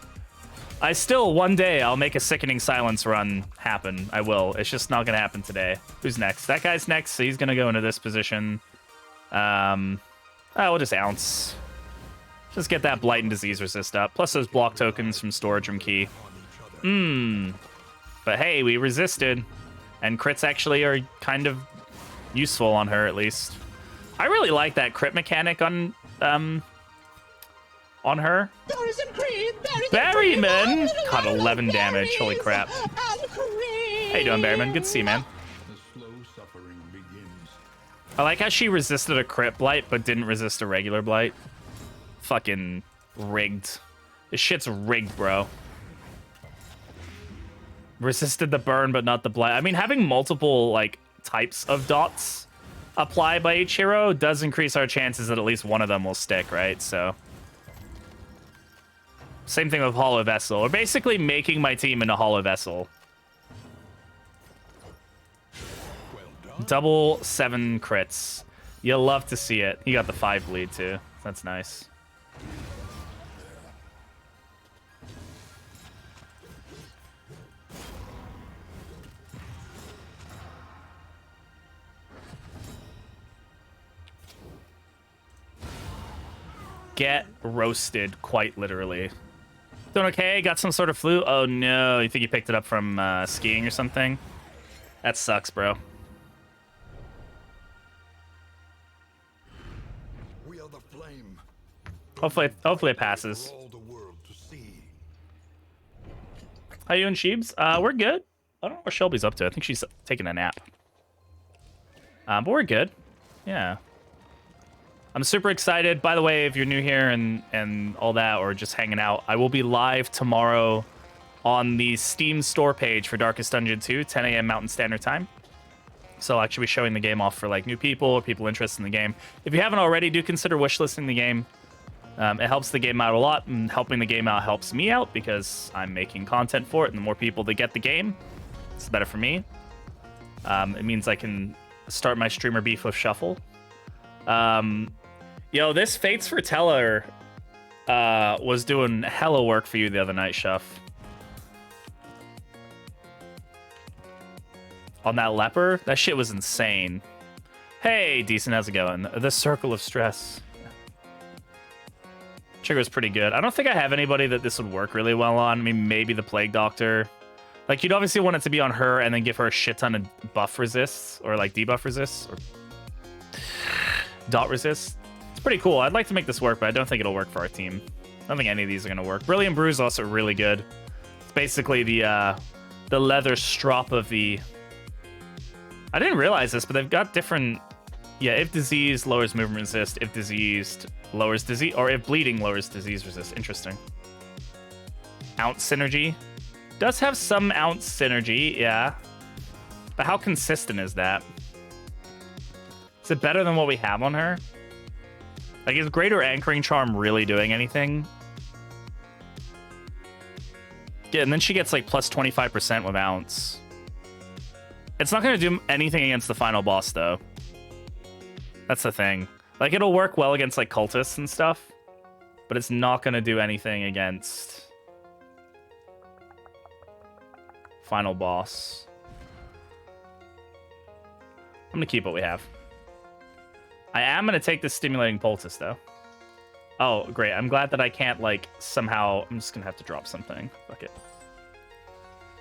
One day, I'll make a Sickening Silence run happen. I will. It's just not going to happen today. Who's next? That guy's next, so he's going to go into this position. We'll just Ounce. Just get that Blight and Disease Resist up. Plus those block tokens from Storage Room Key. But hey, we resisted. And crits actually are kind of useful on her, at least. I really like that crit mechanic on her. Berryman! Caught 11 damage. Holy crap. How you doing, Berryman? Good to see you, man. The slow suffering begins. I like how she resisted a crit blight, but didn't resist a regular blight. Fucking rigged. This shit's rigged, bro. Resisted the burn, but not the blight. I mean, having multiple, like, types of dots apply by each hero does increase our chances that at least one of them will stick, right? So... Same thing with Hollow Vessel. We're basically making my team into Hollow Vessel. Double 7 crits. You'll love to see it. He got the 5 bleed too. That's nice. Get roasted, quite literally. Doing okay? Got some sort of flu? Oh no, you think you picked it up from skiing or something? That sucks, bro. We are the flame. Hopefully it passes. For all the world How you and Sheebs? We're good. I don't know what Shelby's up to. I think she's taking a nap. But we're good. Yeah. I'm super excited. By the way, if you're new here and all that, or just hanging out, I will be live tomorrow on the Steam store page for Darkest Dungeon 2, 10 a.m. Mountain Standard Time. So I'll actually be showing the game off for like new people or people interested in the game. If you haven't already, do consider wishlisting the game. It helps the game out a lot, and helping the game out helps me out because I'm making content for it, and the more people that get the game, it's better for me. It means I can start my streamer beef with Shuffle. Yo, this Fates for Teller was doing hella work for you the other night, Shuff. On that leper? That shit was insane. Hey, decent, how's it going? The Circle of Stress. Trigger was pretty good. I don't think I have anybody that this would work really well on. I mean, maybe the Plague Doctor. Like, you'd obviously want it to be on her and then give her a shit ton of buff resists, or like debuff resists, or dot resist. It's pretty cool. I'd like to make this work, but I don't think it'll work for our team. I don't think any of these are going to work. Brilliant Brew is also really good. It's basically the leather strop of the... I didn't realize this, but they've got different... Yeah, if diseased, lowers movement resist. If diseased, lowers disease... Or if bleeding, lowers disease resist. Interesting. Ounce synergy. Does have some ounce synergy, yeah. But how consistent is that? Is it better than what we have on her? Like, is Greater Anchoring Charm really doing anything? Yeah, and then she gets, like, plus 25% with ounce. It's not going to do anything against the final boss, though. That's the thing. Like, it'll work well against, like, cultists and stuff. But it's not going to do anything against... final boss. I'm going to keep what we have. I am going to take this Stimulating Poultice, though. Oh, great. I'm glad that I can't, like, somehow... I'm just going to have to drop something. Fuck it.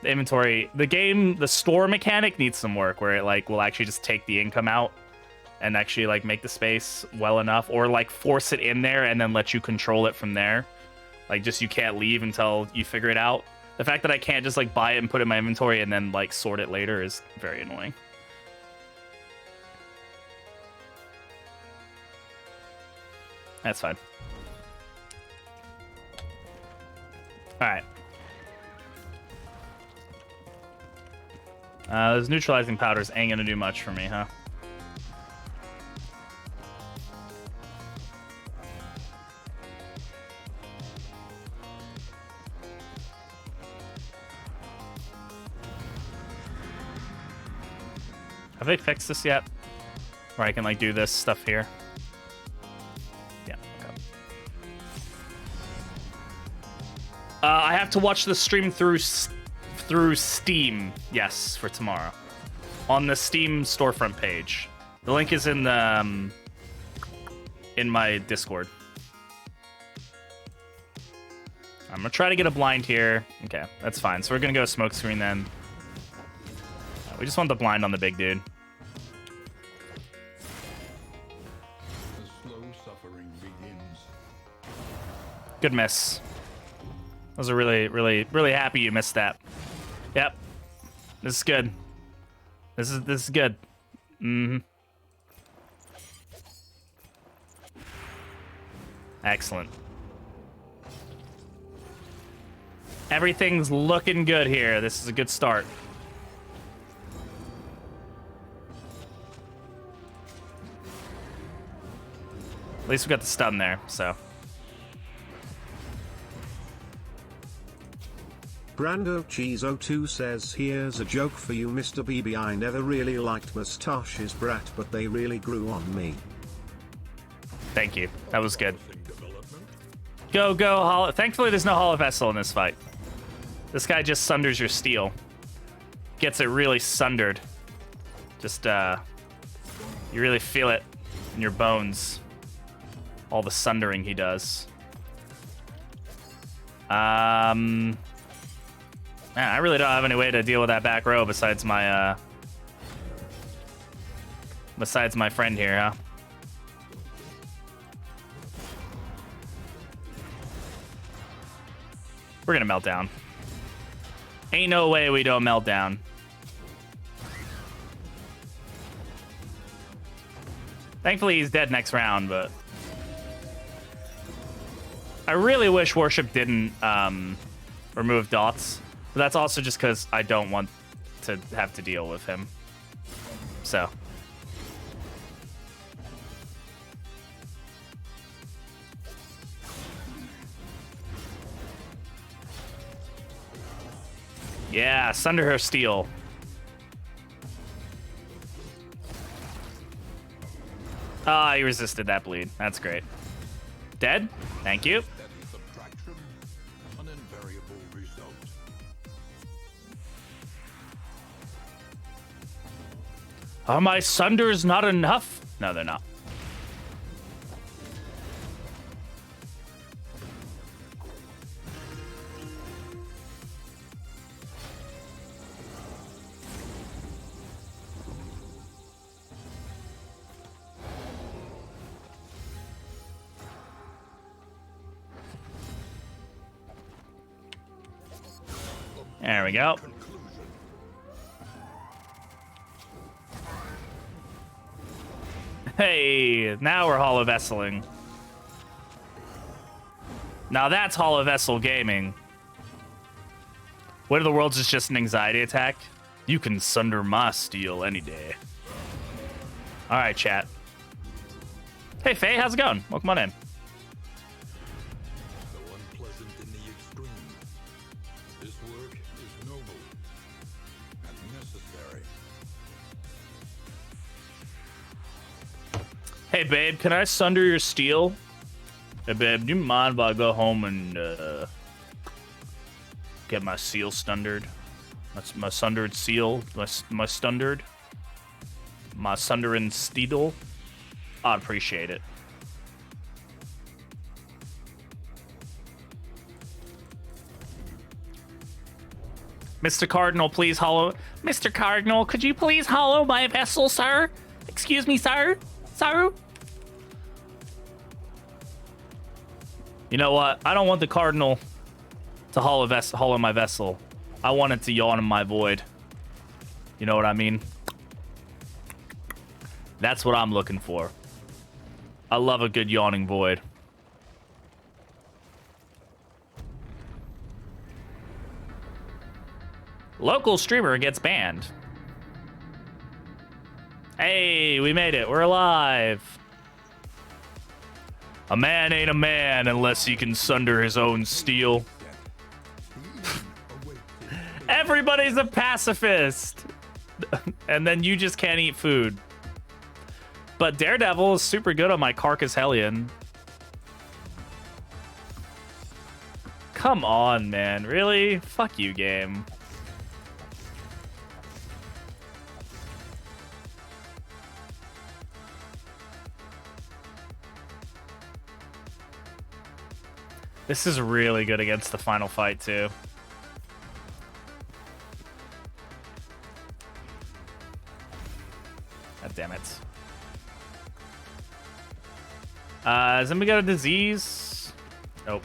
The inventory... The game... The store mechanic needs some work, where it, like, will actually just take the income out and actually, like, make the space well enough. Or, like, force it in there and then let you control it from there. Like, just you can't leave until you figure it out. The fact that I can't just, like, buy it and put it in my inventory and then, like, sort it later is very annoying. That's fine. Alright. Those neutralizing powders ain't gonna do much for me, huh? Have they fixed this yet? Where I can, like, do this stuff here? Yeah, okay. I have to watch the stream through Steam, yes, for tomorrow. On the Steam storefront page. The link is in the, in my Discord. I'm gonna try to get a blind here. Okay, that's fine. So we're gonna go smoke screen then. We just want the blind on the big dude. The slow suffering begins. Good miss. I was really, really, really happy you missed that. Yep. This is good. This is good. Mm-hmm. Excellent. Everything's looking good here. This is a good start. At least we got the stun there, so. Brando Cheese 02 says, here's a joke for you, Mr. BB. I never really liked mustaches, Brat, but they really grew on me. Thank you. That was good. Go, go, Hollow. Thankfully, there's no Hollow Vessel in this fight. This guy just sunders your steel. Gets it really sundered. Just, you really feel it in your bones. All the sundering he does. Man, I really don't have any way to deal with that back row besides my friend here, huh? We're gonna melt down. Ain't no way we don't melt down. Thankfully, he's dead next round, but... I really wish Worship didn't remove dots. But that's also just because I don't want to have to deal with him. So... Yeah, sunder her steel. Ah, he resisted that bleed. That's great. Dead? Thank you. Steady subtraction, an invariable result. Are my sunders not enough? No, they're not. There we go. Hey, now we're hollow vesseling. Now that's hollow vessel gaming. What if the world's is just an anxiety attack? You can sunder my steel any day. All right, chat. Hey, Faye, how's it going? Welcome on in. Though unpleasant in the extreme, this work is noble and necessary. Hey, babe, can I sunder your steel? Hey, babe, do you mind if I go home and get my seal sundered? That's my sundered seal. My sundered. My sunderin' steedle. I'd appreciate it. Mr. Cardinal, please hollow. Mr. Cardinal, could you please hollow my vessel, sir? Excuse me, sir? Sir? You know what? I don't want the Cardinal to hollow my vessel. I want it to yawn in my void. You know what I mean? That's what I'm looking for. I love a good yawning void. Local streamer gets banned. Hey, we made it. We're alive. A man ain't a man unless he can sunder his own steel. Everybody's a pacifist. And then you just can't eat food. But Daredevil is super good on my Carcass Hellion. Come on, man. Really? Fuck you, game. This is really good against the final fight, too. God damn it. Has anybody got a disease? Nope.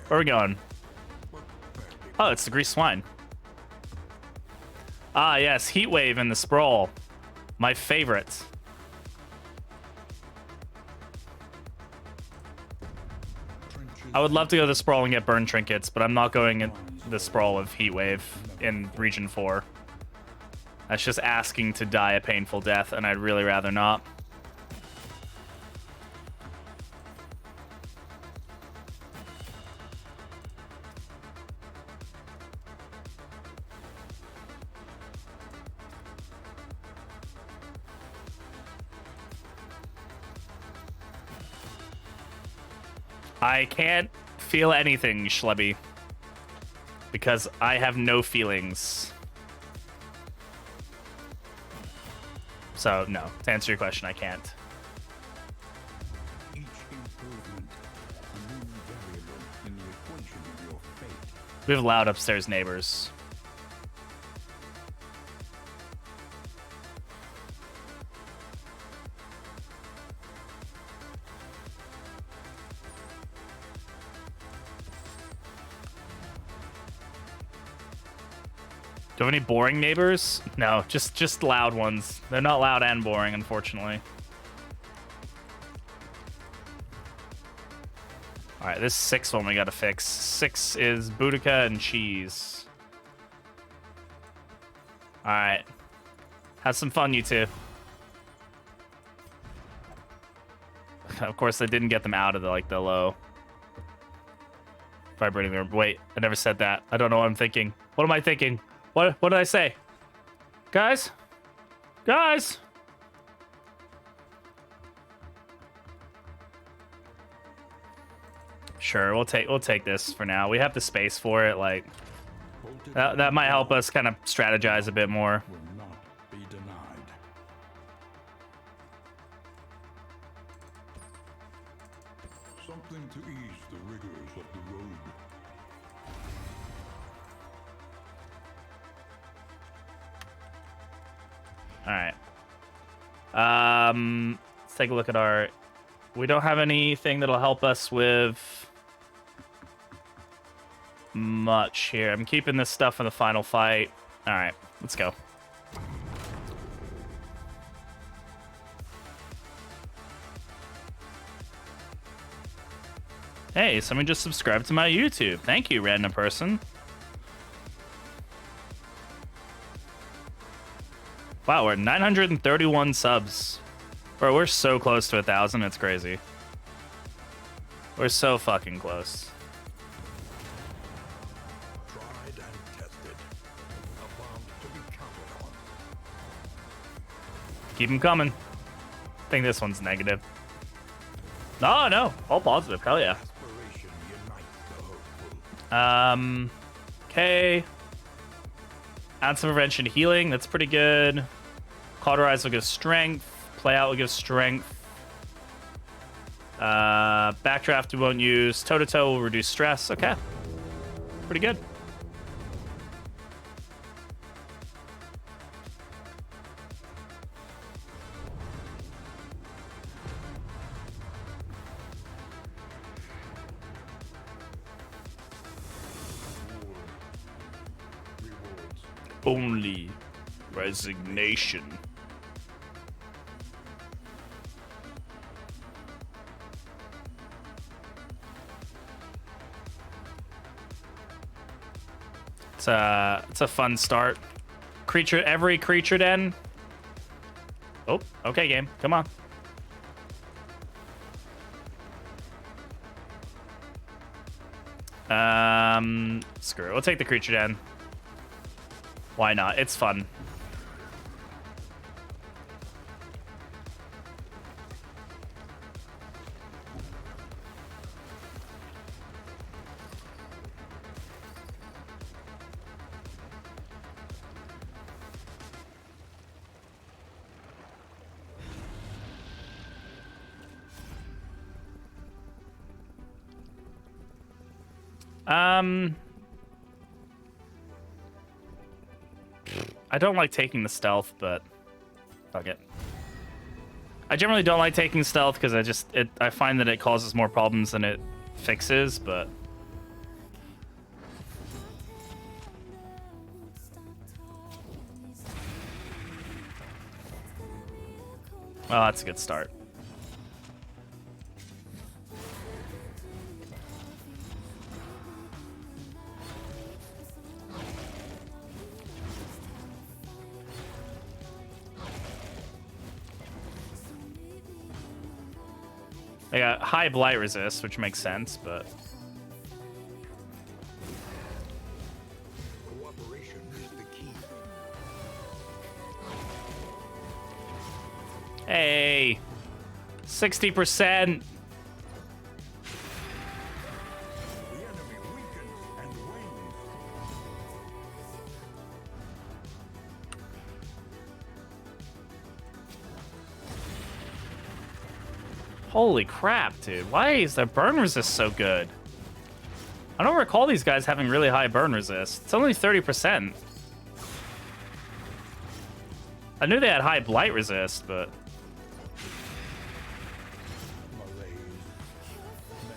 Where are we going? Oh, it's the greased swine. Ah, yes, Heat Wave and the Sprawl. My favorite. I would love to go to the Sprawl and get burn trinkets, but I'm not going in the Sprawl of Heat Wave in Region 4. That's just asking to die a painful death, and I'd really rather not. I can't feel anything, Schlebby. Because I have no feelings. So, no. To answer your question, I can't. Each improvement, a new variable in the equation of your fate. We have loud upstairs neighbors. Do you have any boring neighbors? No, just loud ones. They're not loud and boring, unfortunately. All right, this 6th one we gotta fix. 6 is Boudica and cheese. All right, have some fun, you two. Of course, I didn't get them out of the low vibrating room. Wait, I never said that. I don't know what I'm thinking. What am I thinking? What did I say? Guys? Guys? Sure, we'll take this for now. We have the space for it. Like that might help us kind of strategize a bit more. Will not be denied. Something to ease the rigors of the road. All right. Let's take a look at our. We don't have anything that'll help us with much here. I'm keeping this stuff in the final fight. All right, let's go. Hey, someone just subscribed to my YouTube. Thank you, random person. Wow, we're 931 subs. Bro, we're so close to 1,000, it's crazy. We're so fucking close. Tried and tested. A bomb to be counted on. Keep them coming. I think this one's negative. No, no, all positive. Hell yeah. Aspiration unites the hopeful. Okay. Ounce of prevention healing, that's pretty good. Cauterize will give strength. Play out will give strength. Backdraft we won't use. Toe-to-toe will reduce stress. Okay. Pretty good. Only resignation. It's a fun start. Every creature den. Oh, okay, game. Come on. Screw it. We'll take the creature den. Why not? It's fun. I don't like taking the stealth, but fuck it. I generally don't like taking stealth because I find that it causes more problems than it fixes, but well, that's a good start. They got high blight resist, which makes sense, but Cooperation is the key. hey, 60%. The enemy weakens and wanes. Holy crap, dude. Why is their burn resist so good? I don't recall these guys having really high burn resist. It's only 30%. I knew they had high blight resist, but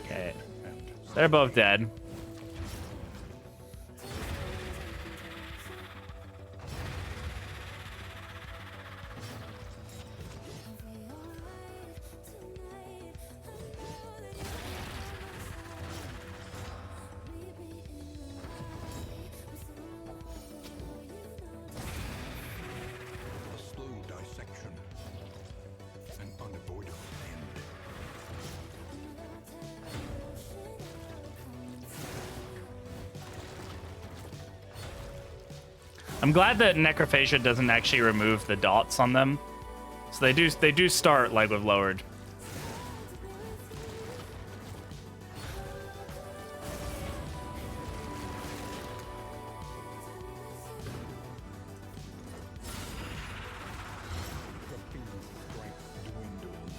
okay. They're both dead. I'm glad that Necrophagia doesn't actually remove the dots on them. So they do start like with lowered. The fiend's strength dwindles.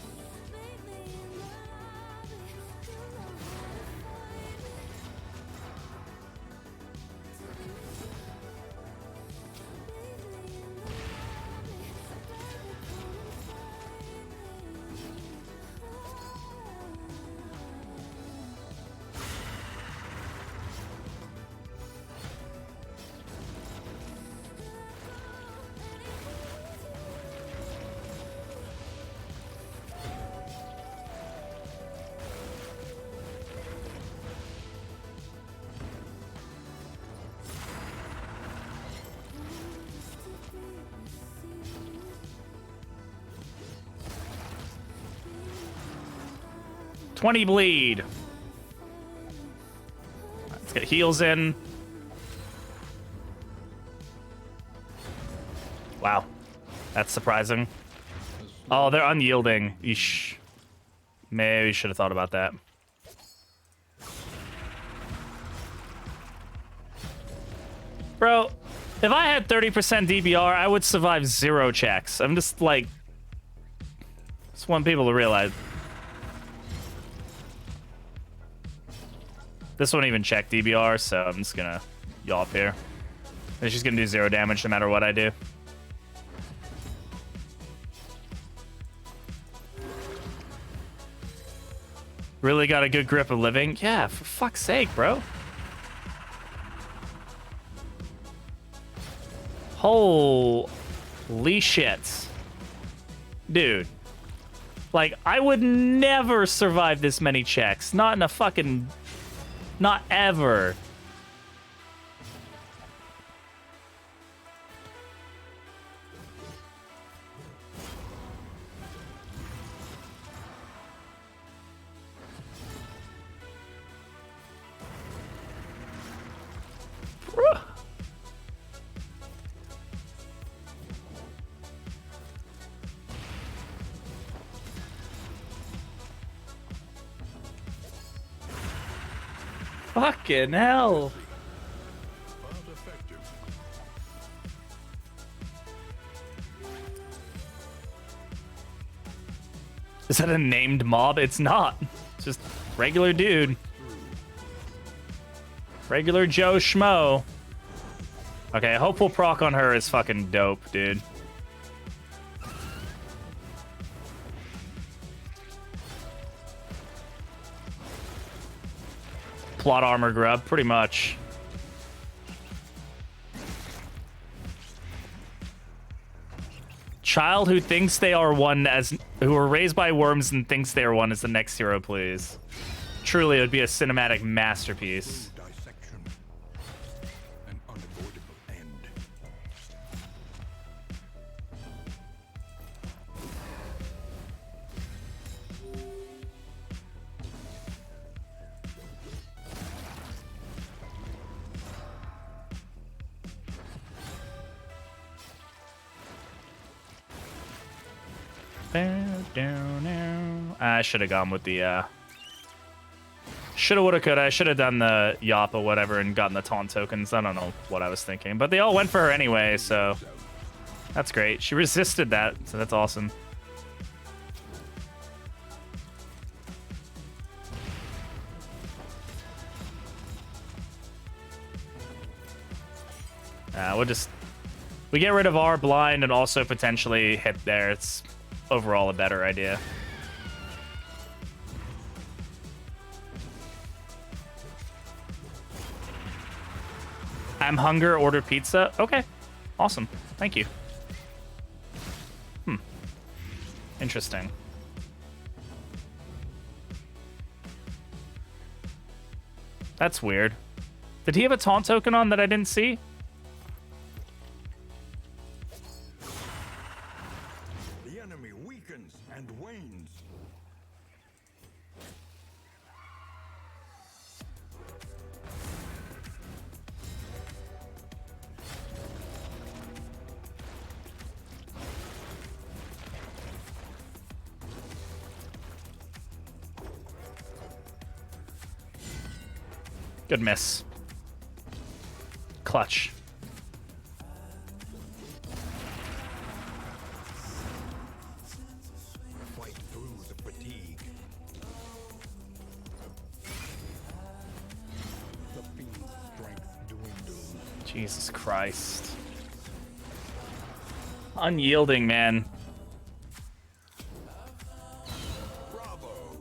20 bleed. Let's get heals in. Wow. That's surprising. Oh, they're unyielding. Eesh. Maybe should have thought about that. Bro, if I had 30% DBR, I would survive 0 checks. I'm just like... Just want people to realize. This won't even check DBR, so I'm just gonna yawp here. It's just gonna do 0 damage no matter what I do. Really got a good grip of living? Yeah, for fuck's sake, bro. Holy shit. Dude. Like, I would never survive this many checks. Not in a fucking... Not ever. Fucking hell. But effective. Is that a named mob? It's not. It's just regular dude. Regular Joe Schmo. Okay, hopeful proc on her is fucking dope, dude. Plot armor grub, pretty much. Child who thinks they are one as who are raised by worms and thinks they are one is the next hero, please. Truly, it would be a cinematic masterpiece. Dissection. An unavoidable end. I should have gone with the shoulda, woulda, coulda. I should have done the yop or whatever and gotten the taunt tokens. I don't know what I was thinking, but they all went for her anyway, so that's great. She resisted that, so that's awesome. We get rid of our blind and also potentially hit there. It's overall a better idea. I'm hunger, order pizza. Okay, awesome. Thank you. Interesting. That's weird. Did he have a taunt token on that I didn't see? The enemy weakens and wanes. Good miss. Clutch. Fight through the fatigue. The fiend's strength dwindles. Jesus Christ. Unyielding, man. Bravo!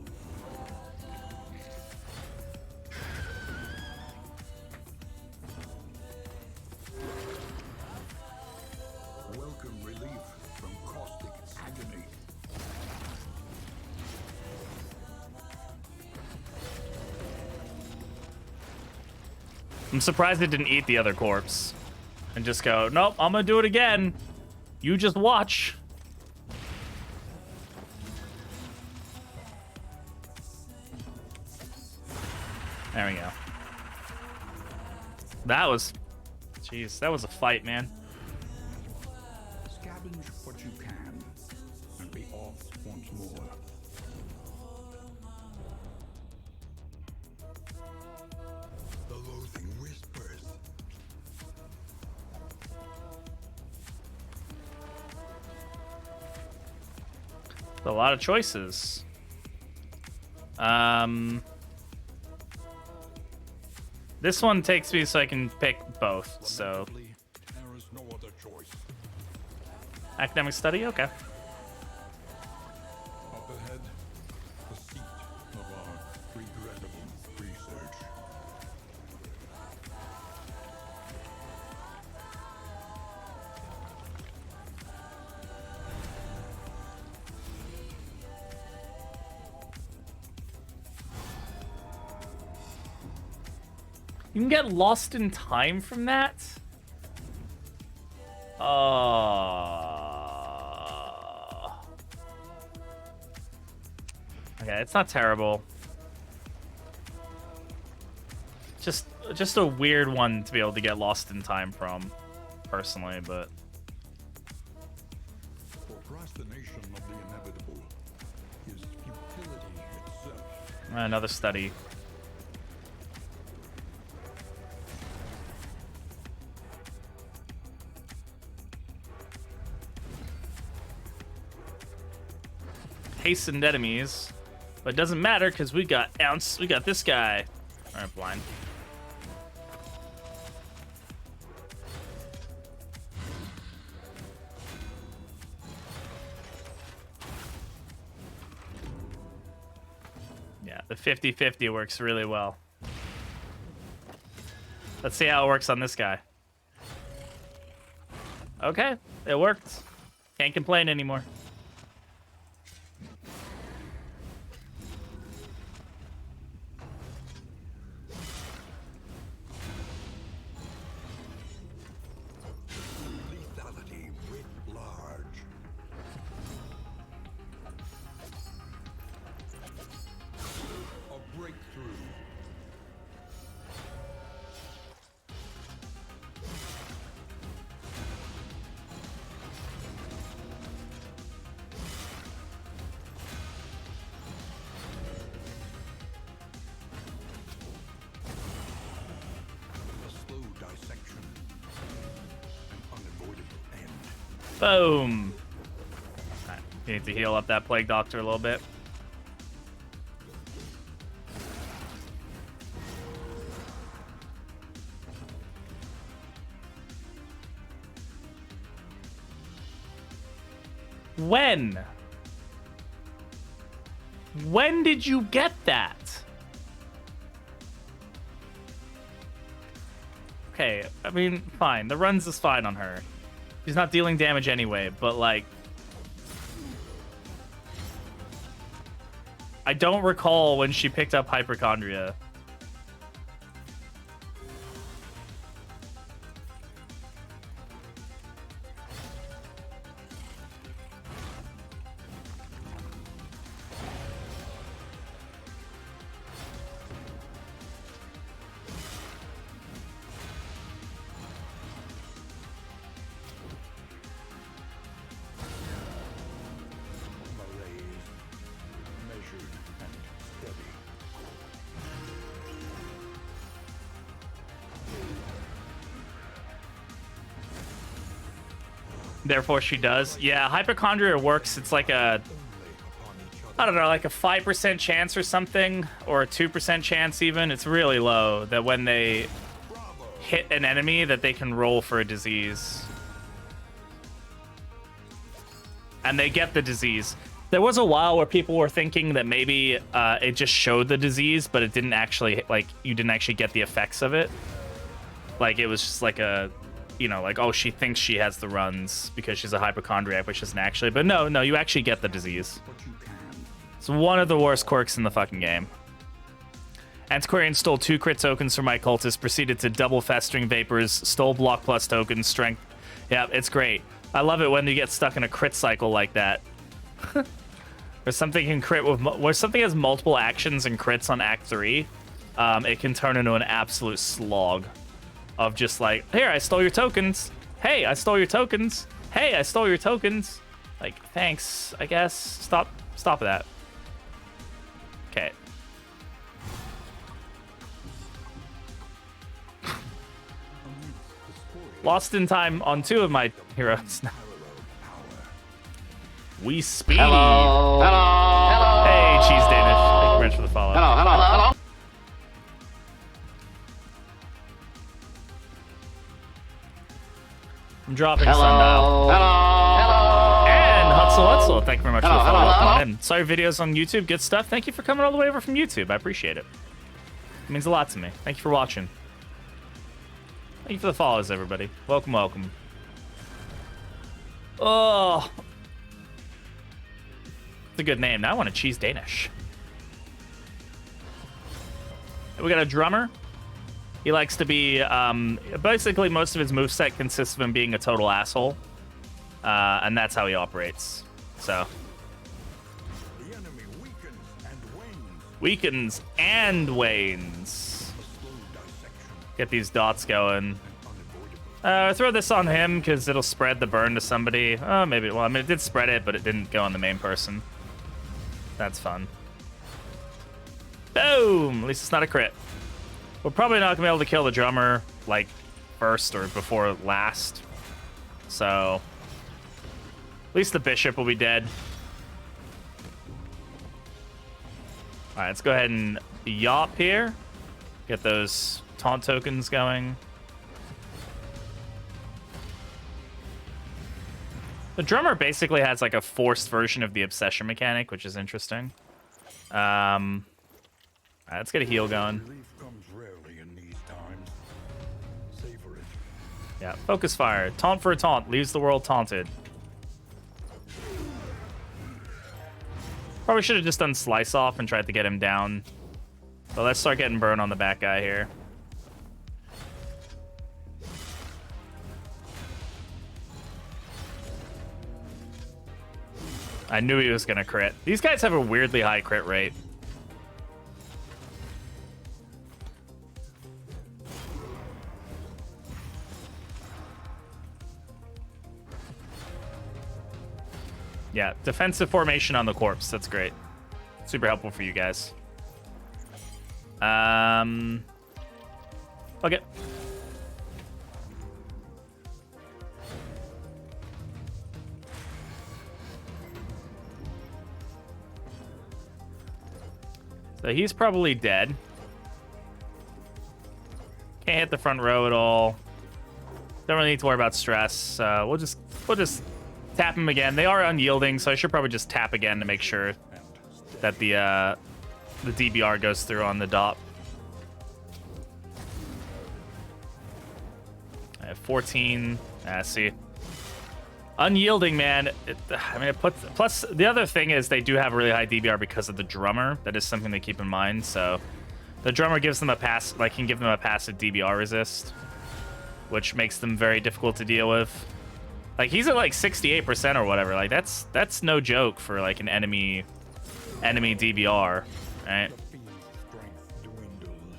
Welcome relief from caustic agony. I'm surprised it didn't eat the other corpse. And just go, nope, I'm gonna do it again. You just watch. There we go. That was... Jeez, that was a fight, man. Scavenge what you can and be off once more. The loathing whispers. A lot of choices. This one takes me so I can pick both, so... Lamentably, there is no other choice. Academic study? Okay. Up ahead, the seat of our regrettable research. You can get lost in time from that? Okay, it's not terrible. Just a weird one to be able to get lost in time from, personally, but... Procrastination of the inevitable is futility itself. Another study. Hastened enemies, but it doesn't matter because we got ounce. We got this guy. All right, blind. Yeah, the 50-50 works really well. Let's see how it works on this guy. Okay, it worked. Can't complain anymore. Lethality writ large. A breakthrough. A slow dissection. An unavoidable end. Boom. All right, you need to heal up that plague doctor a little bit. When? When did you get that? Okay, I mean, fine. The runs is fine on her. She's not dealing damage anyway, but like... I don't recall when she picked up hypochondria. Malaise, measured and steady. Therefore, she does. Yeah, hypochondria works. It's like a, I don't know, like a 5% chance or something, or a 2% chance even. It's really low that when they hit an enemy that they can roll for a disease. And they get the disease. There was a while where people were thinking that maybe it just showed the disease, but it didn't actually, like, you didn't actually get the effects of it. Like, it was just like a, you know, like, oh, she thinks she has the runs because she's a hypochondriac, which isn't actually. But no, you actually get the disease. It's one of the worst quirks in the fucking game. Antiquarian stole 2 crit tokens from my cultist, proceeded to double Festering Vapors, stole block plus tokens, strength. Yeah, it's great. I love it when you get stuck in a crit cycle like that. Where something can crit with, where something has multiple actions and crits on Act 3, it can turn into an absolute slog of just like, here, I stole your tokens. Hey, I stole your tokens. Hey, I stole your tokens. Like, thanks, I guess. Stop that. Okay. Lost in time on 2 of my heroes. We speed. Hello. Hello. Hey, Cheese Danish. Thank you very much for the follow. Hello. I'm dropping Sundial. And Hutzel. Thank you very much for the follow. Welcome in. Sorry, videos on YouTube. Good stuff. Thank you for coming all the way over from YouTube. I appreciate it. It means a lot to me. Thank you for watching. Thank you for the follows, everybody. Welcome. Oh. It's a good name. Now I want a Cheese Danish. We got a drummer. He likes to be, basically most of his moveset consists of him being a total asshole. And that's how he operates. So. The enemy weakens Weakens and wanes. Get these dots going. Throw this on him because it'll spread the burn to somebody. Oh, maybe. Well, I mean, it did spread it, but it didn't go on the main person. That's fun. Boom! At least it's not a crit. We're probably not going to be able to kill the drummer, like, first or before last. So, at least the bishop will be dead. Alright, let's go ahead and yop here. Get those taunt tokens going. The drummer basically has like a forced version of the obsession mechanic, which is interesting. Alright, let's get a heal going. relief comes rarely in these times. Savor it. Yeah, focus fire. Taunt for a taunt. Leaves the world taunted. Probably should have just done slice off and tried to get him down. But let's start getting burn on the back guy here. I knew he was gonna crit. These guys have a weirdly high crit rate. Yeah, defensive formation on the corpse. That's great. Super helpful for you guys. Okay. So he's probably dead. Can't hit the front row at all. Don't really need to worry about stress. We'll just tap him again. They are unyielding, so I should probably just tap again to make sure that the DBR goes through on the dot. I have 14. See. Unyielding, man. I mean, it puts. Plus, the other thing is they do have a really high DBR because of the drummer. That is something to keep in mind. So, the drummer gives them a pass, like can give them a passive DBR resist, which makes them very difficult to deal with. Like he's at like 68% or whatever. Like that's no joke for like an enemy DBR, right? The fiend's strength dwindles.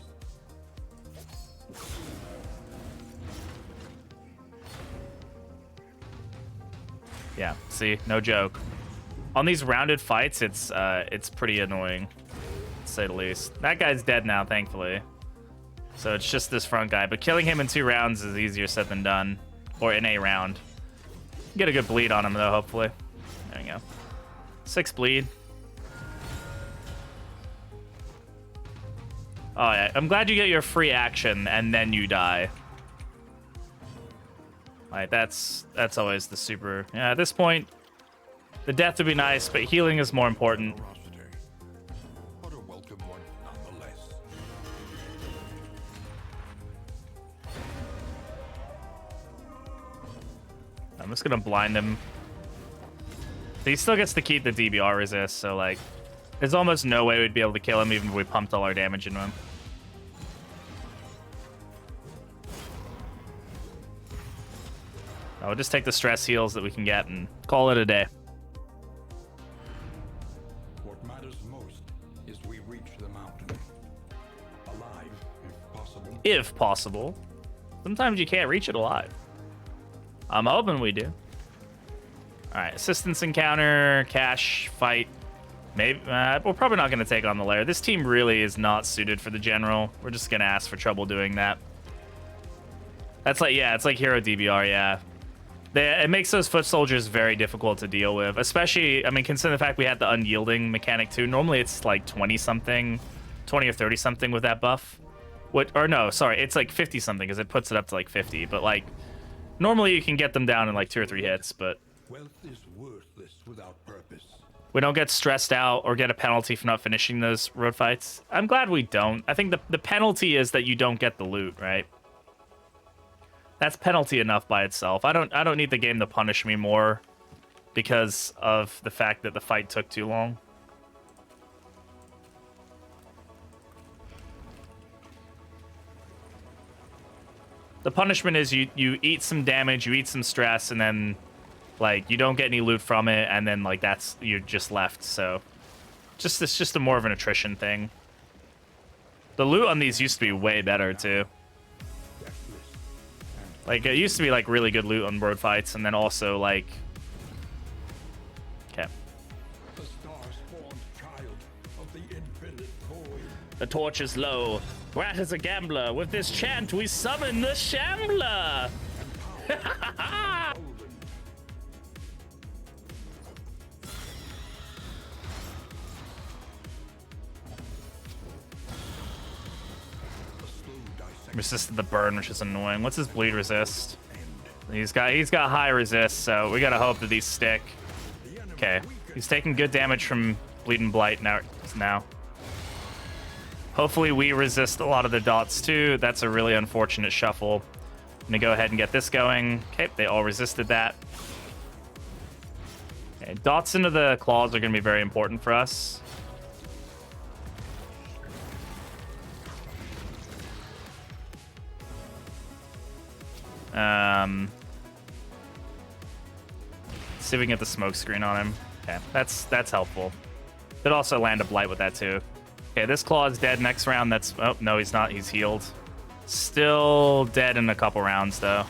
Yeah, see, no joke. On these rounded fights, it's pretty annoying, to say the least. That guy's dead now, thankfully. So it's just this front guy, but killing him in 2 rounds is easier said than done, or in a round. Get a good bleed on him, though, hopefully. There you go. 6 bleed. Oh, yeah. I'm glad you get your free action, and then you die. Like, that's always the super... Yeah, at this point, the death would be nice, but healing is more important. But a welcome one nonetheless. I'm just gonna blind him. He still gets to keep the DBR resist, so, like, there's almost no way we'd be able to kill him even if we pumped all our damage into him. We'll just take the stress heals that we can get and call it a day. What matters most is we reach the mountain. Alive, if possible. If possible. Sometimes you can't reach it alive. I'm hoping we do. Alright, assistance encounter, cash, fight. Maybe we're probably not going to take on the lair. This team really is not suited for the general. We're just going to ask for trouble doing that. That's like, yeah, it's like hero DBR, yeah. It makes those foot soldiers very difficult to deal with, especially, I mean, considering the fact we had the unyielding mechanic too. Normally it's like 20-something, 20 or 30-something with that buff. Or no, sorry, it's like 50-something because it puts it up to like 50. But like, normally you can get them down in like 2 or 3 hits, but Wealth is worthless without purpose. we don't get stressed out or get a penalty for not finishing those road fights. I'm glad we don't. I think the penalty is that you don't get the loot, right? That's penalty enough by itself. I don't need the game to punish me more because of the fact that the fight took too long. The punishment is you eat some damage, you eat some stress, and then like you don't get any loot from it, and then like you're just left. So it's just a more of an attrition thing. The loot on these used to be way better too. Like, it used to be, like, really good loot on road fights, and then also, like... Okay. The star-spawned child of the infinite void. The torch is low. Rat is a gambler. With this chant, we summon the Shambler! Resisted the burn, which is annoying. What's his bleed resist? He's got high resist, so we gotta hope that these stick. Okay, he's taking good damage from bleed and blight now. Hopefully we resist a lot of the dots too. That's a really unfortunate shuffle. I'm gonna go ahead and get this going. Okay, they all resisted that. Okay, dots into the claws are gonna be very important for us. See if we can get the smoke screen on him. Okay, that's helpful. Could also land a blight with that too. Okay, this claw is dead next round. Oh no, he's not. He's healed. Still dead in a couple rounds though.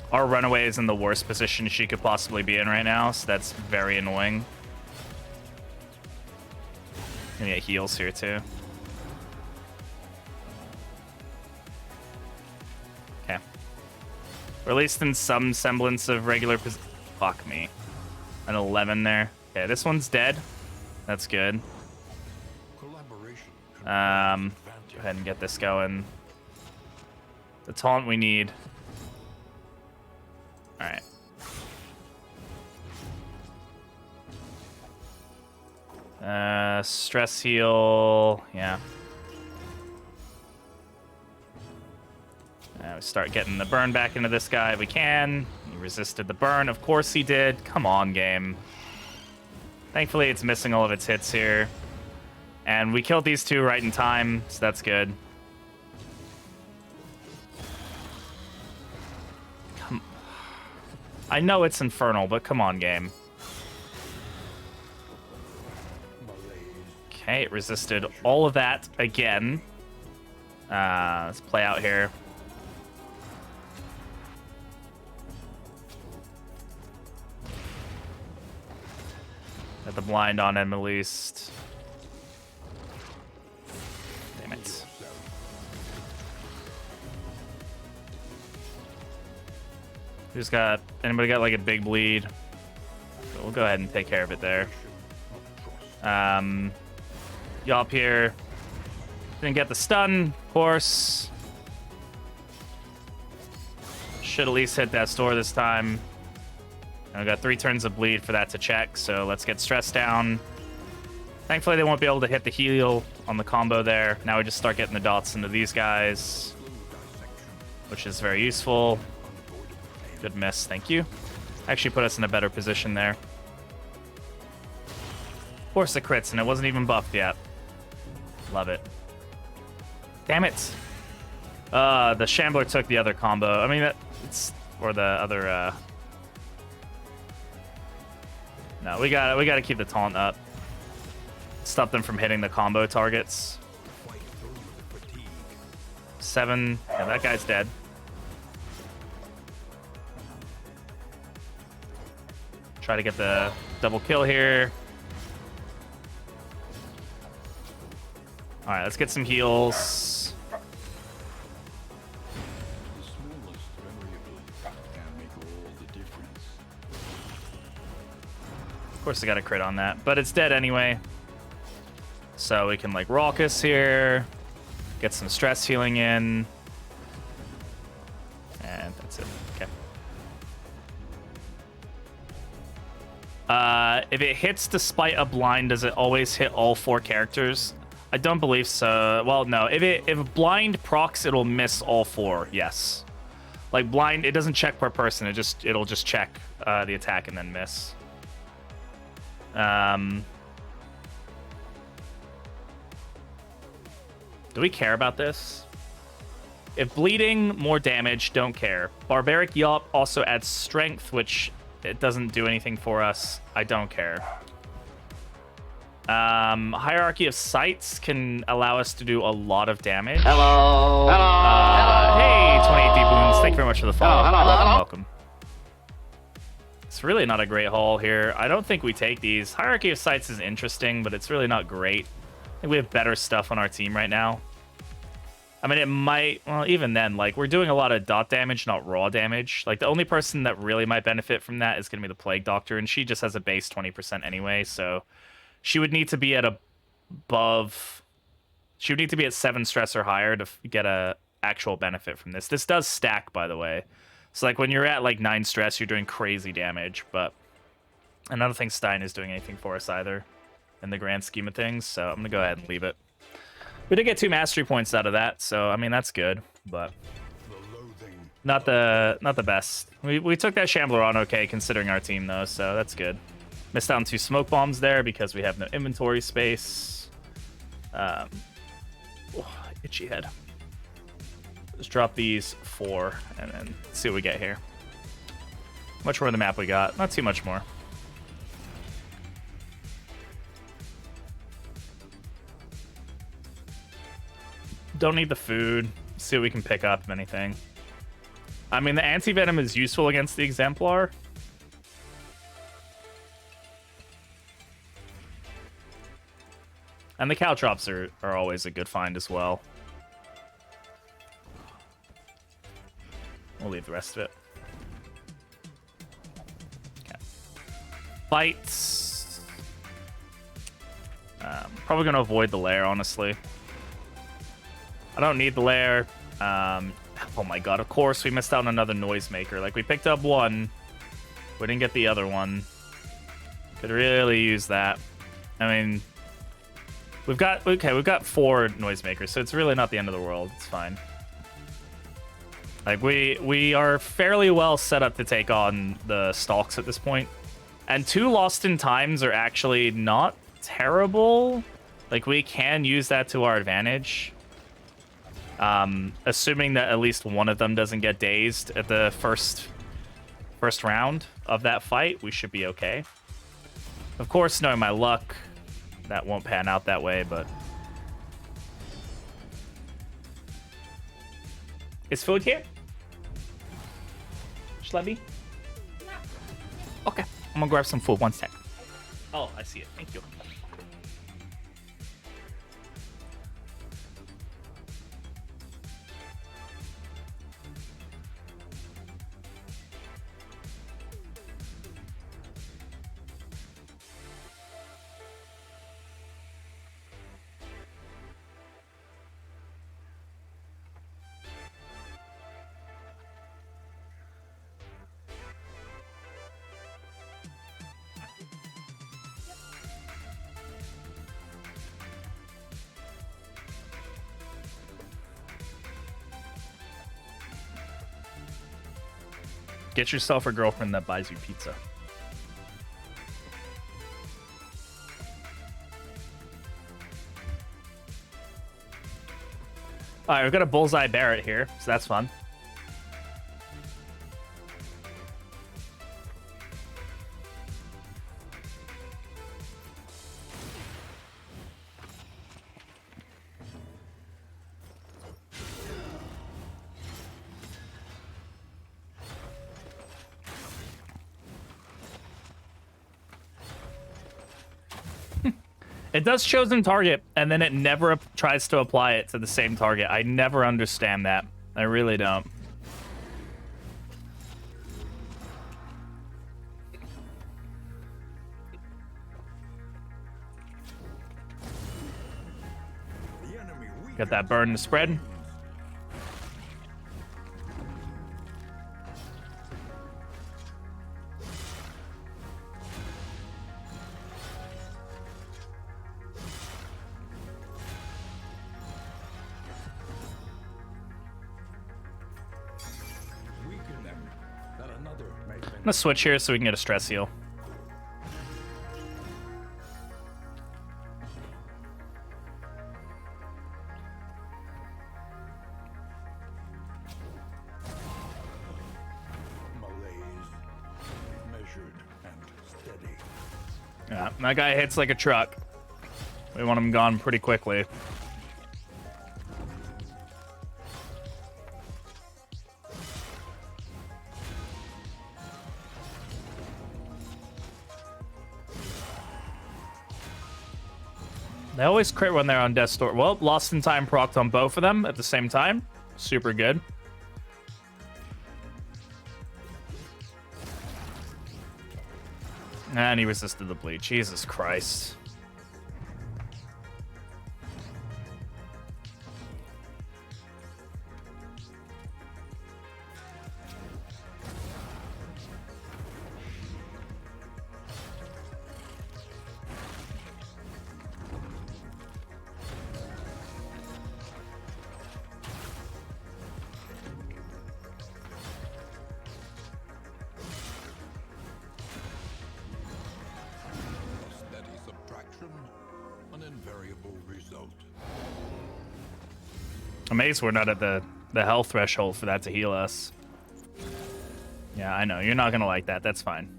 Our runaway is in the worst position she could possibly be in right now, so that's very annoying. Gonna get heals here too. Okay. Or at least in some semblance of regular position. Fuck me. An 11 there. Okay, this one's dead. That's good. Go ahead and get this going. The taunt we need. Alright. Stress heal. Yeah. We start getting the burn back into this guy if we can. He resisted the burn. Of course he did. Come on, game. Thankfully, it's missing all of its hits here. And we killed these two right in time, so that's good. I know it's infernal, but come on, game. Okay, it resisted all of that again. Let's play out here. Got the blind on him at least. Damn it. Who's got... Anybody got like a big bleed? So we'll go ahead and take care of it there. Yop here. Didn't get the stun, of course. Should at least hit that store this time. And we got 3 turns of bleed for that to check, so let's get stress down. Thankfully, they won't be able to hit the heal on the combo there. Now we just start getting the dots into these guys, which is very useful. Good miss, thank you. Actually put us in a better position there. Of course the crits, and it wasn't even buffed yet. Love it. Damn it. The Shambler took the other combo. I mean, it's... Or the other, No, we gotta keep the taunt up. Stop them from hitting the combo targets. 7. Yeah, that guy's dead. Try to get the double kill here. All right, let's get some heals. The smallest variable can make all the difference. Of course, I got a crit on that, but it's dead anyway. So we can like Raucous here, get some stress healing in, and that's it. Okay. If it hits despite a blind, does it always hit all 4 characters? I don't believe so. Well, no. If blind procs, it'll miss all 4. Yes. Like blind, it doesn't check per person. It'll just check the attack and then miss. Do we care about this? If bleeding, more damage, don't care. Barbaric Yop also adds strength, which it doesn't do anything for us. I don't care. Hierarchy of Sights can allow us to do a lot of damage. Hello. Hello. Hey, 28 deep wounds. Thank you very much for the follow. Hello, hello, hello. Welcome. It's really not a great haul here. I don't think we take these. Hierarchy of Sights is interesting, but it's really not great. I think we have better stuff on our team right now. I mean, it might... Well, even then, like, we're doing a lot of dot damage, not raw damage. Like, the only person that really might benefit from that is going to be the Plague Doctor, and she just has a base 20% anyway, so... She would need to be at above... She would need to be at 7 stress or higher to get a actual benefit from this. This does stack, by the way. So, like, when you're at, like, 9 stress, you're doing crazy damage, but... I don't think Stein is doing anything for us either, in the grand scheme of things, so I'm going to go ahead and leave it. We did get 2 mastery points out of that, so, I mean, that's good, but... Not the best. We took that Shambler on okay, considering our team, though, so that's good. Missed out on 2 smoke bombs there because we have no inventory space. Itchy head. Just drop these 4 and then see what we get here. How much more of the map we got? Not too much more. Don't need the food. See what we can pick up, if anything. I mean, the anti-venom is useful against the Exemplar. And the Caltrops are always a good find as well. We'll leave the rest of it. Okay. Fights. Probably going to avoid the lair, honestly. I don't need the lair. Oh my god, of course we missed out on another noisemaker. Like, we picked up 1. We didn't get the other one. Could really use that. I mean... We've got 4 noisemakers, so it's really not the end of the world. It's fine. Like, we are fairly well set up to take on the stalks at this point. And 2 Lost in Times are actually not terrible. Like, we can use that to our advantage. Assuming that at least one of them doesn't get dazed at the first round of that fight, we should be okay. Of course, knowing my luck, that won't pan out that way, but... Is food here? Schlebby? Okay, I'm gonna grab some food. 1 sec. Oh, I see it. Thank you. Get yourself a girlfriend that buys you pizza. All right, we've got a bullseye Barrett here, so that's fun. It does chosen target, and then it never tries to apply it to the same target. I never understand that. I really don't. Got that burn to spread. I'm gonna switch here so we can get a stress heal. Yeah, that guy hits like a truck. We want him gone pretty quickly. They always crit when they're on death's door. Well, Lost in Time procced on both of them at the same time. Super good. And he resisted the bleed. Jesus Christ. Amazed we're not at the health threshold for that to heal us. Yeah, I know. You're not going to like that. That's fine.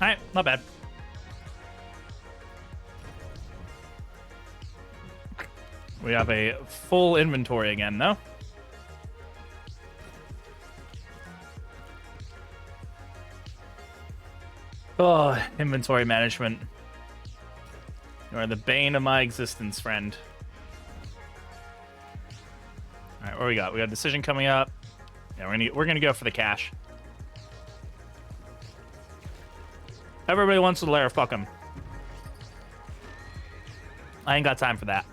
Alright, not bad. We have a full inventory again, though. Oh, inventory management. You are the bane of my existence, friend. Alright, what we got? We got a decision coming up. Yeah, we're gonna go for the cash. Everybody wants the lair, fuck them. I ain't got time for that.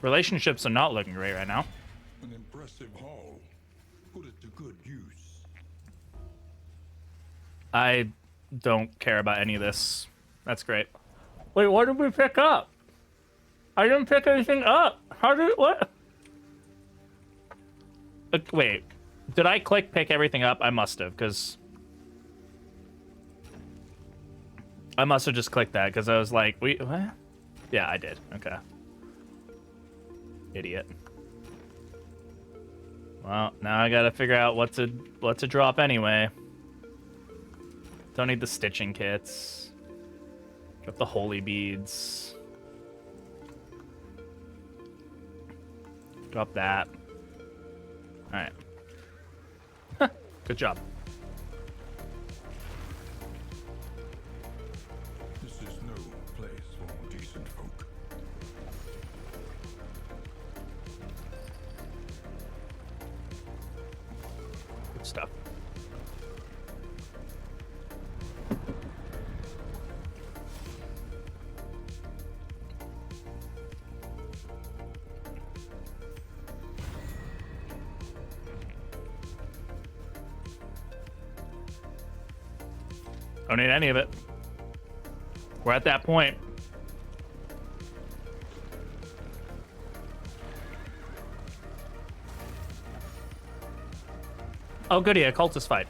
Relationships are not looking great right now. An impressive haul. Put it to good use. I don't care about any of this. That's great. Wait, what did we pick up? I didn't pick anything up. How did what? Wait, did I click pick everything up? I must have, because I must have just clicked that because I was like, wait, what? Yeah, I did. Okay. Idiot. Well, now I gotta figure out what to drop anyway. Don't need the stitching kits. Drop the holy beads. Drop that. Alright. Good job. This is no place for decent folk. Good stuff. Don't need any of it. We're at that point. Oh, goody, a cultist fight.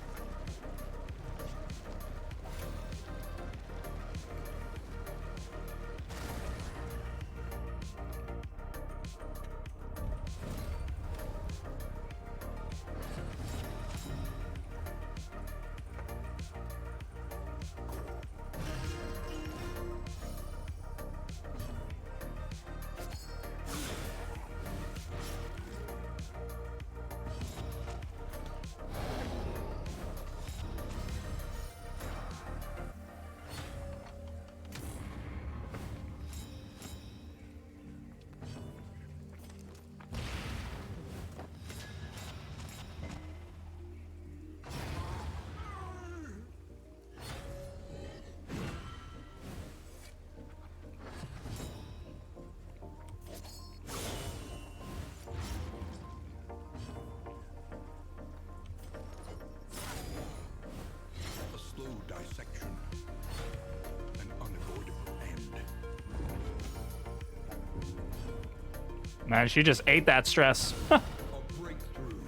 Dissection. An unavoidable end. Man, she just ate that stress. A breakthrough.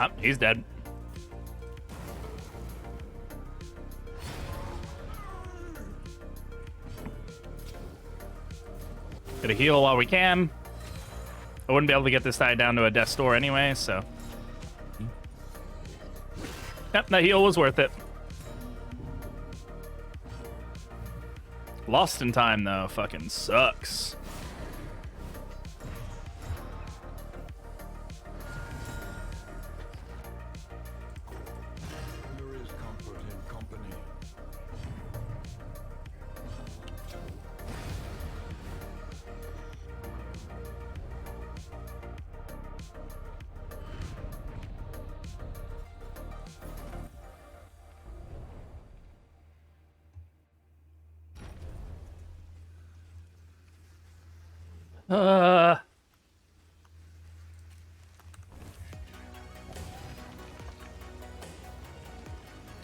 Oh, he's dead. Gotta heal while we can. I wouldn't be able to get this guy down to a death store anyway, so. Yep, that heal was worth it. Lost in time, though, fucking sucks. There is comfort in company.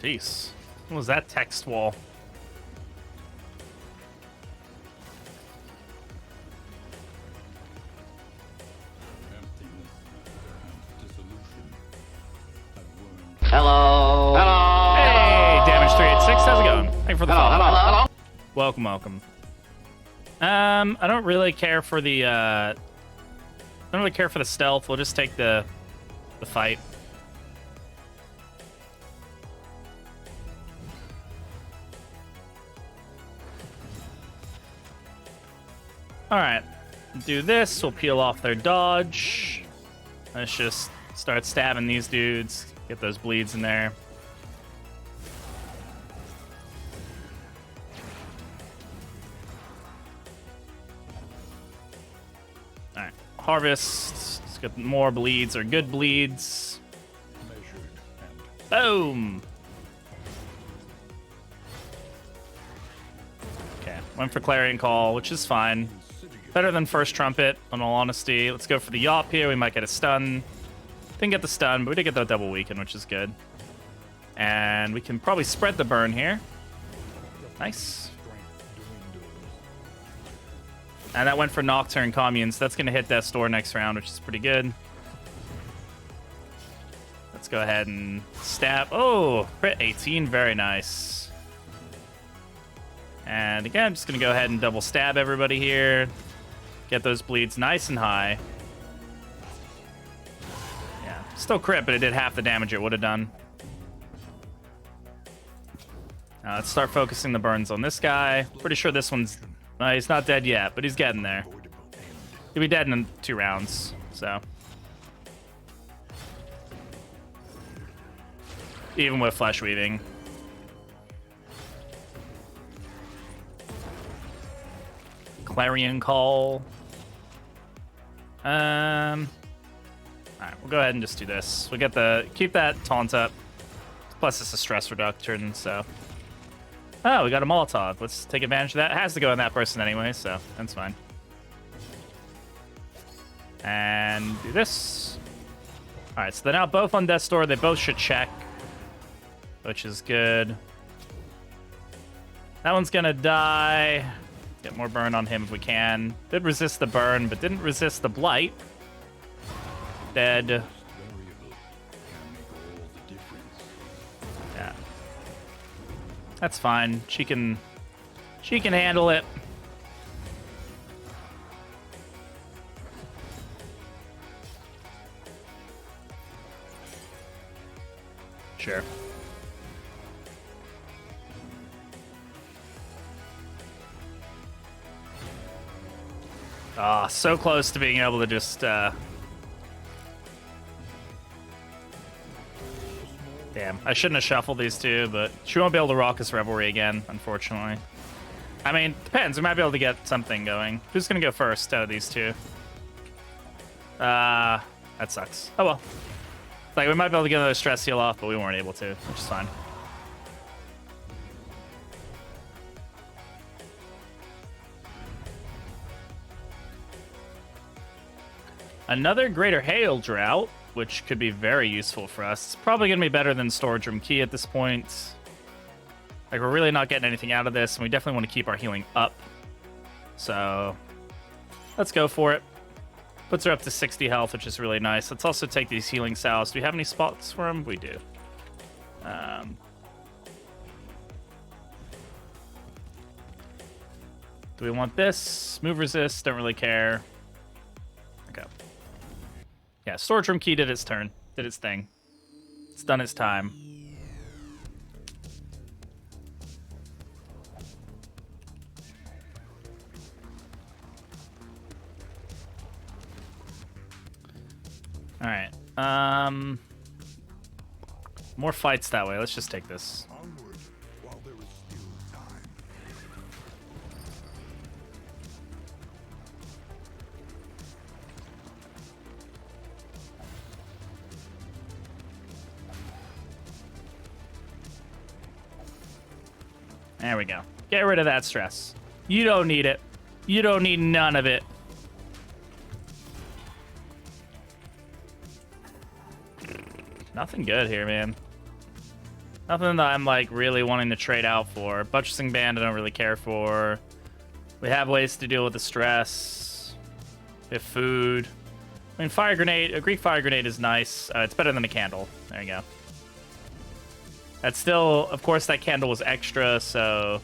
Jeez. What was that text wall? Emptiness and dissolution have wormed. Hello. Hello. Hey, Damage 386. How's it going? Thank you for the Hello. follow. Hello. Hello. Welcome, welcome. I don't really care for the I don't really care for the stealth. We'll just take the fight. All right, do this. We'll peel off their dodge. Let's just start stabbing these dudes. Get those bleeds in there. All right, harvest. Let's get more bleeds or good bleeds. Boom. Okay, went for Clarion Call, which is fine. Better than first Trumpet, in all honesty. Let's go for the Yawp here. We might get a stun. Didn't get the stun, but we did get the double weaken, which is good. And we can probably spread the burn here. Nice. And that went for Nocturne Commune, so that's going to hit Death's Door next round, which is pretty good. Let's go ahead and stab. Oh, crit 18. Very nice. And again, I'm just going to go ahead and double stab everybody here. Get those bleeds nice and high. Yeah, still crit, but it did half the damage it would have done. Let's start focusing the burns on this guy. Pretty sure this one's... he's not dead yet, but he's getting there. He'll be dead in 2 rounds, so... Even with Flesh Weaving. Clarion Call. Alright, we'll go ahead and just do this. We'll get keep that taunt up. Plus it's a stress reduction, so. Oh, we got a Molotov. Let's take advantage of that. It has to go in that person anyway, so that's fine. And do this. Alright, so they're now both on Death's Door. They both should check, which is good. That one's gonna die. Get more burn on him if we can. Did resist the burn, but didn't resist the blight. Dead. Yeah. That's fine. She can handle it. Sure. Ah, so close to being able to just, Damn, I shouldn't have shuffled these two, but she won't be able to Raucous Revelry again, unfortunately. I mean, depends. We might be able to get something going. Who's gonna go first out of these two? That sucks. Oh well. Like, we might be able to get another stress heal off, but we weren't able to, which is fine. Another Greater Hail Drought, which could be very useful for us. It's probably going to be better than Storage Room Key at this point. Like, we're really not getting anything out of this, and we definitely want to keep our healing up. So, let's go for it. Puts her up to 60 health, which is really nice. Let's also take these healing salves. Do we have any spots for them? We do. Do we want this? Move resist, don't really care. Okay. Yeah, Storage Room Key did its turn. Did its thing. It's done its time. Alright. More fights that way. Let's just take this. Onward while there is still time. There we go. Get rid of that stress. You don't need it. You don't need none of it. Nothing good here, man. Nothing that I'm, like, really wanting to trade out for. Buttressing Band I don't really care for. We have ways to deal with the stress. We have food. I mean, Fire Grenade, a Greek Fire Grenade is nice. It's better than a candle. There you go. That's still, of course, that candle was extra, so...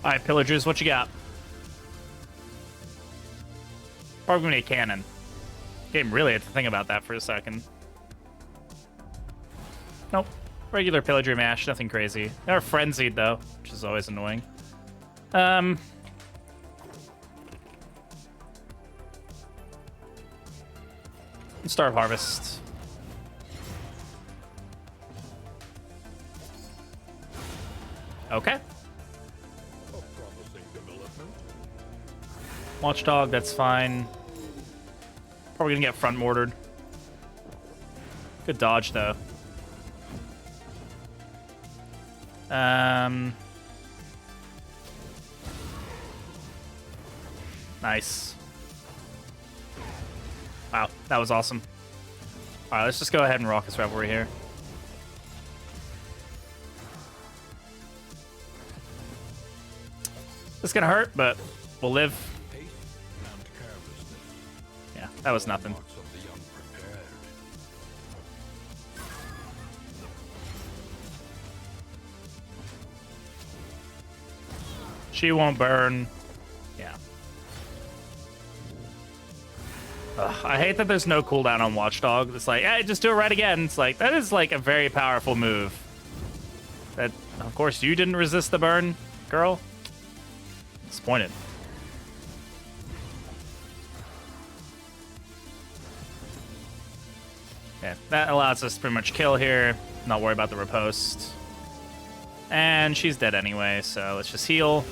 All right, pillagers, what you got? Probably gonna be a cannon. Game really had to think about that for a second. Nope. Regular pillager mash, nothing crazy. They're frenzied though, which is always annoying. Starve harvest. Okay. A promising development. Watchdog, that's fine. Probably gonna get front mortared. Good dodge though. Nice. Wow, that was awesome. All right, let's just go ahead and rock this revelry here. This is gonna hurt, but we'll live. Haste and carelessness. Yeah, that was nothing. Marks of the unprepared. She won't burn. Yeah. Ugh, I hate that there's no cooldown on Watchdog. It's like, hey, just do it right again. It's like, that is like a very powerful move. That, of course, you didn't resist the burn, girl. Disappointed. Yeah, that allows us to pretty much kill here. Not worry about the riposte. And she's dead anyway, so let's just heal.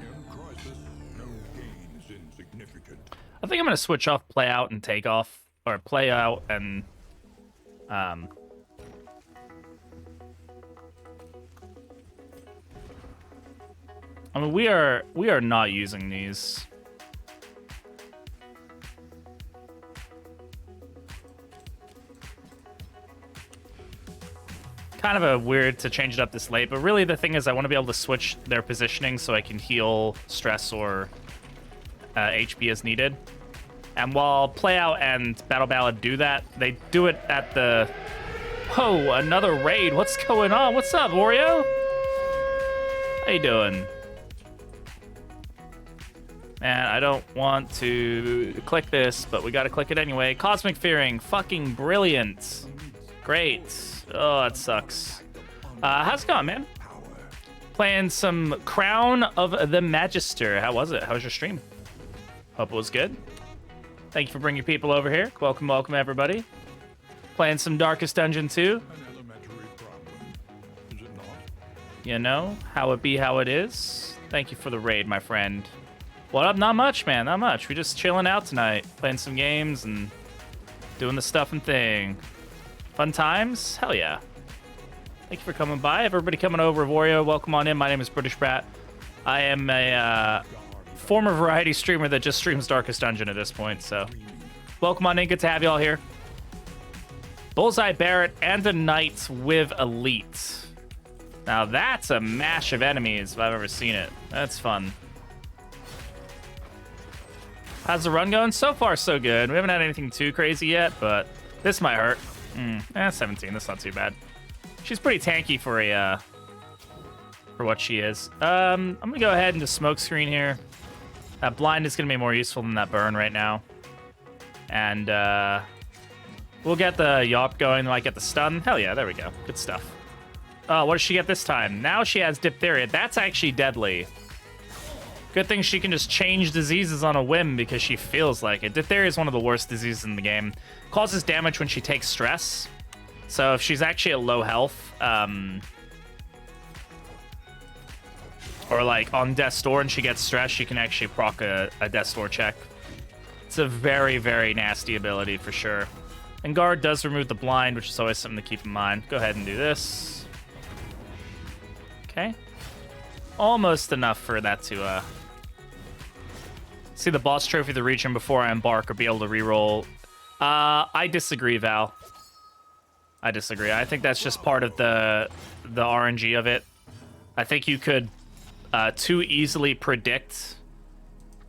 In crisis, no gains insignificant. I think I'm gonna switch off play out and take off, or play out and I mean, we are not using these. Kind of a weird to change it up this late, but really the thing is I want to be able to switch their positioning so I can heal stress or HP as needed. And while play out and battle ballad do that, they do it at the... Oh, another raid. What's going on? What's up, Oreo? How you doing? Man, I don't want to click this, but we gotta click it anyway. Cosmic Fearing, fucking brilliant. Great. Oh, that sucks. How's it going, man? Playing some Crown of the Magister. How was it? How was your stream? Hope it was good. Thank you for bringing people over here. Welcome, welcome, everybody. Playing some Darkest Dungeon 2. An elementary problem, is it not? You know, how it be, how it is. Thank you for the raid, my friend. What up? Not much, man. Not much. We just chilling out tonight, playing some games and doing the stuff and thing. Fun times? Hell yeah. Thank you for coming by. Everybody coming over, Wario, welcome on in. My name is Britishbrat. I am a former variety streamer that just streams Darkest Dungeon at this point, so welcome on in. Good to have you all here. Bullseye Barret and a Knight with Elite. Now that's a mash of enemies if I've ever seen it. That's fun. How's the run going? So far, so good. We haven't had anything too crazy yet, but this might hurt. 17. That's not too bad. She's pretty tanky for a for what she is. I'm gonna go ahead and just smoke screen here. That blind is gonna be more useful than that burn right now, and we'll get the yawp going. Like get the stun. Hell yeah, there we go. Good stuff. What does she get this time? Now she has diphtheria. That's actually deadly. Good thing she can just change diseases on a whim because she feels like it. Diphtheria is one of the worst diseases in the game. Causes damage when she takes stress. So if she's actually at low health, or like on death's door and she gets stressed, she can actually proc a death's door check. It's a very, very nasty ability for sure. And guard does remove the blind, which is always something to keep in mind. Go ahead and do this. Okay. Almost enough for that to see the boss trophy of the region before I embark or be able to reroll. I disagree, Val. I disagree. I think that's just part of the RNG of it. I think you could too easily predict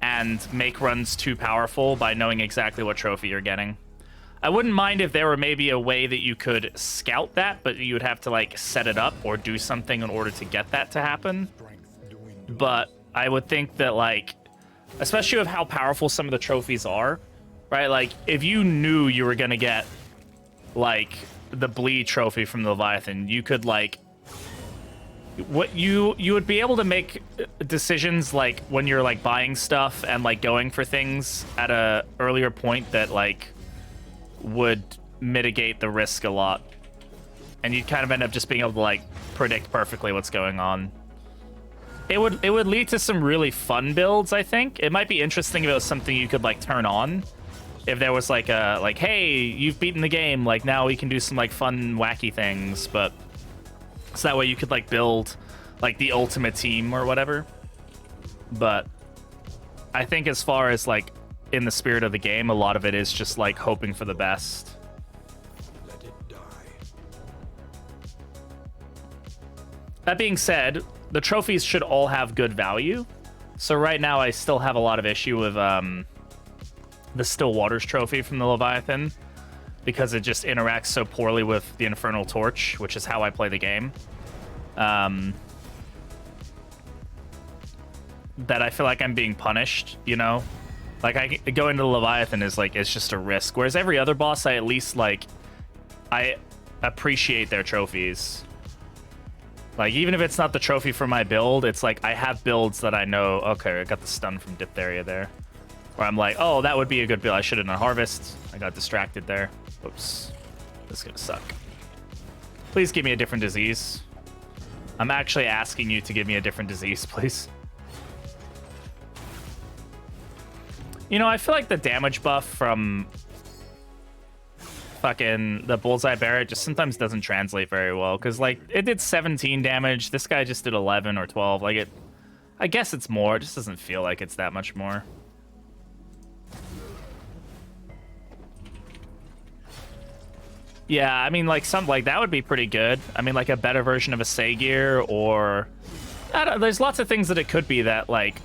and make runs too powerful by knowing exactly what trophy you're getting. I wouldn't mind if there were maybe a way that you could scout that, but you would have to like set it up or do something in order to get that to happen. But I would think that, like, especially with how powerful some of the trophies are, right? Like, if you knew you were gonna get like the bleed trophy from the Leviathan, you could like you would be able to make decisions like when you're like buying stuff and like going for things at a earlier point that like would mitigate the risk a lot, and you'd kind of end up just being able to like predict perfectly what's going on. It would lead to some really fun builds. I think it might be interesting if it was something you could like turn on. If there was like a like, hey, you've beaten the game, like now we can do some like fun wacky things, but so that way you could like build like the ultimate team or whatever. But I think as far as like in the spirit of the game, a lot of it is just like hoping for the best. Let it die. That being said, the trophies should all have good value. So right now I still have a lot of issue with the Still Waters trophy from the Leviathan, because it just interacts so poorly with the Infernal Torch, which is how I play the game. That I feel like I'm being punished, you know? Like, going to the Leviathan is like, it's just a risk. Whereas every other boss, I at least, like, I appreciate their trophies. Like, even if it's not the trophy for my build, it's like, I have builds that I know, okay, I got the stun from Diphtheria there. Where I'm like, oh, that would be a good build. I should have done Harvest. I got distracted there. Oops. This is gonna suck. Please give me a different disease. I'm actually asking you to give me a different disease, please. You know, I feel like the damage buff from fucking the Bullseye Barret just sometimes doesn't translate very well. Because, like, it did 17 damage. This guy just did 11 or 12. Like, it... I guess it's more. It just doesn't feel like it's that much more. Yeah, I mean, like, something like that would be pretty good. I mean, like, a better version of a Sagear, or... I don't, there's lots of things that it could be that, like,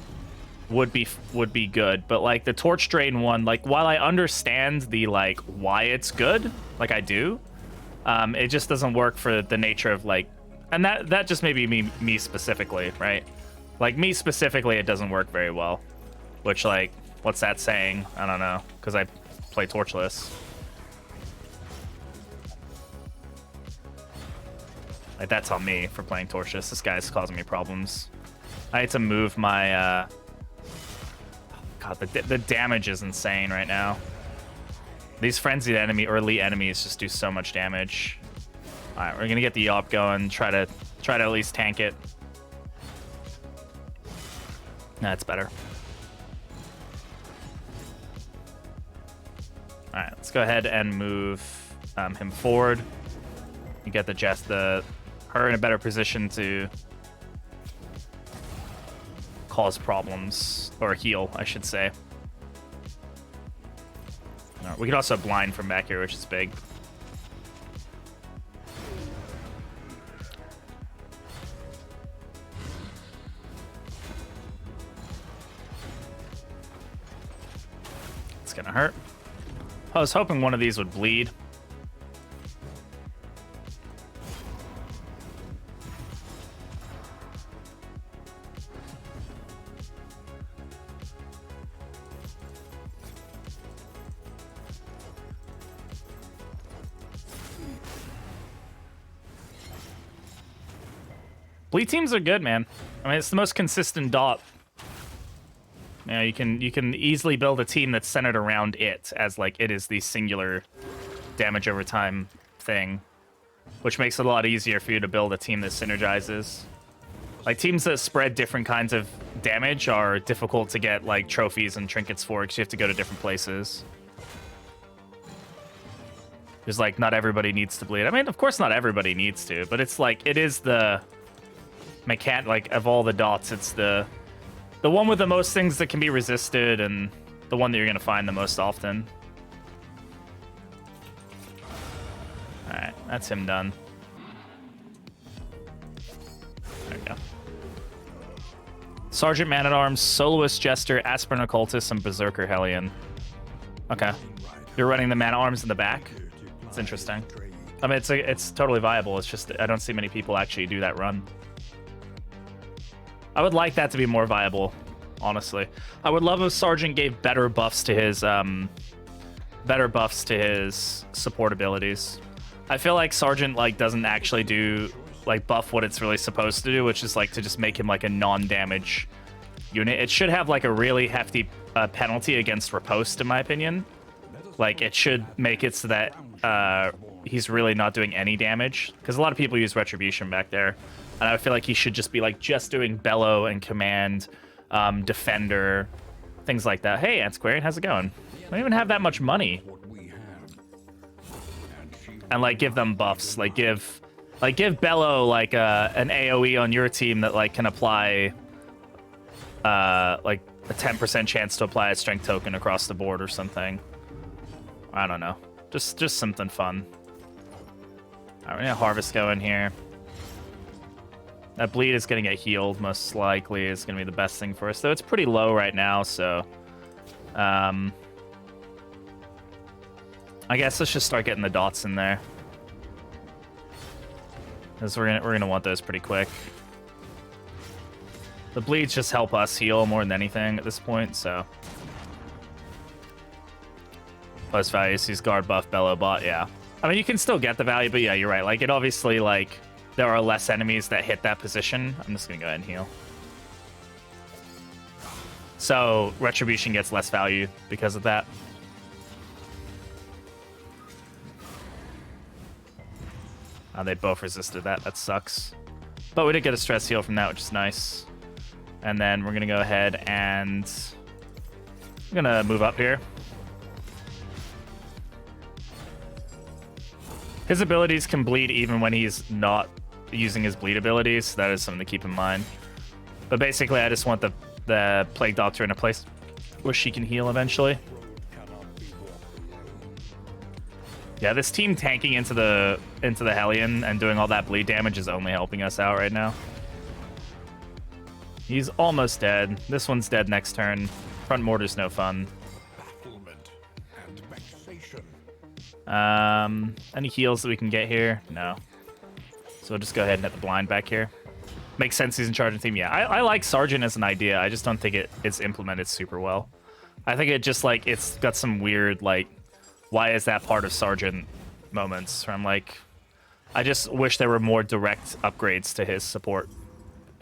would be good. But, like, the Torch Drain one, like, while I understand the, like, why it's good, like, I do, it just doesn't work for the nature of, like... And that just may be me specifically, right? Like, me specifically, it doesn't work very well. Which, like, what's that saying? I don't know, because I play Torchless. Like, that's on me for playing Torches. This guy's causing me problems. I had to move my, God, the damage is insane right now. These frenzied early enemies just do so much damage. Alright, we're gonna get the Yawp going, try to at least tank it. That's better. Alright, let's go ahead and move him forward. You get her in a better position to cause problems, or heal, I should say. We could also blind from back here, which is big. It's gonna hurt. I was hoping one of these would bleed. Bleed teams are good, man. I mean, it's the most consistent dot. You know, you can easily build a team that's centered around it, as like it is the singular damage over time thing, which makes it a lot easier for you to build a team that synergizes. Like, teams that spread different kinds of damage are difficult to get like trophies and trinkets for, because you have to go to different places. There's like, not everybody needs to bleed. I mean, of course not everybody needs to, but it's like, it is the like, of all the dots, it's the one with the most things that can be resisted, and the one that you're gonna find the most often. Alright, that's him done. There we go. Sergeant Man-at-Arms, Soloist Jester, Aspirin Occultist, and Berserker Hellion. Okay. You're running the Man-at-Arms in the back? It's interesting. I mean, it's totally viable. It's just I don't see many people actually do that run. I would like that to be more viable, honestly. I would love if Sergeant gave better buffs to his support abilities. I feel like Sergeant doesn't actually do buff what it's really supposed to do, which is to just make him like a non-damage unit. It should have a really hefty penalty against riposte, in my opinion. It should make it so that he's really not doing any damage, because a lot of people use Retribution back there, and I feel like he should just be just doing Bellow and Command, Defender, things like that. Hey, Antiquarian, how's it going? I don't even have that much money. And give them buffs, give Bellow an AoE on your team that can apply a 10% chance to apply a strength token across the board or something. I don't know. Just something fun. Alright, we're gonna Harvest go in here. That bleed is gonna get healed, most likely. It's gonna be the best thing for us. Though it's pretty low right now, so I guess let's just start getting the dots in there, because we're gonna want those pretty quick. The bleeds just help us heal more than anything at this point, so. Plus value, sees guard buff, bellow bot, yeah. I mean, you can still get the value, but yeah, you're right. It obviously, there are less enemies that hit that position. I'm just gonna go ahead and heal. So, Retribution gets less value because of that. They both resisted that. That sucks. But we did get a stress heal from that, which is nice. And then we're going to go ahead and I'm going to move up here. His abilities can bleed even when he's not using his bleed abilities. So that is something to keep in mind. But basically, I just want the Plague Doctor in a place where she can heal eventually. Yeah, this team tanking into the Hellion and doing all that bleed damage is only helping us out right now. He's almost dead. This one's dead next turn. Front mortar's no fun. Any heals that we can get here? No. So we'll just go ahead and hit the blind back here. Makes sense he's in charge of the team. Yeah, I like Sergeant as an idea. I just don't think it's implemented super well. I think it just it's got some weird why is that part of Sergeant moments where I'm I just wish there were more direct upgrades to his support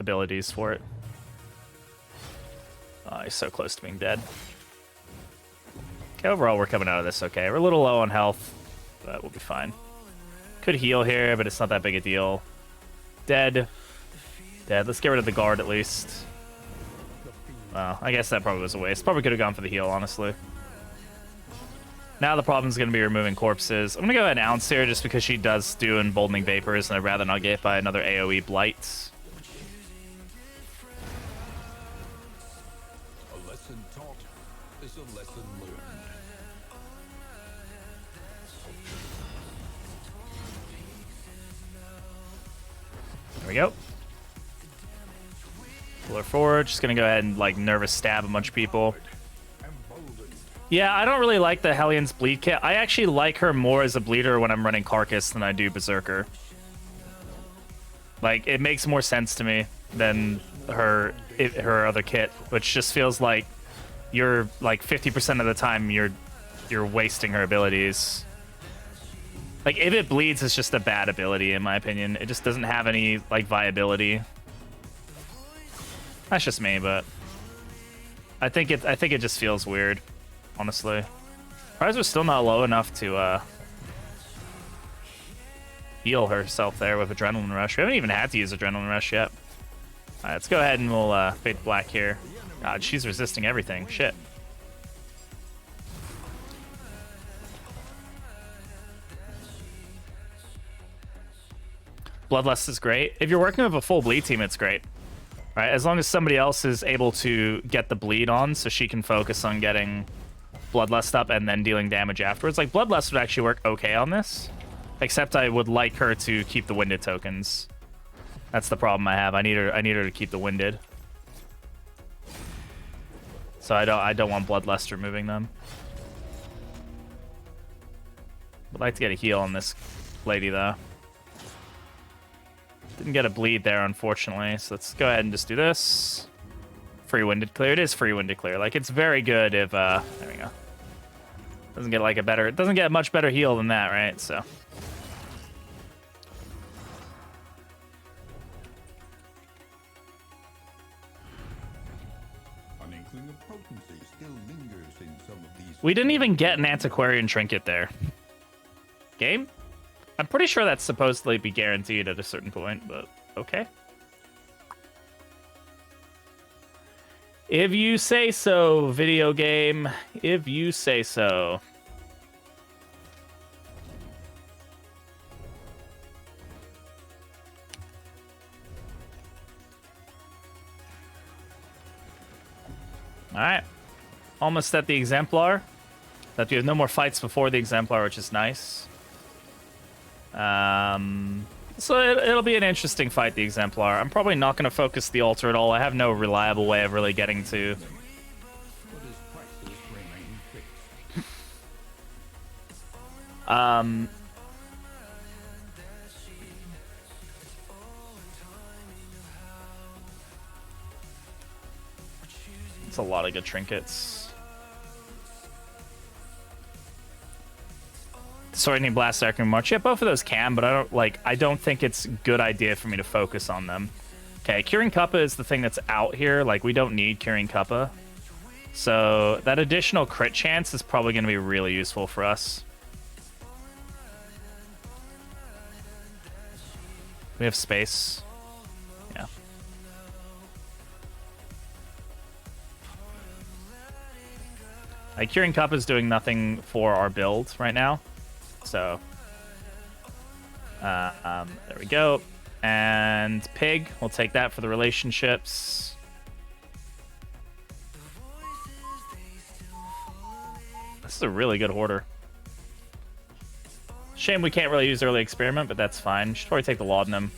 abilities for it. Oh, he's so close to being dead. Okay, overall we're coming out of this okay. We're a little low on health, but we'll be fine. Could heal here, but it's not that big a deal. Dead. Dead. Let's get rid of the guard at least. Well, I guess that probably was a waste. Probably could have gone for the heal, honestly. Now the problem is going to be removing corpses. I'm going to go ahead and ounce here just because she does do emboldening vapors, and I'd rather not get hit by another AoE blight. A lesson taught is a lesson learned. There we go. Pull her forward. Just going to go ahead and nervous stab a bunch of people. Yeah, I don't really like the Hellion's bleed kit. I actually like her more as a bleeder when I'm running Carcass than I do Berserker. It makes more sense to me than her other kit, which just feels like you're 50% of the time you're wasting her abilities. If it bleeds, it's just a bad ability in my opinion. It just doesn't have any viability. That's just me, but I think it just feels weird. Honestly, Surprised we're still not low enough to heal herself there with Adrenaline Rush. We haven't even had to use Adrenaline Rush yet. All right, let's go ahead and we'll fade black here. God, she's resisting everything. Shit. Bloodlust is great. If you're working with a full bleed team, it's great. Right, as long as somebody else is able to get the bleed on so she can focus on getting Bloodlust up and then dealing damage afterwards. Bloodlust would actually work okay on this, except I would like her to keep the winded tokens. That's the problem I have. I need her to keep the winded. So I don't want Bloodlust removing them. Would like to get a heal on this lady though. Didn't get a bleed there, unfortunately. So let's go ahead and just do this. Free winded clear. It is free winded clear. Like, it's very good if there we go. Doesn't get like a better, it doesn't get much better heal than that, right? So An inkling of potency still lingers in some of these. we didn't even get an antiquarian trinket there. Game? I'm pretty sure that's supposedly be guaranteed at a certain point, but okay. If you say so, video game. If you say so. Alright. Almost at the Exemplar. That we have no more fights before the Exemplar, which is nice. So it'll be an interesting fight, the Exemplar. I'm probably not going to focus the altar at all. I have no reliable way of really getting to... It's a lot of good trinkets. Sorting Blast, Arcane March. Yeah, both of those can, but I don't think it's a good idea for me to focus on them. Okay, Curing Kappa is the thing that's out here. Like, we don't need Curing Kappa. So that additional crit chance is probably going to be really useful for us. We have space. Yeah. Like, Curing Kappa is doing nothing for our build right now. So, there we go. And Pig, we'll take that for the relationships. This is a really good hoarder. Shame we can't really use early experiment, but that's fine. Should probably take the laudanum.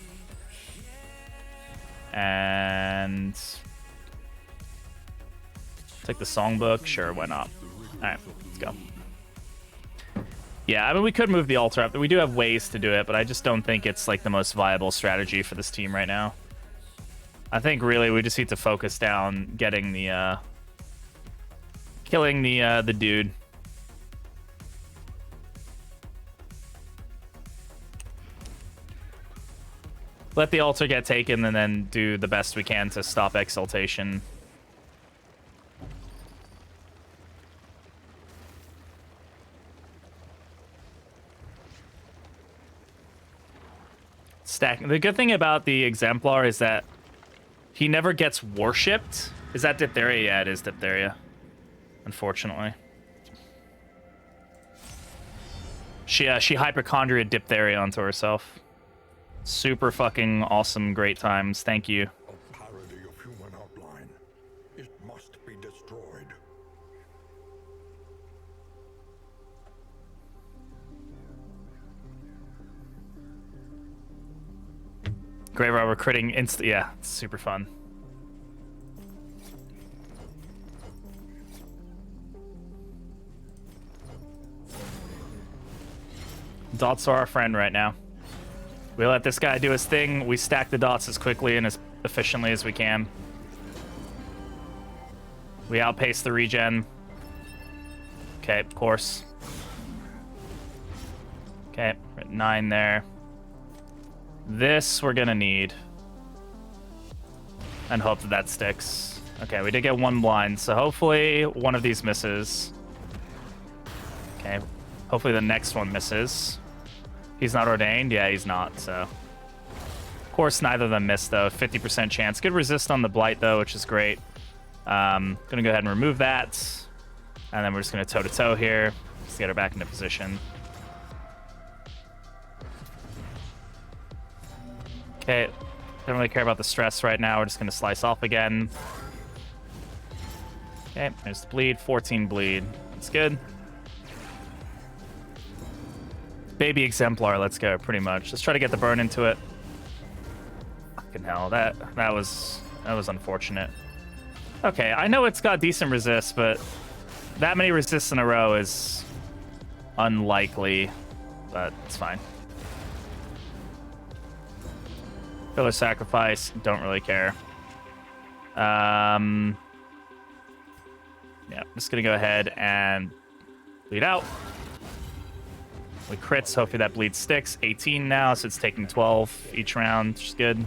And take the songbook. Sure, why not? All right, let's go. Yeah, I mean, we could move the altar up. We do have ways to do it, but I just don't think it's like the most viable strategy for this team right now. I think really we just need to focus down getting the killing the dude. Let the altar get taken and then do the best we can to stop exaltation. The good thing about the Exemplar is that he never gets worshipped. Is that diphtheria? Yeah, it is diphtheria. Unfortunately. She hypochondria diphtheria onto herself. Super fucking awesome, great times. Thank you. A parody of human outline. It must be destroyed. Grave Robber critting yeah, it's super fun. Dots are our friend right now. We let this guy do his thing. We stack the dots as quickly and as efficiently as we can. We outpace the regen. Okay, of course. Okay, we're at 9 there. This we're gonna need. And hope that that sticks. Okay, we did get 1 blind, so hopefully one of these misses. Okay, hopefully the next one misses. He's not ordained? Yeah, he's not, so. Of course, neither of them missed, though. 50% chance. Good resist on the Blight, though, which is great. Gonna go ahead and remove that. And then we're just gonna toe-to-toe here. Just get her back into position. Okay, don't really care about the stress right now. We're just gonna slice off again. Okay, there's the bleed. 14 bleed. That's good. Baby Exemplar, let's go, pretty much. Let's try to get the burn into it. Fucking hell, that was unfortunate. Okay, I know it's got decent resist, but that many resists in a row is unlikely, but it's fine. Filler sacrifice, don't really care. Yeah, I'm just gonna go ahead and bleed out. We crits, hopefully that bleed sticks. 18 now, so it's taking 12 each round, which is good.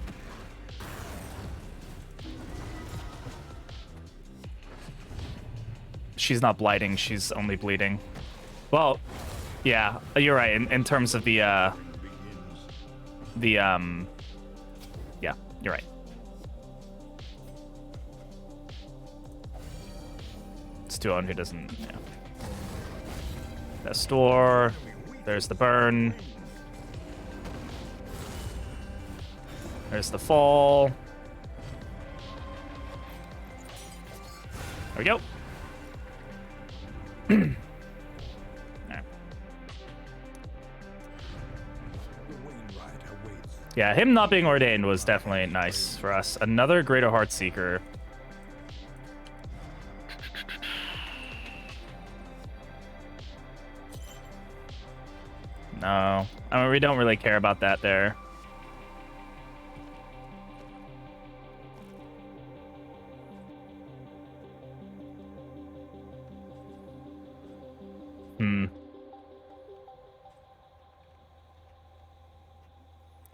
She's not blighting, she's only bleeding. Well, yeah, you're right, in terms of yeah, you're right. It's 2 who doesn't, yeah. That store, there's the burn. There's the fall. There we go. Right. Yeah, him not being ordained was definitely nice for us. Another Greater Heartseeker. No. I mean, we don't really care about that there.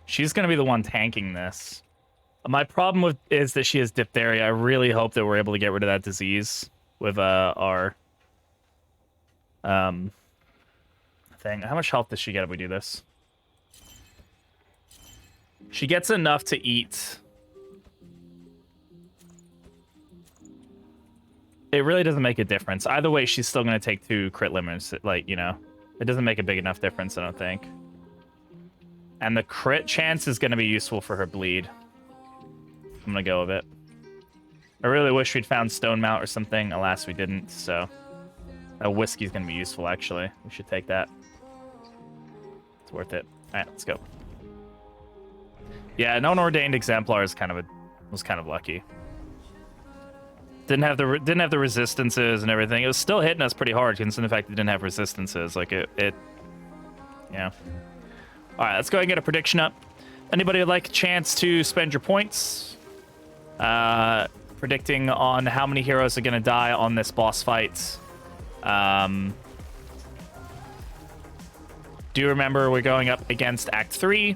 She's going to be the one tanking this. My problem is that she has diphtheria. I really hope that we're able to get rid of that disease with our thing. How much health does she get if we do this? She gets enough to eat. It really doesn't make a difference. Either way, she's still going to take 2 crit limits. Like, you know, it doesn't make a big enough difference, I don't think. And the crit chance is going to be useful for her bleed. I'm going to go with it. I really wish we'd found Stone Mount or something. Alas, we didn't, so... That whiskey's going to be useful, actually. We should take that. It's worth it. Alright, let's go. Yeah, no ordained exemplar is was kind of lucky. Didn't have the resistances and everything. It was still hitting us pretty hard, considering the fact that it didn't have resistances. Like, yeah. Alright, let's go ahead and get a prediction up. Anybody would like a chance to spend your points? Predicting on how many heroes are going to die on this boss fight. Do remember we're going up against Act 3.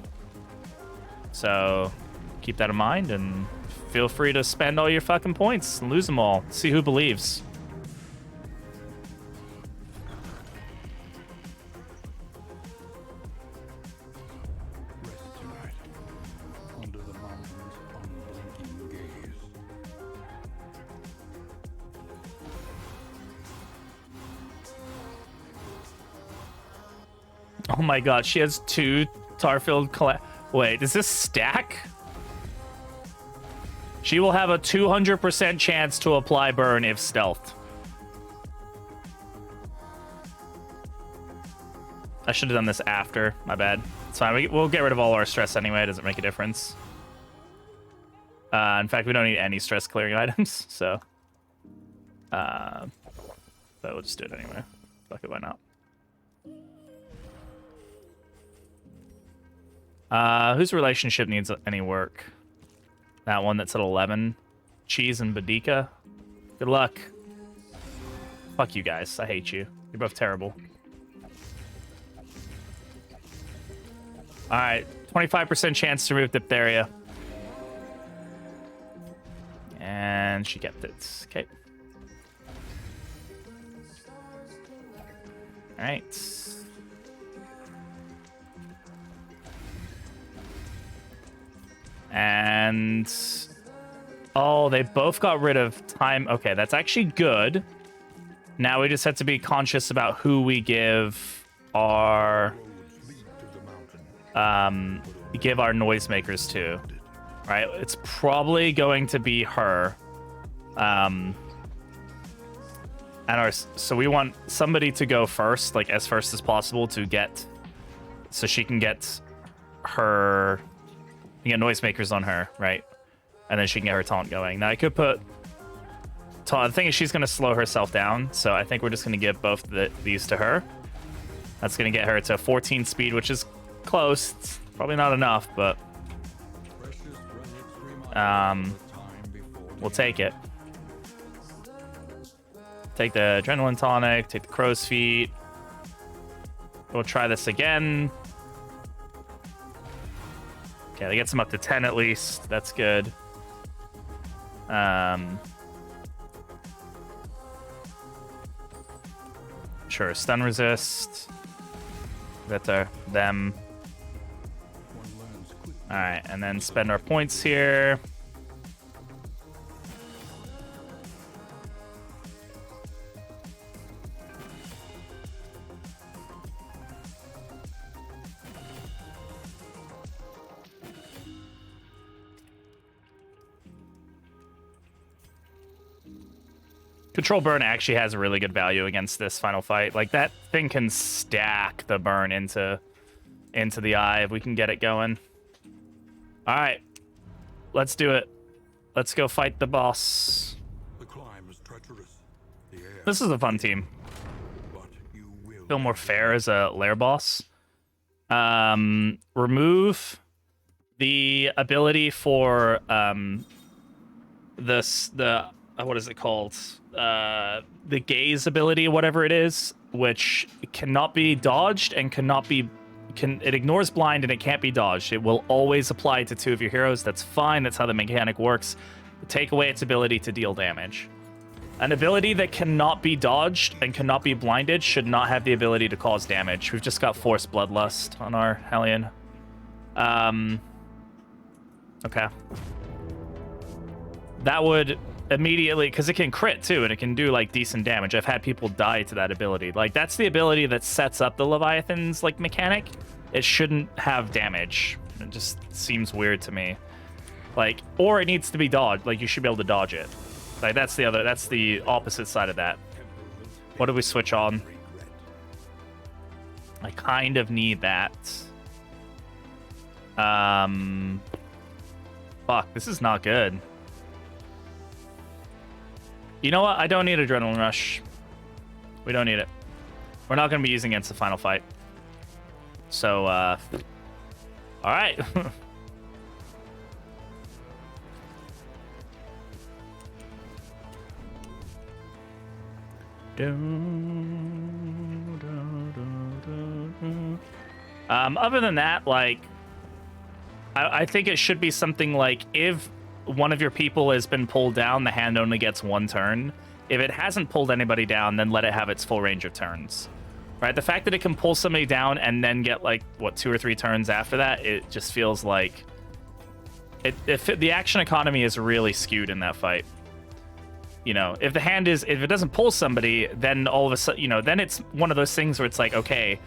So keep that in mind and feel free to spend all your fucking points and lose them all. See who believes. Oh my god, she has 2 Tarfield Wait, does this stack? She will have a 200% chance to apply burn if stealthed. I should have done this after. My bad. It's fine. We'll get rid of all our stress anyway. It doesn't make a difference. In fact, we don't need any stress clearing items, so... but we'll just do it anyway. Fuck it, why not? Whose relationship needs any work? That one that's at 11. Cheese and Badika. Good luck. Fuck you guys. I hate you. You're both terrible. Alright. 25% chance to remove diphtheria. And she kept it. Okay. Alright. And... oh, they both got rid of time. Okay, that's actually good. Now we just have to be conscious about who we give our... give our noisemakers to. Right? It's probably going to be her. And so we want somebody to go first, like as first as possible, to get... so she can get her... you get noisemakers on her, right? And then she can get her taunt going. Now I could put The thing is, she's going to slow herself down, so I think we're just going to give both these to her. That's going to get her to 14 speed, which is close. It's probably not enough, but we'll take it. Take the adrenaline tonic, take the crow's feet. We'll try this again. Okay, that gets him up to 10 at least. That's good. Sure, stun resist. That's them. Alright, and then spend our points here. Control burn actually has a really good value against this final fight. Like, that thing can stack the burn into the eye if we can get it going. All right, let's do it. Let's go fight the boss. The climb is treacherous. The air, This is a fun team. but you will Feel more fair as a lair boss. Remove the ability for what is it called? The gaze ability, whatever it is, which cannot be dodged and it ignores blind and it can't be dodged. It will always apply to two of your heroes. That's fine. That's how the mechanic works. Take away its ability to deal damage. An ability that cannot be dodged and cannot be blinded should not have the ability to cause damage. We've just got Force Bloodlust on our Hellion. Okay. That would immediately, because it can crit too, and it can do like decent damage. I've had people die to that ability. Like, that's the ability that sets up the Leviathan's like mechanic. It shouldn't have damage. It just seems weird to me. Like, or it needs to be dodged. Like, you should be able to dodge it. Like, that's the opposite side of that. What do we switch on? I kind of need that. Fuck, this is not good. You know what? I don't need Adrenaline Rush. We don't need it. We're not going to be using it against the final fight. So, all right. Other than that, like, I think it should be something like, if one of your people has been pulled down, the hand only gets one turn. If it hasn't pulled anybody down, then let it have its full range of turns. Right? The fact that it can pull somebody down and then get, like, what, 2 or 3 turns after that, it just feels like the action economy is really skewed in that fight. You know, if it doesn't pull somebody, then all of a sudden, you know, then it's one of those things where it's like, okay,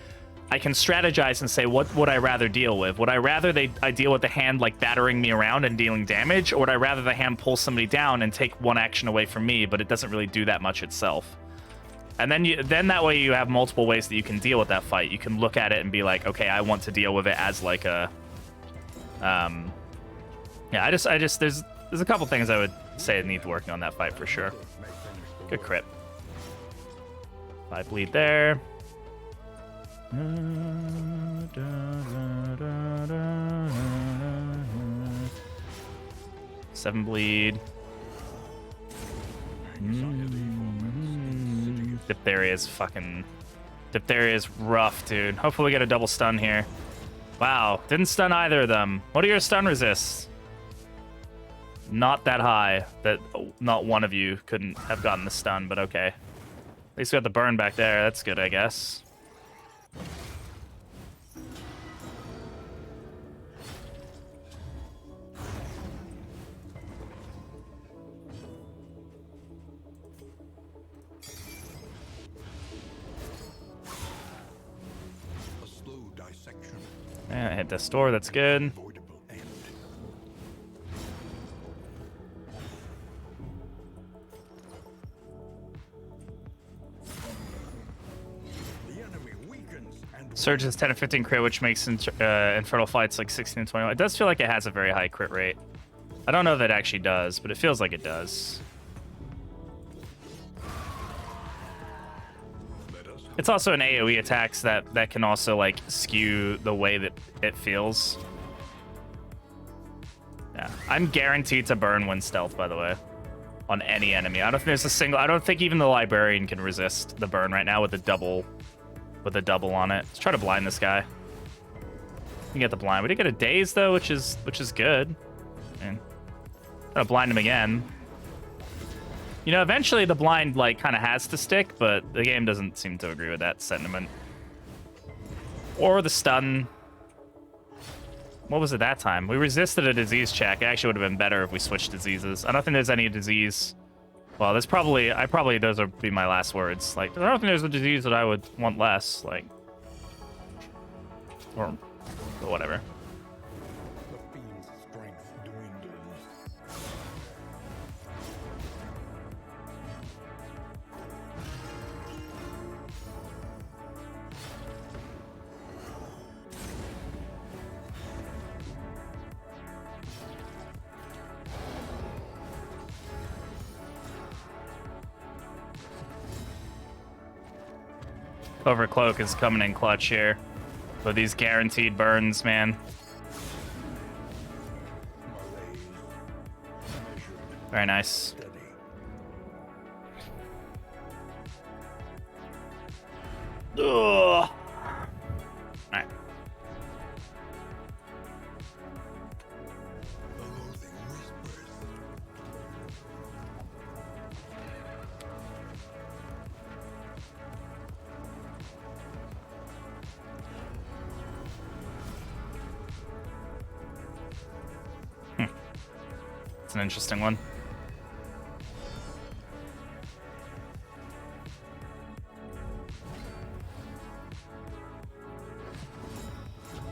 I can strategize and say, what would I rather deal with? Would I rather I deal with the hand like battering me around and dealing damage, or would I rather the hand pull somebody down and take one action away from me, but it doesn't really do that much itself? And then that way you have multiple ways that you can deal with that fight. You can look at it and be like, okay, I want to deal with it as like a, yeah, I just there's a couple things I would say need working on that fight for sure. Good crit. 5 bleed there. 7 bleed. Diphtheria is rough, dude. Hopefully we get a double stun here. Wow, didn't stun either of them. What are your stun resists? Not that high that not one of you couldn't have gotten the stun, but okay. At least we got the burn back there. That's good, I guess. a slow dissection. Yeah, I hit the store. That's good. Avoidable end. The enemy weakens and Surge is 10 and 15 crit, which makes Infernal Fights like 16 and 21. It does feel like it has a very high crit rate. I don't know if it actually does, but it feels like it does. It's also an AoE attacks that can also like skew the way that it feels. Yeah, I'm guaranteed to burn when stealth, by the way, on any enemy. I don't think there's a single. I don't think even the librarian can resist the burn right now with a double on it. Let's try to blind this guy. You can get the blind. We did get a daze though, which is good. And gotta blind him again. You know, eventually the blind like kind of has to stick, but the game doesn't seem to agree with that sentiment. Or the stun. What was it that time? We resisted a disease check. It actually would have been better if we switched diseases. I don't think there's any disease. Well, there's probably, those would be my last words. Like, I don't think there's a disease that I would want less. Like, or whatever. The fiend's strength dwindles. Overcloak is coming in clutch here with these guaranteed burns, man. Malaise. Measured. Very nice. Steady. Ugh. All right. The loathing whispers. It's an interesting one.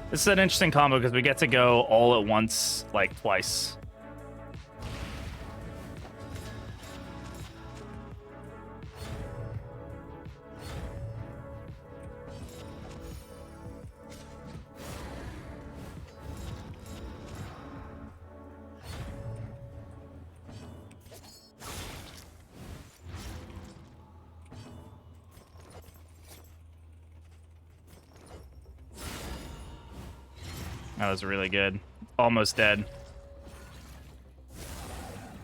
This is an interesting combo because we get to go all at once, like twice. That was really good. Almost dead.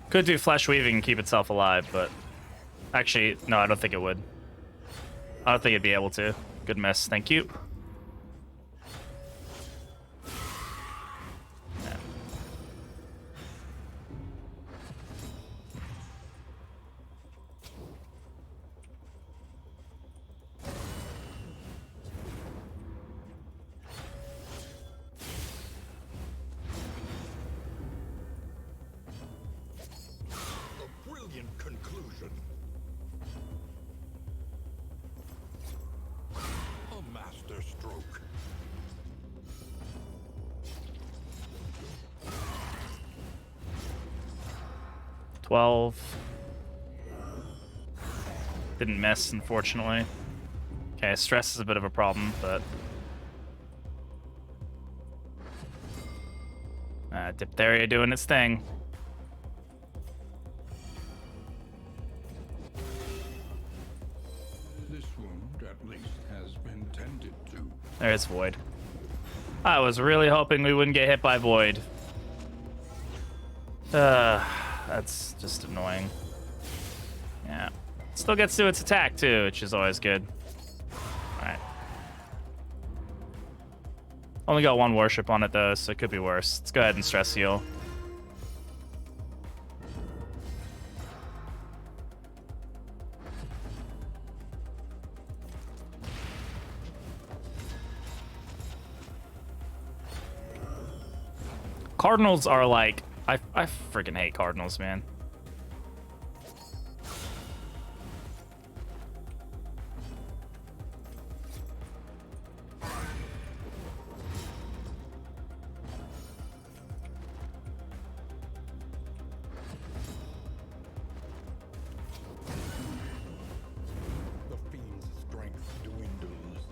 Could do flesh weaving and keep itself alive, but actually, no, I don't think it would. I don't think it'd be able to. Good miss. Thank you. Yeah. A brilliant conclusion. A master stroke. $12. Didn't miss, unfortunately. Okay, stress is a bit of a problem, but... Diphtheria doing its thing. This wound, at least, has been tended to. There's Void. I was really hoping we wouldn't get hit by Void. That's just annoying. Yeah. Still gets to its attack, too, which is always good. Alright. Only got one worship on it, though, so it could be worse. Let's go ahead and stress heal. Cardinals are like... I freaking hate Cardinals, man. The fiend's strength dwindles.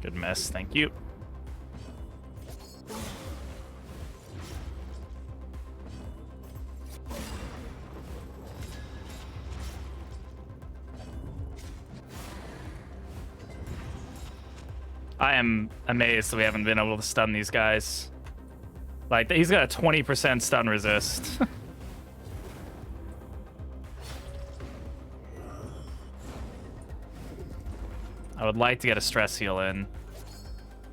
Good miss, thank you. I am amazed that we haven't been able to stun these guys. Like, he's got a 20% stun resist. I would like to get a stress heal in.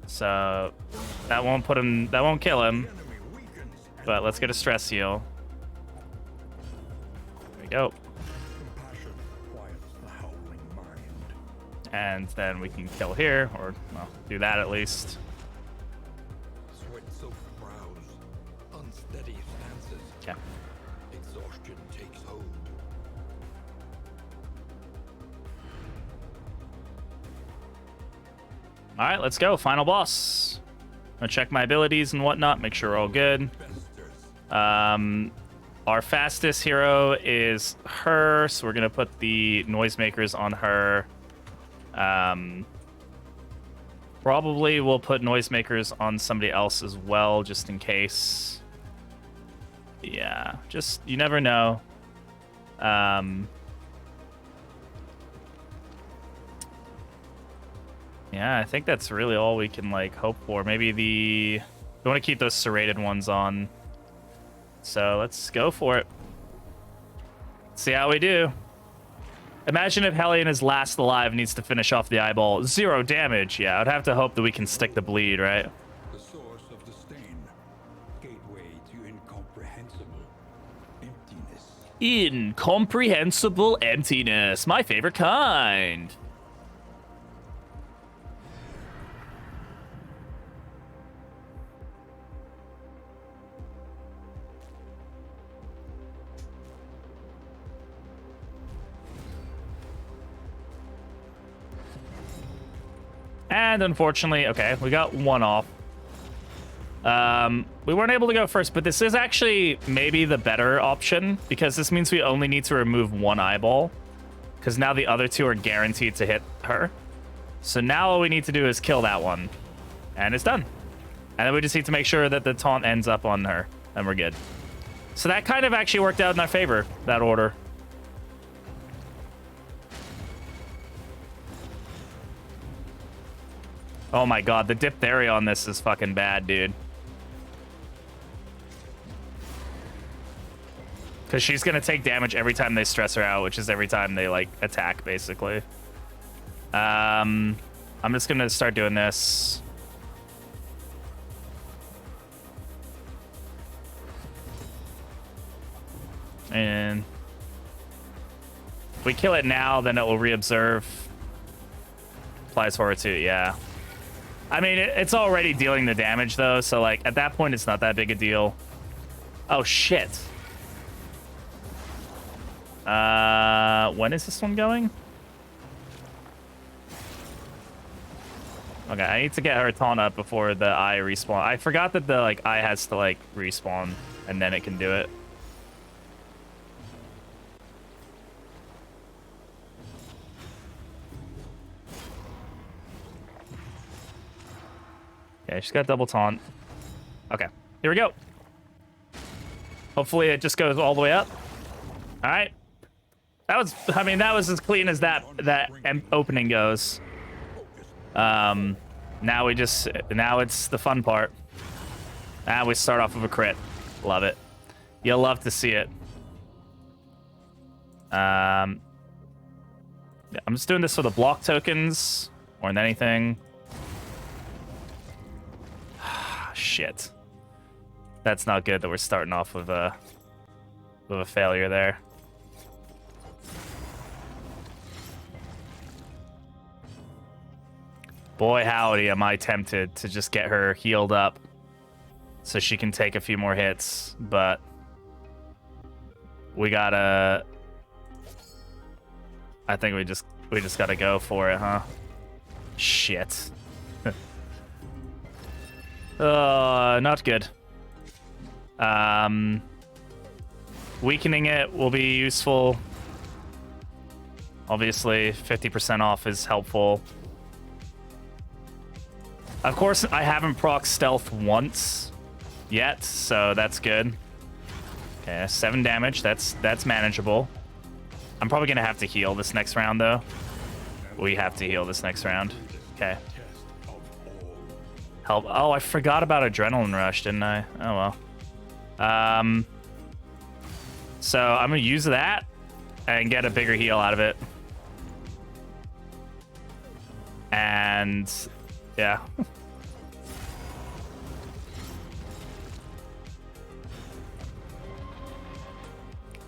So that won't put him, that won't kill him. But let's get a stress heal. There we go. Compassion quiets the howling mind. And then we can kill here, or well, do that at least. Sweat-soaked brows, unsteady stances. Okay. Exhaustion takes hold. All right, let's go. Final boss. I'm gonna check my abilities and whatnot, make sure we're all good. Our fastest hero is her, so we're gonna put the noisemakers on her. Probably we'll put noisemakers on somebody else as well, just in case. Yeah, just you never know. Yeah, I think that's really all we can like hope for. Maybe we want to keep those serrated ones on. So let's go for it. See how we do. Imagine if Hellion is last alive, needs to finish off the eyeball. 0 damage. Yeah, I'd have to hope that we can stick the bleed, right? The source of the stain. Gateway to incomprehensible emptiness. Incomprehensible emptiness. My favorite kind. And unfortunately, okay, we got one off. We weren't able to go first, but this is actually maybe the better option because this means we only need to remove one eyeball because now the other two are guaranteed to hit her. So now all we need to do is kill that one and it's done. And then we just need to make sure that the taunt ends up on her and we're good. So that kind of actually worked out in our favor, that order. Oh my god, the diphtheria on this is fucking bad, dude. Because she's going to take damage every time they stress her out, which is every time they, like, attack, basically. I'm just going to start doing this. And if we kill it now, then it will reobserve. Applies fortitude, yeah. I mean, it's already dealing the damage, though, so, like, at that point, it's not that big a deal. Oh, shit. When is this one going? Okay, I need to get her taunt up before the eye respawn. I forgot that the, like, eye has to, like, respawn, and then it can do it. Okay, she's got double taunt. Okay, here we go. Hopefully it just goes all the way up. All right. That was, I mean, that was as clean as that opening goes. Now it's the fun part. Now we start off with a crit. Love it. You'll love to see it. Yeah, I'm just doing this for the block tokens more than anything. Shit. That's not good that we're starting off with a failure there. Boy, howdy, am I tempted to just get her healed up so she can take a few more hits, but we gotta... I think we just gotta go for it, huh? Shit. Not good. Weakening it will be useful. Obviously, 50% off is helpful. Of course, I haven't proc stealth once yet, so that's good. Okay, 7 damage. That's manageable. I'm probably gonna have to heal this next round, though. We have to heal this next round. Okay. Help. Oh, I forgot about Adrenaline Rush, didn't I? Oh, well. So I'm going to use that and get a bigger heal out of it. And, yeah.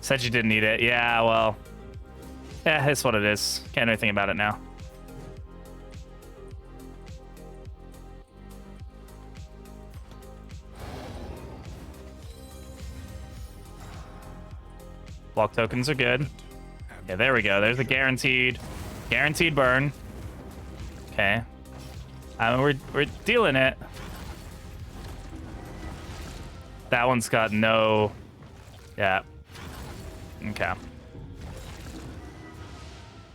Said you didn't need it. Yeah, well. Yeah, it's what it is. Can't do anything about it now. Block tokens are good. Yeah, there we go. There's a guaranteed burn. Okay. We're dealing it. That one's got no. Yeah. Okay.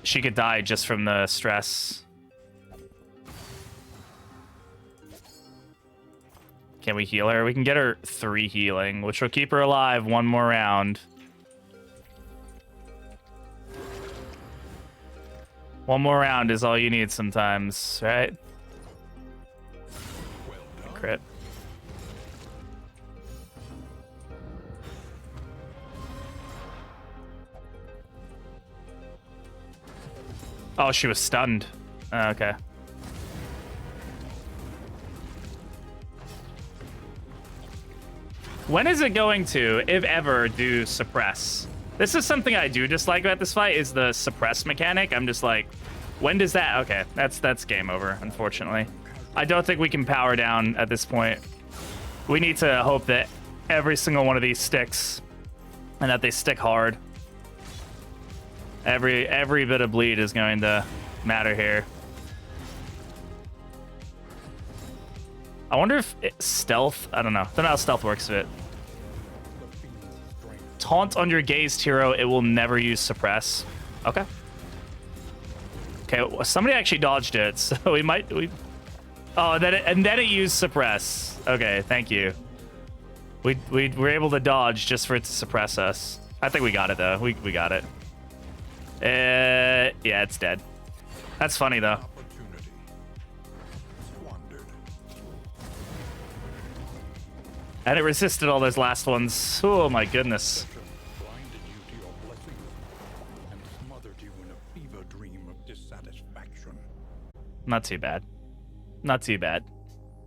She could die just from the stress. Can we heal her? We can get her 3 healing, which will keep her alive 1 more round. 1 more round is all you need sometimes, right? Crit. Oh, she was stunned. Okay. When is it going to, if ever, do suppress? This is something I do dislike about this fight, is the suppress mechanic. I'm just like, when does that? Okay, that's game over, unfortunately. I don't think we can power down at this point. We need to hope that every single one of these sticks, and that they stick hard. Every bit of bleed is going to matter here. I wonder if stealth, I don't know how stealth works with it. Taunt on your gazed hero, it will never use suppress. Okay. Okay, well, somebody actually dodged it, so we oh, and then it used suppress. Okay, thank you. We were able to dodge just for it to suppress us. I think we got it though. We got it. Yeah, it's dead. That's funny though. And it resisted all those last ones. Oh my goodness. Blinded you to your blessings and smothered you in a fever dream of dissatisfaction. Not too bad. Not too bad.